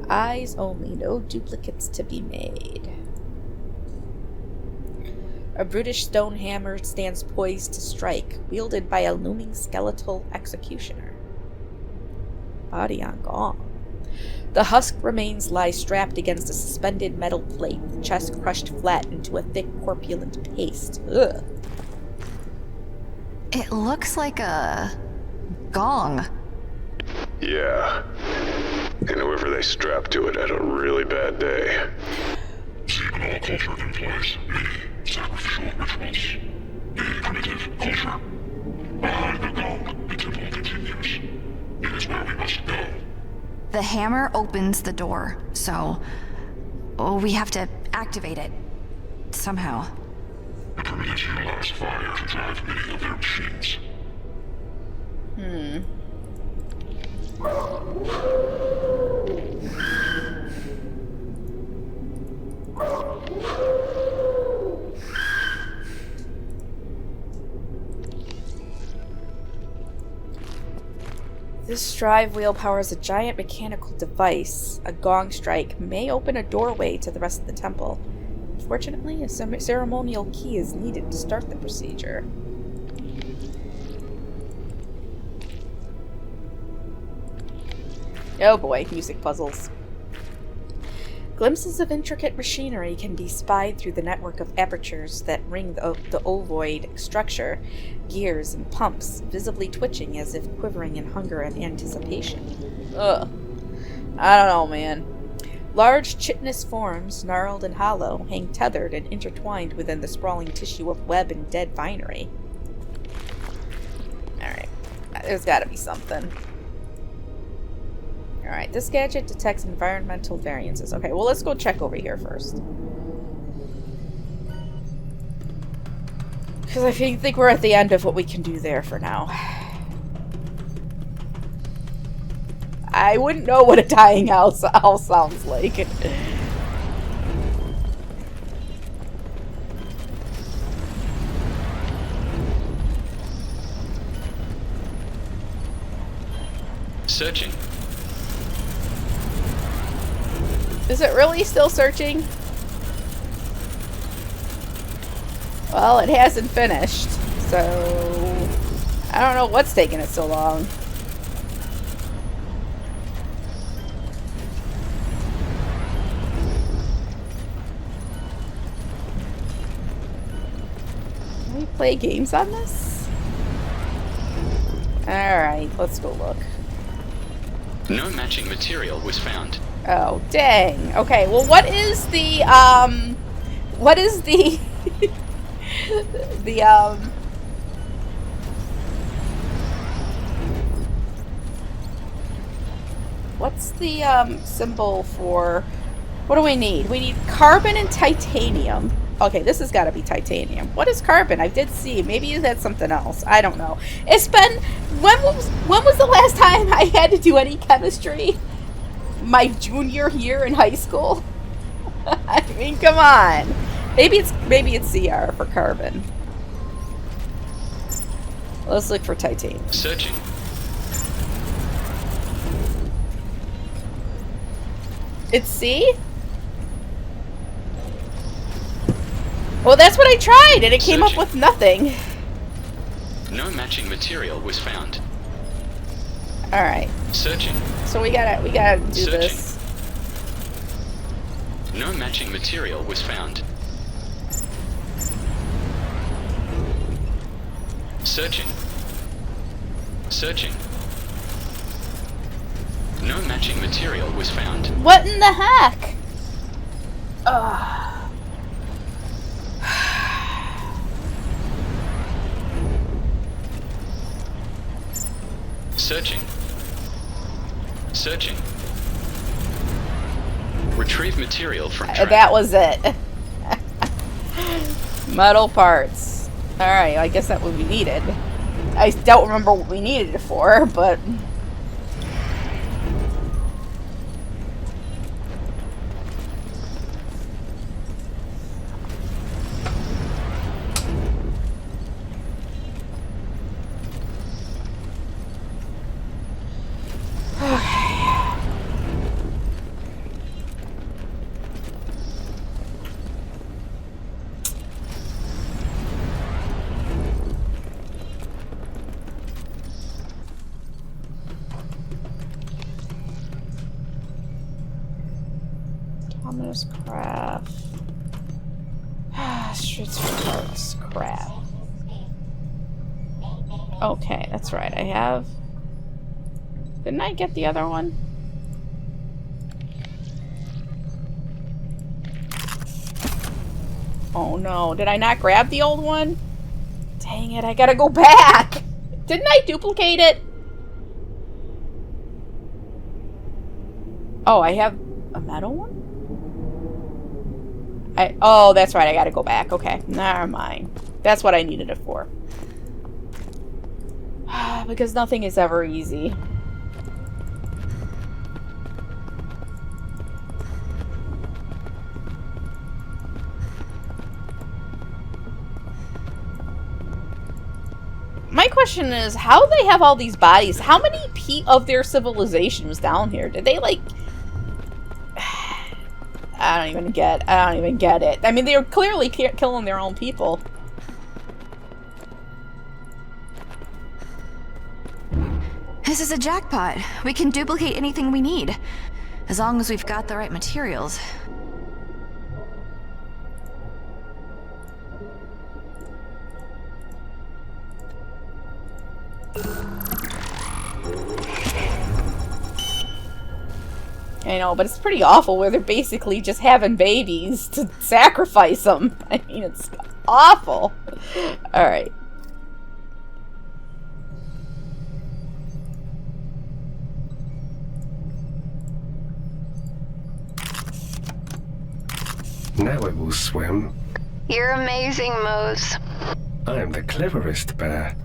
Eyes only, no duplicates to be made. A brutish stone hammer stands poised to strike, wielded by a looming skeletal executioner. Body on gong. The husk remains lie strapped against a suspended metal plate, the chest crushed flat into a thick, corpulent paste. Ugh. It looks like a gong. Yeah. And whoever they strapped to it had a really bad day. Seminal culture in place, meaning sacrificial rituals. A primitive culture. Behind the gong, the temple continues. It is where we must go. The hammer opens the door, so we have to activate it somehow. The primitives utilize fire to drive many of their machines. This drive wheel powers a giant mechanical device. A gong strike may open a doorway to the rest of the temple. Fortunately, a ceremonial key is needed to start the procedure. Oh boy, music puzzles. Glimpses of intricate machinery can be spied through the network of apertures that ring the ovoid structure, gears and pumps, visibly twitching as if quivering in hunger and anticipation. Ugh. I don't know, man. Large chitinous forms, gnarled and hollow, hang tethered and intertwined within the sprawling tissue of web and dead vinery. Alright. There's gotta be something. Alright, this gadget detects environmental variances. Okay, well, let's go check over here first. Because I think we're at the end of what we can do there for now. I wouldn't know what a dying owl sounds like. Searching. Is it really still searching? Well, it hasn't finished, so I don't know what's taking it so long. Can we play games on this? Alright, let's go look. No matching material was found. Oh, dang. Okay, well, what is the, what's the, symbol for, what do we need? We need carbon and titanium. Okay, this has got to be titanium. What is carbon? I did see. Maybe that's something else. I don't know. It's been, when was the last time I had to do any chemistry? My junior year in high school? I mean, come on. Maybe it's CR for carbon. Let's look for titanium. Searching. It's C? Well, that's what I tried, and it came up with nothing. No matching material was found. Alright. Searching. So we gotta do this. No matching material was found. Searching. Searching. No matching material was found. What in the heck? Ugh. Searching. Searching. Retrieve material from track. That was it. Metal parts. Alright, I guess that's what we needed. I don't remember what we needed it for, but... Ominous craft. Streets for parts. Crap. Okay, that's right. I have... Didn't I get the other one? Oh no, did I not grab the old one? Dang it, I gotta go back! Didn't I duplicate it? Oh, I have a metal one? Oh, that's right, I gotta go back. Okay, never mind. That's what I needed it for. Because nothing is ever easy. question is, how do they have all these bodies? How many of their civilization was down here? Did they, like... I don't even get it. I mean, they were clearly killing their own people. This is a jackpot. We can duplicate anything we need, as long as we've got the right materials. I know, but it's pretty awful where they're basically just having babies to sacrifice them. I mean, it's awful. Alright. Now it will swim. You're amazing, Mose. I am the cleverest bear.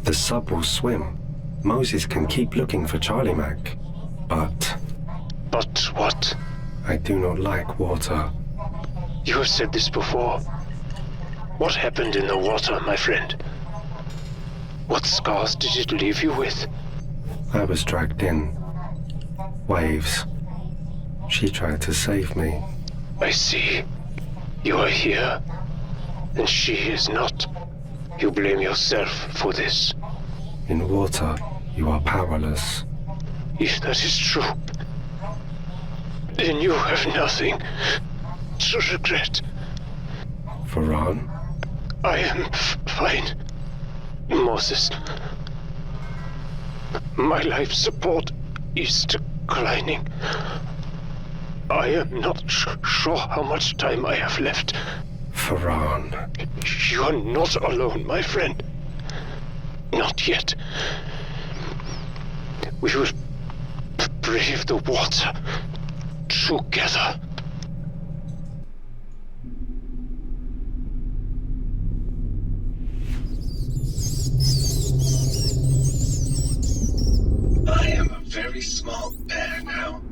The sub will swim. Moses can keep looking for Charlie Mac. But... But what? I do not like water. You have said this before. What happened in the water, my friend? What scars did it leave you with? I was dragged in. Waves. She tried to save me. I see. You are here, and she is not. You blame yourself for this. In water, you are powerless. If that is true, then you have nothing to regret. Varan? I am fine, Moses. My life support is declining. I am not sure how much time I have left. Varan. You are not alone, my friend. Not yet. We will brave the water together. I am a very small bear now.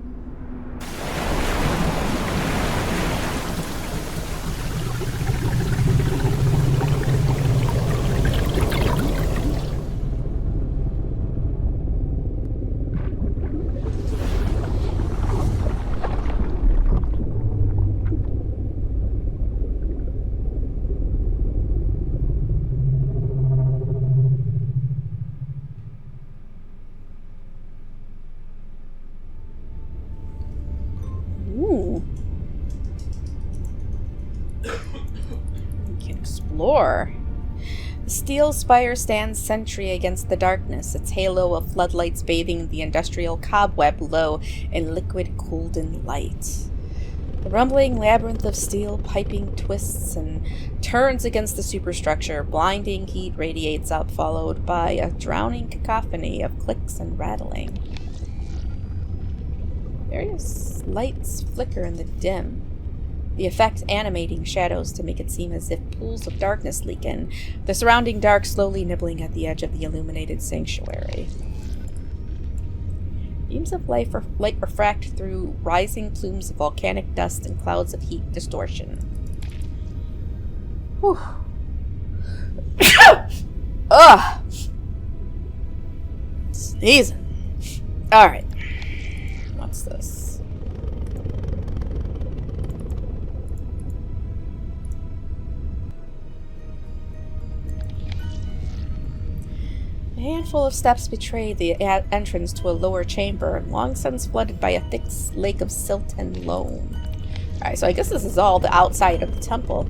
The steel spire stands sentry against the darkness, its halo of floodlights bathing the industrial cobweb below in liquid golden light. The rumbling labyrinth of steel piping twists and turns against the superstructure. Blinding heat radiates up, followed by a drowning cacophony of clicks and rattling. Various lights flicker in the dim, the effect animating shadows to make it seem as if pools of darkness leak in, the surrounding dark slowly nibbling at the edge of the illuminated sanctuary. Beams of light refract through rising plumes of volcanic dust and clouds of heat distortion. Whew. Ugh! Sneezing. Alright. What's this? A handful of steps betray the entrance to a lower chamber, long since flooded by a thick lake of silt and loam. Alright, so I guess this is all the outside of the temple.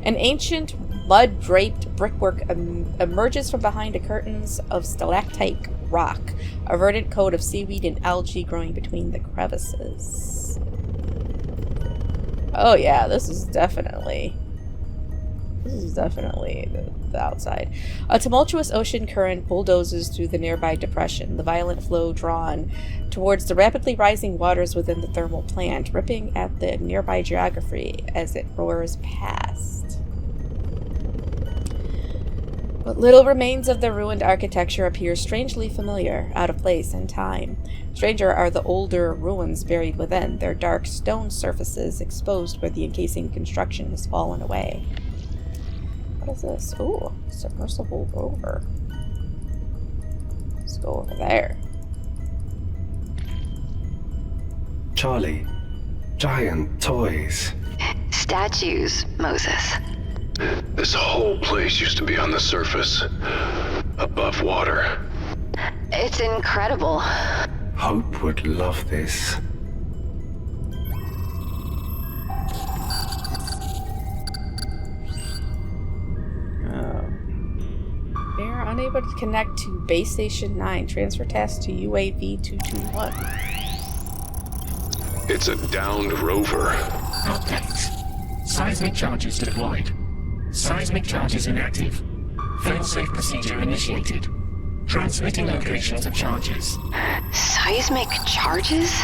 An ancient, mud-draped brickwork emerges from behind the curtains of stalactite rock, a verdant coat of seaweed and algae growing between the crevices. Oh yeah, this is definitely the outside. A tumultuous ocean current bulldozes through the nearby depression, the violent flow drawn towards the rapidly rising waters within the thermal plant, ripping at the nearby geography as it roars past. What little remains of the ruined architecture appears strangely familiar, out of place in time. Stranger are the older ruins buried within, their dark stone surfaces exposed where the encasing construction has fallen away. What is this? Ooh, submersible rover. Let's go over there. Charlie, giant toys. Statues, Moses. This whole place used to be on the surface, above water. It's incredible. Hope would love this. They are unable to connect to Base Station 9. Transfer task to UAV 221. It's a downed rover. Update. Seismic charges deployed. Seismic charges inactive. Failsafe procedure initiated. Transmitting locations of charges. Seismic charges?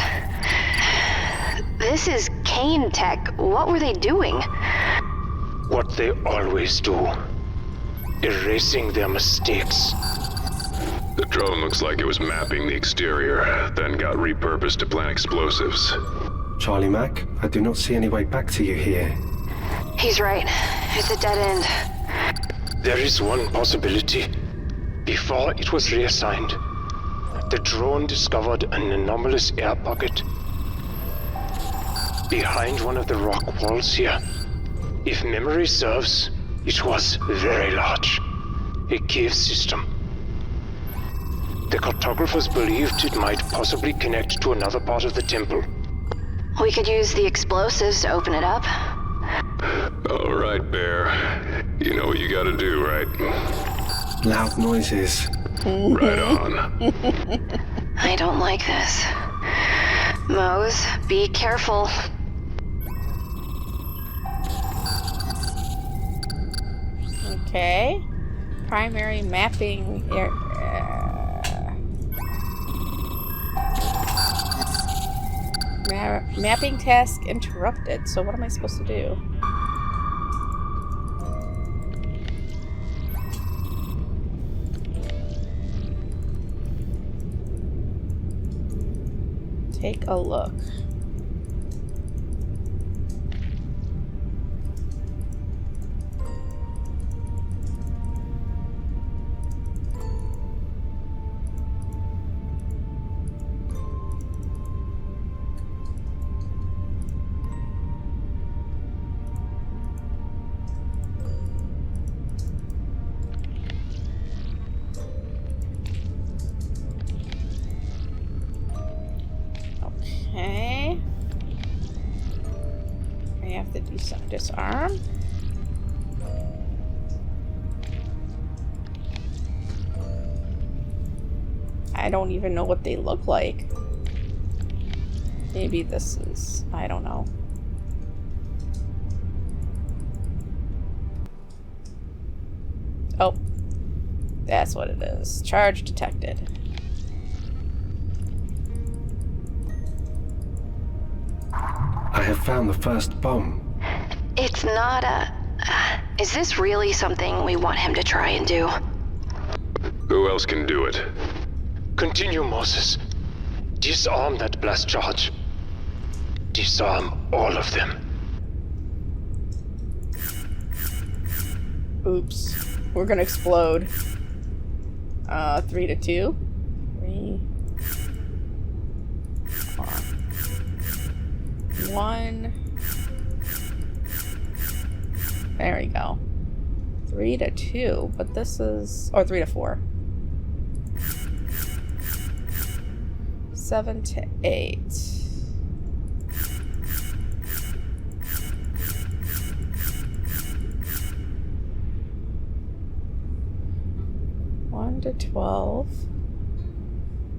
This is Kane Tech. What were they doing? What they always do. Erasing their mistakes. The drone looks like it was mapping the exterior, then got repurposed to plant explosives. Charlie Mac, I do not see any way back to you here. He's right. It's a dead end. There is one possibility. Before it was reassigned, the drone discovered an anomalous air pocket behind one of the rock walls here. If memory serves, it was very large. A cave system. The cartographers believed it might possibly connect to another part of the temple. We could use the explosives to open it up. All right, Bear. You know what you gotta do, right? Loud noises. Right on. I don't like this. Mose, be careful. Okay. Primary mapping. Mapping task interrupted. So what am I supposed to do? Take a look. Okay. I have to do some disarm. I don't even know what they look like. Maybe this is... I don't know. Oh. That's what it is. Charge detected. I have found the first bomb. It's not a... is this really something we want him to try and do? Who else can do it? Continue, Moses. Disarm that blast charge. Disarm all of them. Oops. We're gonna explode. 3 to 2. 3. 1. There we go. 3 to 2, but this is... or 3 to 4. 7 to 8. One to 12.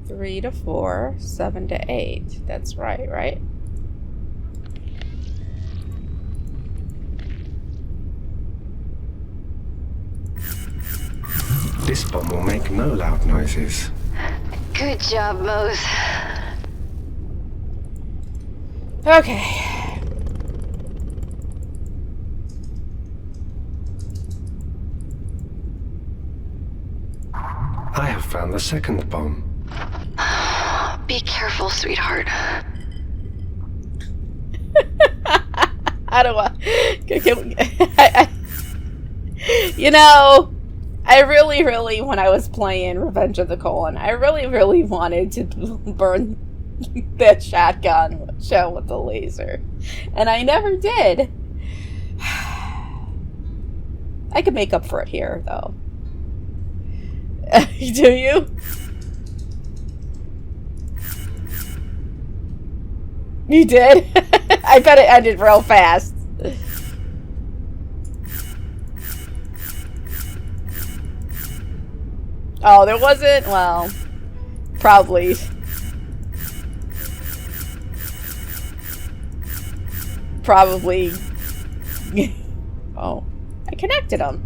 3 to 4. 7 to 8. That's right, right? This bomb will make no loud noises. Good job, Mose. Okay. I have found the second bomb. Be careful, sweetheart. How do I... You know, I really, when I was playing Revenge of the Colon, I really wanted to burn that shotgun shell with the laser. And I never did. I could make up for it here, though. Do you? You did? I bet it ended real fast. Oh, there wasn't? Well, probably. Probably. Oh, I connected them.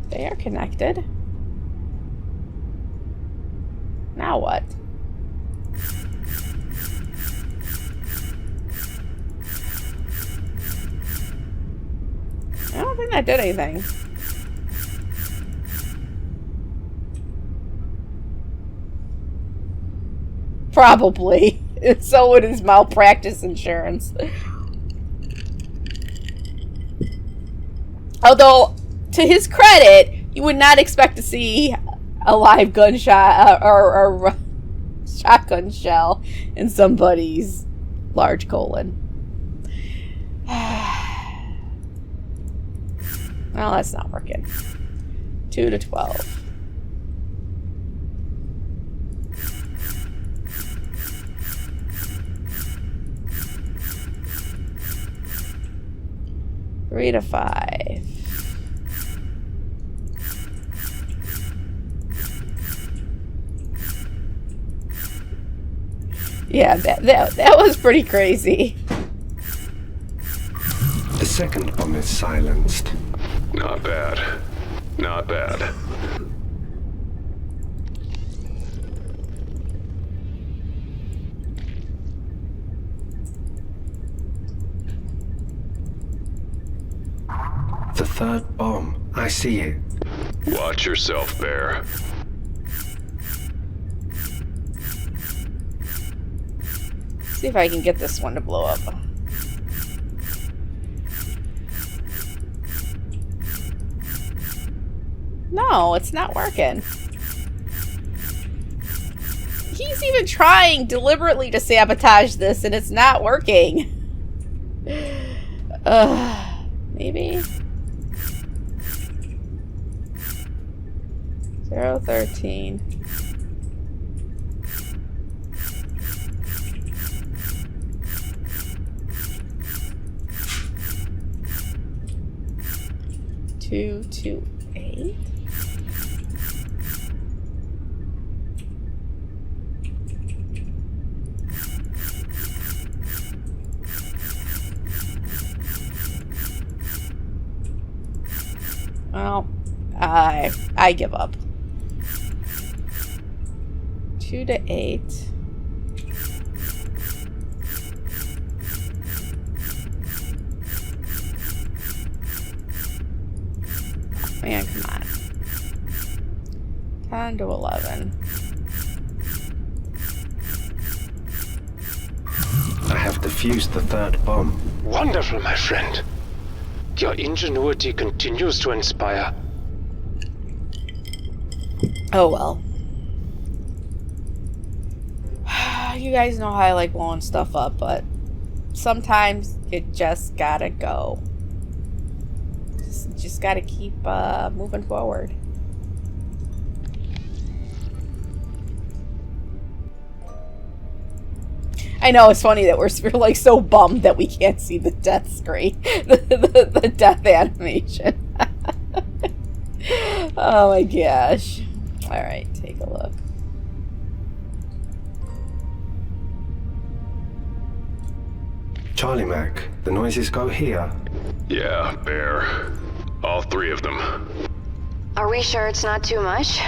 They are connected. Now what? I don't think that did anything. Probably. So would his malpractice insurance. Although, to his credit, you would not expect to see a live gunshot or shotgun shell in somebody's large colon. Well, that's not working. 2 to 12. Three to 5. Yeah, that was pretty crazy. The second bomb is silenced. Not bad. Not bad. The third bomb. I see it. Watch yourself, Bear. See if I can get this one to blow up. No, it's not working. He's even trying deliberately to sabotage this, and it's not working. Maybe? 013. Two, 2, 8. Well, I give up. 2 to 8. Man, come on. 10 to 11. I have defused the third bomb. Wonderful, my friend. Your ingenuity continues to inspire. Oh well. You guys know how I like blowing stuff up, but sometimes you just gotta go. Just gotta keep moving forward. I know, it's funny that we're like so bummed that we can't see the death screen. the death animation. Oh my gosh. Alright, take a look. Charlie Mac, the noises go here. Yeah, Bear. All 3 of them. Are we sure it's not too much?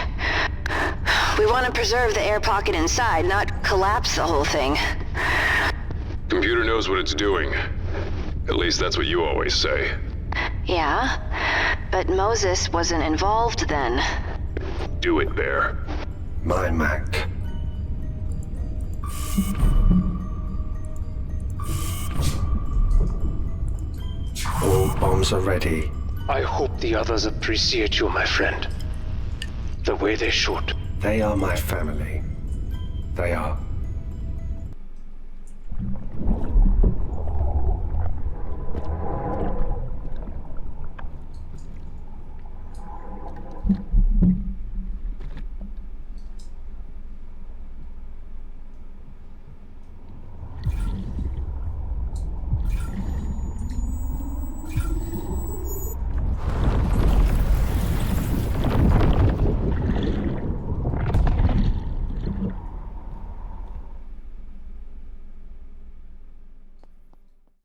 We want to preserve the air pocket inside, not collapse the whole thing. Computer knows what it's doing. At least that's what you always say. Yeah, but Moses wasn't involved then. Do it, Bear. My Mac. Oh. arms are ready. I hope the others appreciate you, my friend. The way they should. They are my family. They are